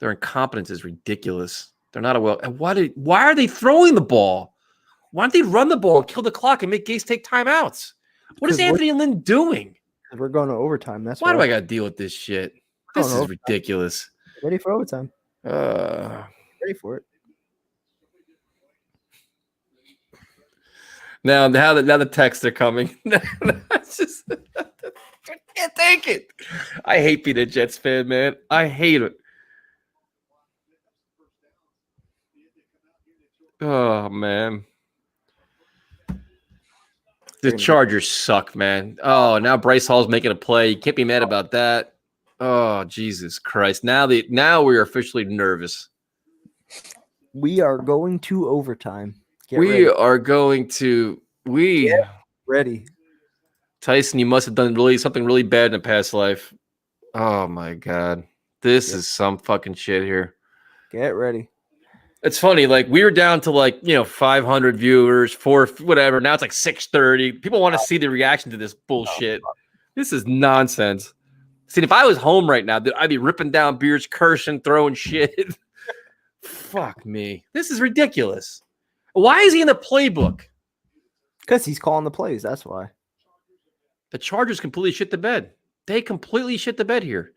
Speaker 1: Their incompetence is ridiculous. They're not and why are they throwing the ball? Why don't they run the ball and kill the clock and make Gase take timeouts? What is Anthony Lynn doing?
Speaker 2: We're going to overtime. That's
Speaker 1: why do I got to deal with this shit? This is ridiculous.
Speaker 2: Ready for overtime. Ready for it.
Speaker 1: Now the texts are coming. It's just, I can't take it. I hate being a Jets fan, man. I hate it. Oh man, the Chargers suck, man. Oh, now Bryce Hall's making a play. You can't be mad about that. Oh, Jesus Christ! Now we are officially nervous.
Speaker 2: We are going to overtime.
Speaker 1: Get ready. Tyson, you must have done something really bad in the past life. Oh my God, this is some fucking shit here.
Speaker 2: Get ready.
Speaker 1: It's funny, like we were down to 500 viewers, whatever. Now it's like 630. People want to see the reaction to this bullshit. This is nonsense. See, if I was home right now, I'd be ripping down beers, cursing, throwing shit. Fuck me. This is ridiculous. Why is he in the playbook?
Speaker 2: Because he's calling the plays. That's why.
Speaker 1: The Chargers completely shit the bed. They completely shit the bed here.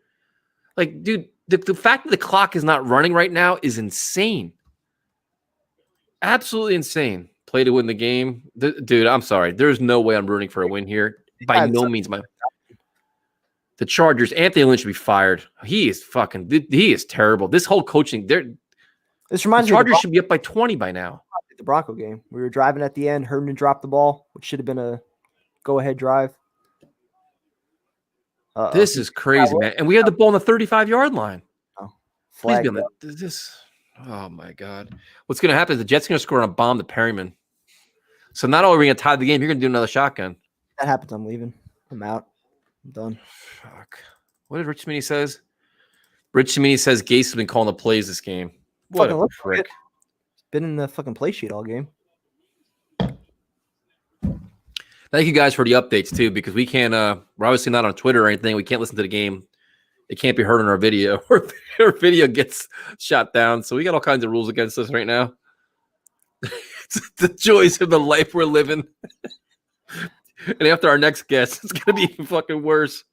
Speaker 1: Like, dude, the fact that the clock is not running right now is insane. Absolutely insane. Play to win the game. Dude, I'm sorry. There's no way I'm rooting for a win here. By no means. The Chargers, Anthony Lynn should be fired. He is terrible. This whole coaching,
Speaker 2: this reminds
Speaker 1: me Chargers should be up by 20 by now.
Speaker 2: The Bronco game. We were driving at the end. Herndon dropped the ball, which should have been a go-ahead drive.
Speaker 1: This is crazy, man. And we had the ball on the 35-yard line.
Speaker 2: Oh,
Speaker 1: please be on this. Oh, my God. What's going to happen is the Jets are going to score on a bomb to Perryman. So not only are we going to tie the game, you're going to do another shotgun.
Speaker 2: That happens, I'm leaving. I'm out. I'm done.
Speaker 1: Fuck. What did Rich Minnie says? Rich Minnie says Gase has been calling the plays this game. What a prick.
Speaker 2: Been in the fucking play sheet all game.
Speaker 1: Thank you guys for the updates, too, because we can't we're obviously not on Twitter or anything. We can't listen to the game. It can't be heard on our video. Our video gets shot down. So we got all kinds of rules against us right now. It's the joys of the life we're living. And after our next guest, it's going to be even fucking worse.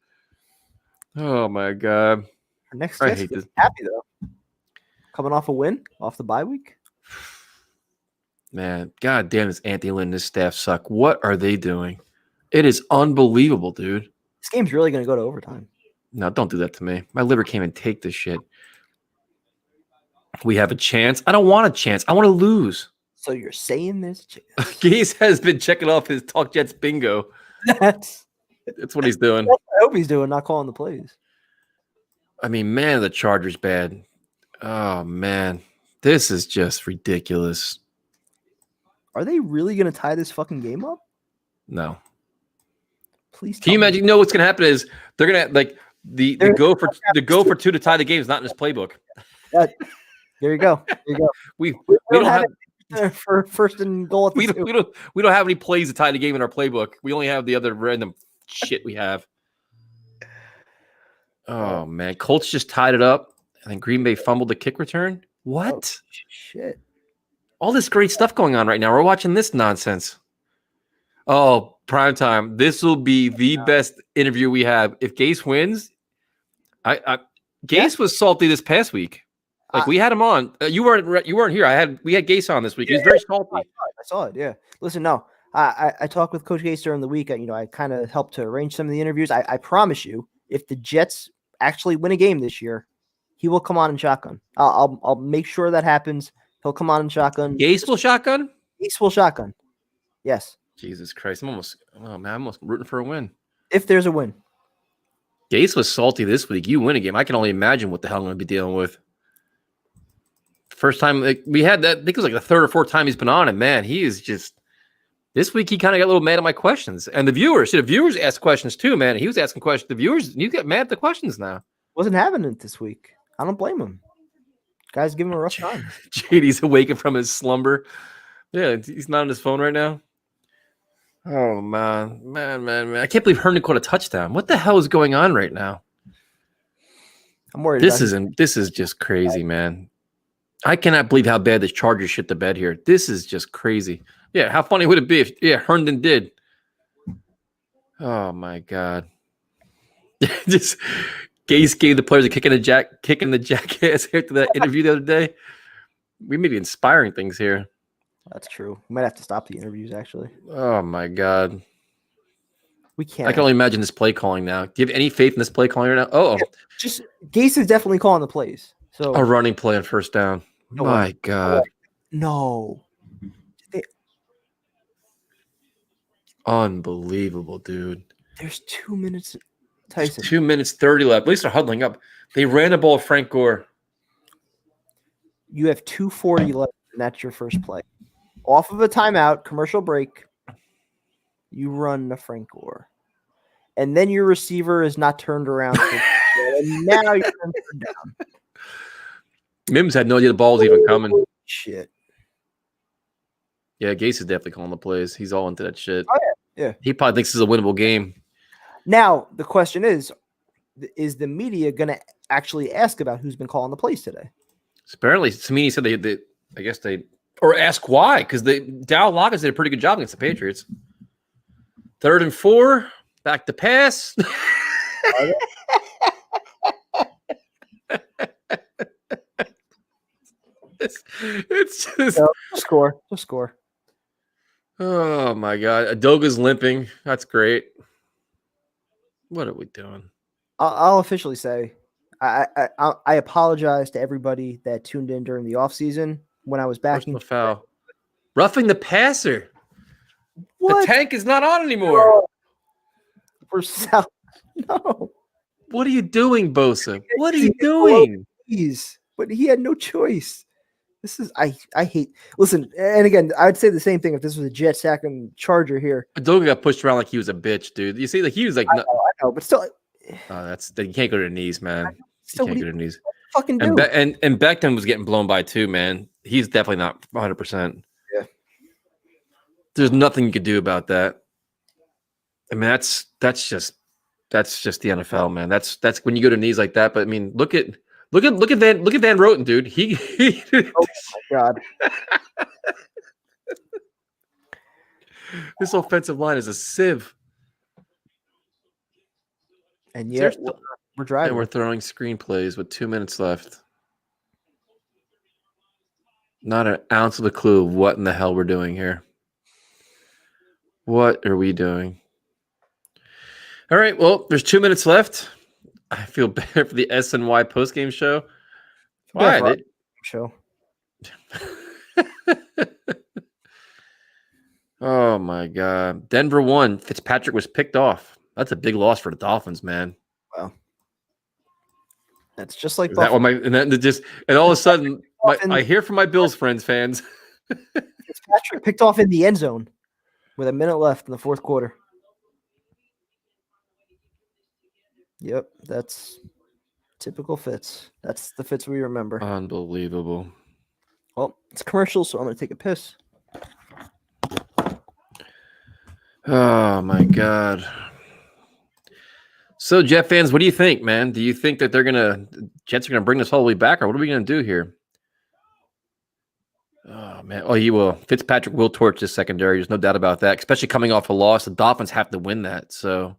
Speaker 1: Oh, my God.
Speaker 2: Our next guest is happy, though. Coming off a win, off the bye week.
Speaker 1: Man, God damn, this Anthony Lynn and his staff suck. What are they doing? It is unbelievable, dude.
Speaker 2: This game's really going to go to overtime.
Speaker 1: No, don't do that to me. My liver can't even take this shit. We have a chance. I don't want a chance. I want to lose.
Speaker 2: So you're saying this?
Speaker 1: Gase has been checking off his Talk Jets bingo. That's what he's doing.
Speaker 2: That's what I hope he's doing, not calling the plays.
Speaker 1: I mean, man, the Chargers bad. Oh, man. This is just ridiculous.
Speaker 2: Are they really going to tie this fucking game up?
Speaker 1: No.
Speaker 2: Please.
Speaker 1: Can you imagine? You know what's going to happen is they're going to like the go for two to tie the game is not in his playbook.
Speaker 2: There you go. There you go.
Speaker 1: We don't have
Speaker 2: for first and goal.
Speaker 1: We don't have any plays to tie the game in our playbook. We only have the other random shit we have. Oh man, Colts just tied it up, and then Green Bay fumbled the kick return. What?
Speaker 2: Oh, shit.
Speaker 1: All this great stuff going on right now. We're watching this nonsense. Oh, prime time. This will be the best interview we have. If Gase wins, Gase was salty this past week. Like we had him on. You weren't here. We had Gase on this week. He was very salty.
Speaker 2: I saw it. Yeah. Listen, no. I talked with Coach Gase during the week. I kind of helped to arrange some of the interviews. I promise you, if the Jets actually win a game this year, he will come on in shotgun. I'll make sure that happens. He'll come on in shotgun.
Speaker 1: Gase will shotgun?
Speaker 2: Gase will shotgun. Yes.
Speaker 1: Jesus Christ. I'm almost rooting for a win.
Speaker 2: If there's a win.
Speaker 1: Gase was salty this week. You win a game. I can only imagine what the hell I'm going to be dealing with. First time we had that, I think it was like the third or fourth time he's been on, and man, he is just this week he kind of got a little mad at my questions. And the viewers asked questions too, man. He was asking questions. The viewers, you get mad at the questions now.
Speaker 2: Wasn't having it this week. I don't blame him. Guys give him a rough time.
Speaker 1: JD's awakened from his slumber. Yeah, he's not on his phone right now. Oh man. I can't believe Herndon caught a touchdown. What the hell is going on right now?
Speaker 2: I'm worried.
Speaker 1: This is just crazy, man. I cannot believe how bad the Chargers shit the bed here. This is just crazy. Yeah, how funny would it be if Herndon did? Oh my God. Just Gase gave the players a kick in the jackass after that interview the other day. We may be inspiring things here.
Speaker 2: That's true. We might have to stop the interviews, actually.
Speaker 1: Oh my God.
Speaker 2: We can't.
Speaker 1: I can only imagine this play calling now. Do you have any faith in this play calling right now? Oh,
Speaker 2: just Gase is definitely calling the plays. So
Speaker 1: a running play on first down. My God.
Speaker 2: No.
Speaker 1: Unbelievable, dude.
Speaker 2: There's 2 minutes. Tyson.
Speaker 1: 2 minutes 30 left. At least they're huddling up. They ran the ball with Frank Gore.
Speaker 2: You have 2:40 left, and that's your first play. Off of a timeout, commercial break, you run the Frank Gore. And then your receiver is not turned around. And now you're turned down.
Speaker 1: Mims had no idea the ball was even coming.
Speaker 2: Shit.
Speaker 1: Yeah, Gase is definitely calling the plays. He's all into that shit.
Speaker 2: Oh, yeah.
Speaker 1: He probably thinks this is a winnable game.
Speaker 2: Now, the question is the media going to actually ask about who's been calling the plays today?
Speaker 1: Apparently, Samini said they or ask why, because Dow Lockett did a pretty good job against the Patriots. 3rd and 4, back to pass. It's just
Speaker 2: score. Just score.
Speaker 1: Oh my God. Adoga's limping. That's great. What are we doing?
Speaker 2: I'll officially say I apologize to everybody that tuned in during the offseason when I was backing.
Speaker 1: Foul. Roughing the passer.
Speaker 2: What?
Speaker 1: The tank is not on anymore.
Speaker 2: We're south. No.
Speaker 1: What are you doing, Bosa? What are you doing?
Speaker 2: Please. But he had no choice. This is I hate. Listen, and again, I would say the same thing if this was a Jet sack and Charger here.
Speaker 1: Adoga got pushed around like he was a bitch, dude. You see, like he was like,
Speaker 2: I know, but still.
Speaker 1: Oh, you can't go to the knees, man. You can't go to the knees.
Speaker 2: Fucking do.
Speaker 1: And Beckham was getting blown by too, man. He's definitely not 100%.
Speaker 2: Yeah.
Speaker 1: There's nothing you could do about that. I mean, that's just the NFL, man. That's when you go to knees like that. But I mean, look at Van Roten, dude. He
Speaker 2: oh my God.
Speaker 1: This offensive line is a sieve.
Speaker 2: And yet we're driving.
Speaker 1: And we're throwing screenplays with 2 minutes left. Not an ounce of a clue of what in the hell we're doing here. What are we doing? All right, well, there's 2 minutes left. I feel bad for the SNY postgame show. Why?
Speaker 2: Show.
Speaker 1: Oh, my God. Denver won. Fitzpatrick was picked off. That's a big loss for the Dolphins, man.
Speaker 2: Wow. That's just like
Speaker 1: that one. And all of a sudden, I hear from my Bills fans.
Speaker 2: Fitzpatrick picked off in the end zone with a minute left in the fourth quarter. Yep, that's typical Fitz. That's the Fitz we remember.
Speaker 1: Unbelievable.
Speaker 2: Well, it's commercial, so I'm going to take a piss.
Speaker 1: Oh, my God. So, Jet fans, what do you think, man? Do you think that Jets are going to bring this all the way back, or what are we going to do here? Oh man. Oh, he will. Fitzpatrick will torch this secondary. There's no doubt about that. Especially coming off a loss, the Dolphins have to win that. So,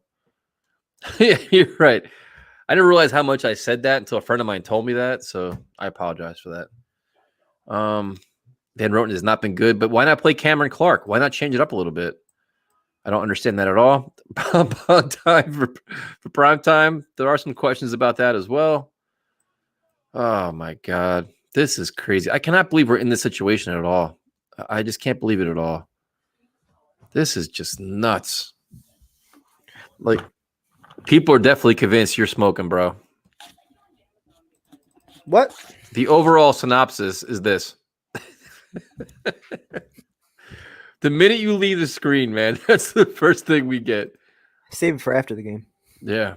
Speaker 1: yeah, you're right. I didn't realize how much I said that until a friend of mine told me that. So I apologize for that. Dan Roten has not been good, but why not play Cameron Clark? Why not change it up a little bit? I don't understand that at all. Time for prime time. There are some questions about that as well. Oh my God. This is crazy. I cannot believe we're in this situation at all. I just can't believe it at all. This is just nuts. Like, people are definitely convinced you're smoking, bro.
Speaker 2: What?
Speaker 1: The overall synopsis is this. The minute you leave the screen, man, that's the first thing we get.
Speaker 2: Save it for after the game.
Speaker 1: Yeah.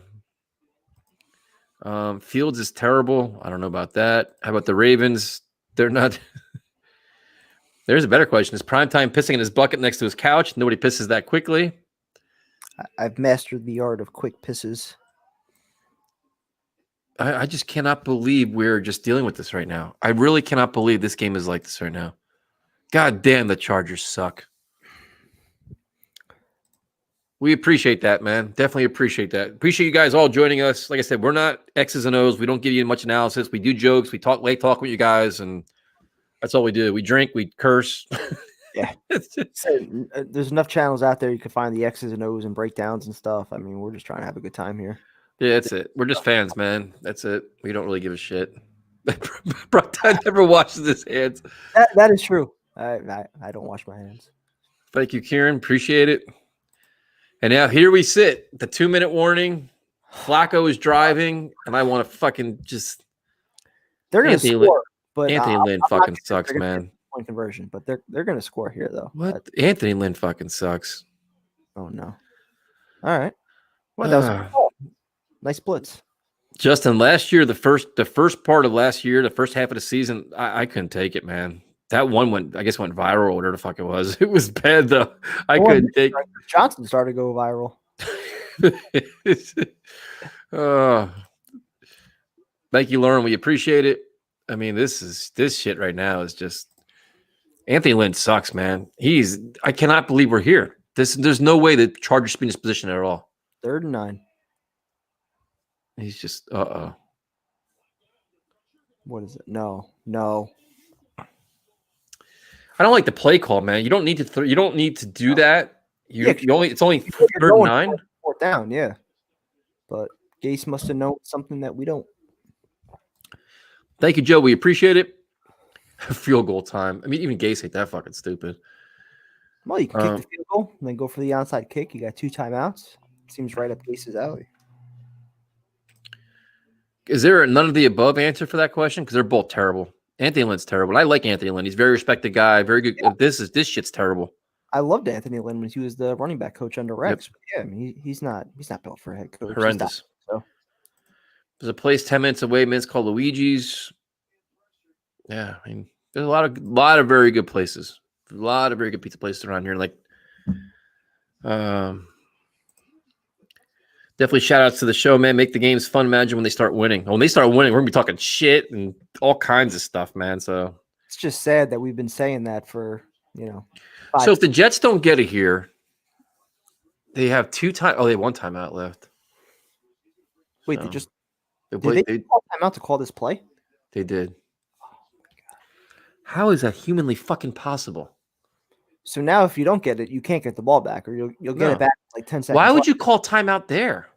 Speaker 1: Fields is terrible. I don't know about that. How about the Ravens? They're not. There's a better question. Is Primetime pissing in his bucket next to his couch? Nobody pisses that quickly.
Speaker 2: I've mastered the art of quick pisses.
Speaker 1: I just cannot believe we're just dealing with this right now. I really cannot believe this game is like this right now. God damn, the Chargers suck. We appreciate that, man. Definitely appreciate that. Appreciate you guys all joining us. Like I said, we're not X's and O's. We don't give you much analysis. We do jokes. We talk late talk with you guys, and that's all we do. We drink. We curse.
Speaker 2: Yeah. There's enough channels out there you can find the X's and O's and breakdowns and stuff. I mean, we're just trying to have a good time here.
Speaker 1: Yeah, that's it. We're just fans, man. That's it. We don't really give a shit. Brockton never washes his hands.
Speaker 2: That is true. I don't wash my hands.
Speaker 1: Thank you, Kieran. Appreciate it. And now here we sit. The 2-minute warning. Flacco is driving, and I want to fucking just.
Speaker 2: They're going to score, but
Speaker 1: Anthony Lynn fucking sucks, man.
Speaker 2: Point conversion, but they're going to score here though.
Speaker 1: What? Anthony Lynn fucking sucks.
Speaker 2: Oh no! All right. Well, that was a call. Nice blitz.
Speaker 1: Justin, last year, the first part of last year, the first half of the season, I couldn't take it, man. That one went viral, whatever the fuck it was. It was bad though. I couldn't take.
Speaker 2: Johnson started to go viral.
Speaker 1: Thank you, Lauren. We appreciate it. I mean, this shit right now is just. Anthony Lynn sucks, man. I cannot believe we're here. There's no way the Chargers should be in this position at all.
Speaker 2: 3rd and 9.
Speaker 1: He's just
Speaker 2: What is it? No.
Speaker 1: I don't like the play call, man. You don't need to. You don't need to do that. It's only 3rd and 9.
Speaker 2: 4th down, yeah. But Gase must have known something that we don't.
Speaker 1: Thank you, Joe. We appreciate it. Field goal time. I mean, even Gase ain't that fucking stupid.
Speaker 2: Well, you can kick the field goal and then go for the onside kick. You got 2 timeouts. Seems right up Gase's alley.
Speaker 1: Is there a none of the above answer for that question? Because they're both terrible. Anthony Lynn's terrible. I like Anthony Lynn. He's a very respected guy. Very good. Yeah. This shit's terrible.
Speaker 2: I loved Anthony Lynn when he was the running back coach under Rex. Yep. But yeah, I mean, he's not built for a head coach.
Speaker 1: Horrendous. There's a place 10 minutes away, man. It's called Luigi's. Yeah, I mean, there's a lot of very good places. A lot of very good pizza places around here. Like, definitely shout outs to the show, man. Make the games fun. Imagine when they start winning. When they start winning, we're gonna be talking shit and all kinds of stuff, man. So
Speaker 2: it's just sad that we've been saying that for
Speaker 1: So if the Jets don't get it here, they have 2 times. Oh, they have 1 timeout left.
Speaker 2: Wait, so did they call timeout to call this play?
Speaker 1: They did. How is that humanly fucking possible?
Speaker 2: So now if you don't get it, you can't get the ball back, or you'll get it back in like 10 seconds.
Speaker 1: Why would you call timeout there?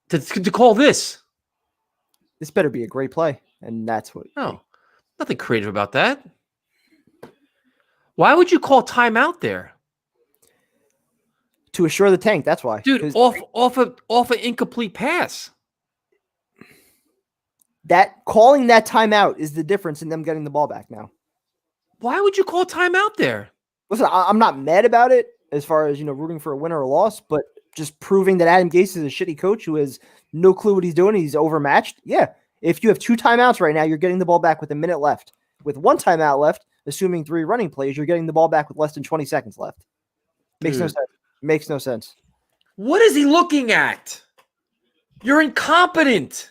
Speaker 1: To call this?
Speaker 2: This better be a great play, and that's what.
Speaker 1: No, nothing creative about that. Why would you call timeout there?
Speaker 2: To assure the tank, that's why.
Speaker 1: Dude, off an incomplete pass.
Speaker 2: That calling that timeout is the difference in them getting the ball back now.
Speaker 1: Why would you call timeout there?
Speaker 2: Listen, I'm not mad about it as far as, rooting for a win or a loss, but just proving that Adam Gase is a shitty coach who has no clue what he's doing. He's overmatched. Yeah. If you have 2 timeouts right now, you're getting the ball back with a minute left. With 1 timeout left, assuming 3 running plays, you're getting the ball back with less than 20 seconds left. Makes no sense. Makes no sense.
Speaker 1: What is he looking at? You're incompetent.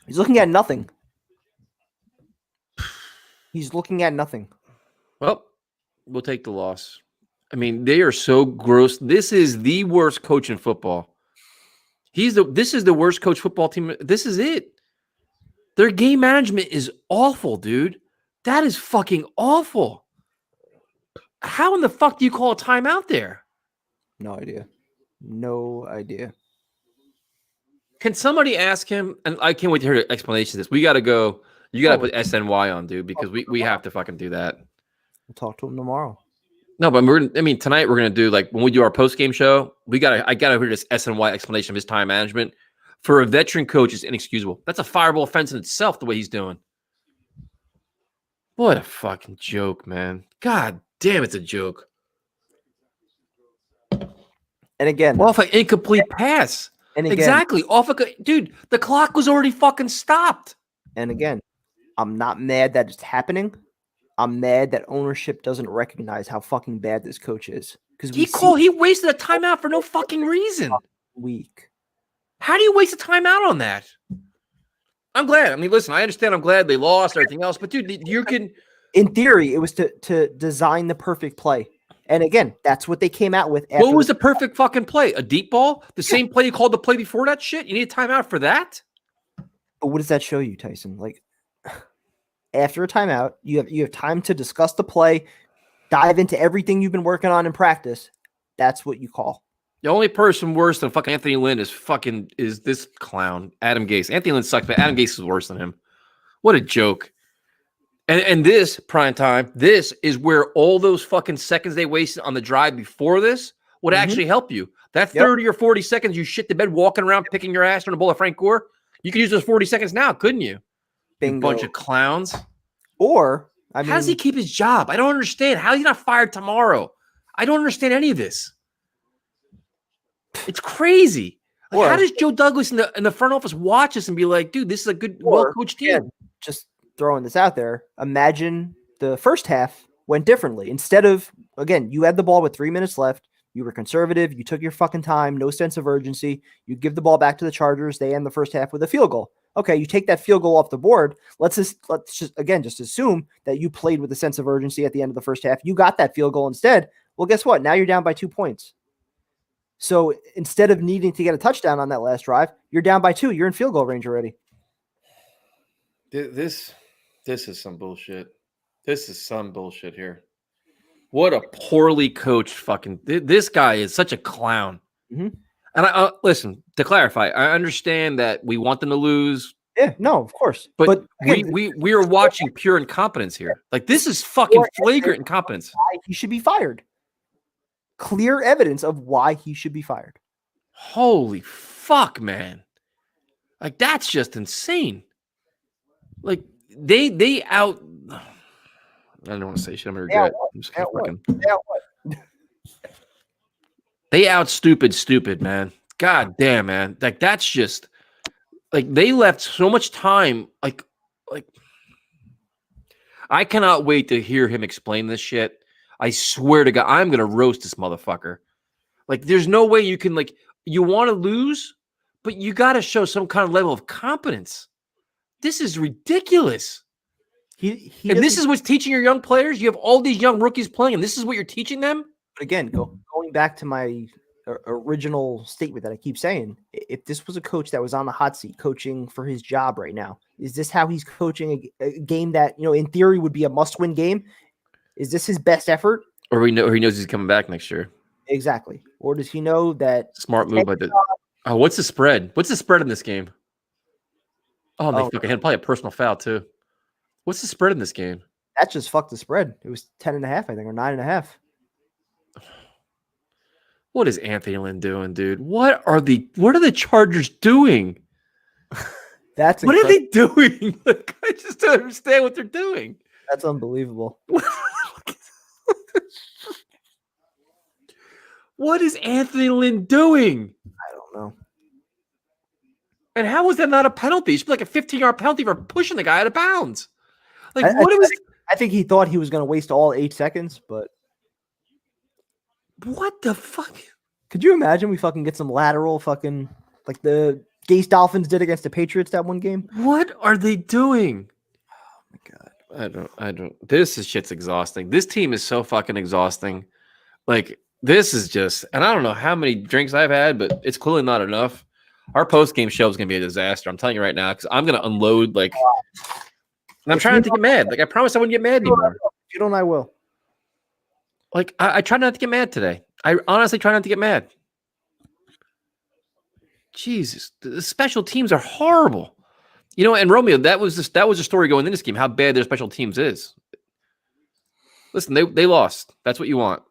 Speaker 2: He's looking at nothing. He's looking at nothing.
Speaker 1: Well, we'll take the loss. I mean, they are so gross. This is the worst coach in football. This is the worst coach football team. This is it. Their game management is awful, dude. That is fucking awful. How in the fuck do you call a timeout there?
Speaker 2: No idea. No idea.
Speaker 1: Can somebody ask him? And I can't wait to hear the explanation of this. We got to go. You got to put SNY on, dude, because we have to fucking do that.
Speaker 2: We'll talk to him tomorrow.
Speaker 1: No, but tonight we're gonna do like when we do our post game show. I gotta hear this SNY explanation of his time management for a veteran coach is inexcusable. That's a fireable offense in itself. The way he's doing. What a fucking joke, man! God damn, it's a joke.
Speaker 2: And again,
Speaker 1: off an incomplete pass.
Speaker 2: And again,
Speaker 1: exactly off dude. The clock was already fucking stopped.
Speaker 2: And again, I'm not mad that it's happening. I'm mad that ownership doesn't recognize how fucking bad this coach is. Because
Speaker 1: he wasted a timeout for no fucking reason.
Speaker 2: Weak.
Speaker 1: How do you waste a timeout on that? I'm glad. I mean, listen, I understand. I'm glad they lost everything else, but dude, you can.
Speaker 2: In theory, it was to design the perfect play, and again, that's what they came out with.
Speaker 1: What was the perfect fucking play? A deep ball? The same play you called the play before that shit? You need a timeout for that?
Speaker 2: But what does that show you, Tyson? Like. After a timeout, you have time to discuss the play, dive into everything you've been working on in practice. That's what you call.
Speaker 1: The only person worse than fucking Anthony Lynn is this clown, Adam Gase. Anthony Lynn sucks, but Adam Gase is worse than him. What a joke. And this prime time, this is where all those fucking seconds they wasted on the drive before this would actually help you. That 30 or 40 seconds you shit the bed walking around picking your ass on a bowl of Frank Gore, you could use those 40 seconds now, couldn't you?
Speaker 2: Bingo.
Speaker 1: You bunch of clowns.
Speaker 2: Or, I mean,
Speaker 1: how does he keep his job? I don't understand. How is he not fired tomorrow? I don't understand any of this. It's crazy. Like, how does Joe Douglas in the front office watch this and be like, dude, this is a good, well-coached team?
Speaker 2: Again, just throwing this out there. Imagine the first half went differently. Instead of, again, you had the ball with 3 minutes left. You were conservative. You took your fucking time. No sense of urgency. You give the ball back to the Chargers. They end the first half with a field goal. Okay, you take that field goal off the board. Let's just assume that you played with a sense of urgency at the end of the first half. You got that field goal instead. Well, guess what? Now you're down by 2 points. So instead of needing to get a touchdown on that last drive, you're down by 2. You're in field goal range already.
Speaker 1: This is some bullshit. This is some bullshit here. What a poorly coached fucking. This guy is such a clown.
Speaker 2: Mm-hmm.
Speaker 1: And listen, to clarify, I understand that we want them to lose.
Speaker 2: Yeah, no, of course.
Speaker 1: But we are watching pure incompetence here. Like, this is fucking flagrant incompetence.
Speaker 2: Why he should be fired. Clear evidence of why he should be fired.
Speaker 1: Holy fuck, man. Like, that's just insane. Like, they out. I don't want to say shit. I'm going to regret. I'm just fucking. They out stupid, man. God damn, man. Like, that's just like they left so much time. Like I cannot wait to hear him explain this shit. I swear to God, I'm gonna roast this motherfucker. Like, there's no way you can, like, you want to lose, but you got to show some kind of level of competence. This is ridiculous. And this is what's teaching your young players. You have all these young rookies playing, and this is what you're teaching them.
Speaker 2: But again, going back to my original statement that I keep saying, if this was a coach that was on the hot seat coaching for his job right now, is this how he's coaching a game that, in theory would be a must-win game? Is this his best effort?
Speaker 1: Or he knows he's coming back next year.
Speaker 2: Exactly. Or does he know that?
Speaker 1: Smart move by the. Oh, what's the spread? What's the spread in this game? Oh, they fucking had probably a personal foul too. What's the spread in this game?
Speaker 2: That just fucked the spread. It was 10.5, I think, or 9.5.
Speaker 1: What is Anthony Lynn doing, dude? What are the Chargers doing?
Speaker 2: What
Speaker 1: are they doing? Like, I just don't understand what they're doing.
Speaker 2: That's unbelievable.
Speaker 1: What is Anthony Lynn doing?
Speaker 2: I don't know.
Speaker 1: And how was that not a penalty? It should be like a 15-yard penalty for pushing the guy out of bounds. Like, I
Speaker 2: think he thought he was going to waste all 8 seconds, but
Speaker 1: what the fuck?
Speaker 2: Could you imagine we fucking get some lateral fucking like the Gase Dolphins did against the Patriots that one game?
Speaker 1: What are they doing?
Speaker 2: Oh my God.
Speaker 1: I don't. This is shit's exhausting. This team is so fucking exhausting. Like this is just, and I don't know how many drinks I've had, but it's clearly not enough. Our post game show is gonna be a disaster. I'm telling you right now because I'm gonna unload like. And I'm trying not to get mad. Like I promised I wouldn't get mad anymore.
Speaker 2: If you don't, I will.
Speaker 1: Like I try not to get mad today. I honestly try not to get mad. Jesus, the special teams are horrible. You know, and Romeo, that was a story going in this game, how bad their special teams is. Listen, they lost. That's what you want.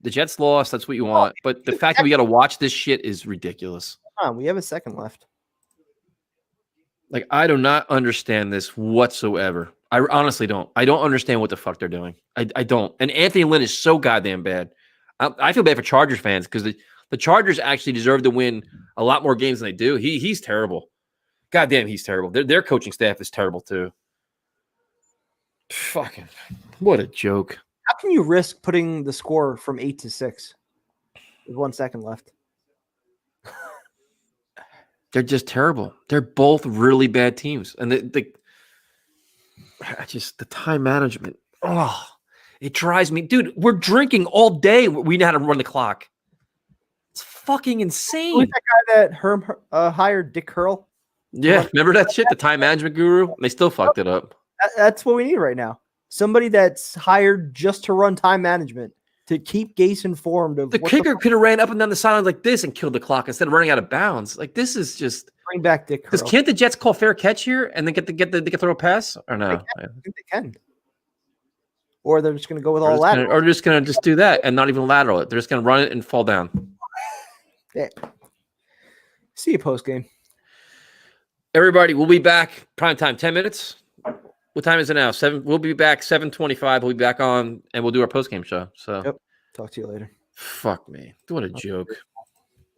Speaker 1: The Jets lost. That's what you want. But the fact that we got to watch this shit is ridiculous.
Speaker 2: Come on, we have a second left.
Speaker 1: Like, I do not understand this whatsoever. I honestly don't. I don't understand what the fuck they're doing. I don't. And Anthony Lynn is so goddamn bad. I feel bad for Chargers fans because the Chargers actually deserve to win a lot more games than they do. He's terrible. Goddamn, he's terrible. Their coaching staff is terrible too. Fucking, what a joke.
Speaker 2: How can you risk putting the score from 8-6 with 1 second left?
Speaker 1: They're just terrible. They're both really bad teams. And the time management. Oh, it drives me. Dude, we're drinking all day. We know how to run the clock. It's fucking insane.
Speaker 2: Who's that guy that Herm hired, Dick Curl?
Speaker 1: Yeah, remember that shit? The time management guru? They still fucked it up.
Speaker 2: That's what we need right now. Somebody that's hired just to run time management, to keep Gase informed of
Speaker 1: the kicker could have ran up and down the sideline like this and killed the clock instead of running out of bounds. Like this is just
Speaker 2: bring back Dick Curl.
Speaker 1: Because can't the Jets call fair catch here and then get the throw a pass or no?
Speaker 2: I think they can. Or they're just going to go with all lateral.
Speaker 1: Or they're just going to just do that and not even lateral it. They're just going to run it and fall down.
Speaker 2: Yeah. See you post game.
Speaker 1: Everybody, we'll be back prime time, 10 minutes. What time is it now? 7. We'll be back 7:25. We'll be back on and we'll do our post game show. So
Speaker 2: yep. Talk to you later.
Speaker 1: Fuck me. What a joke.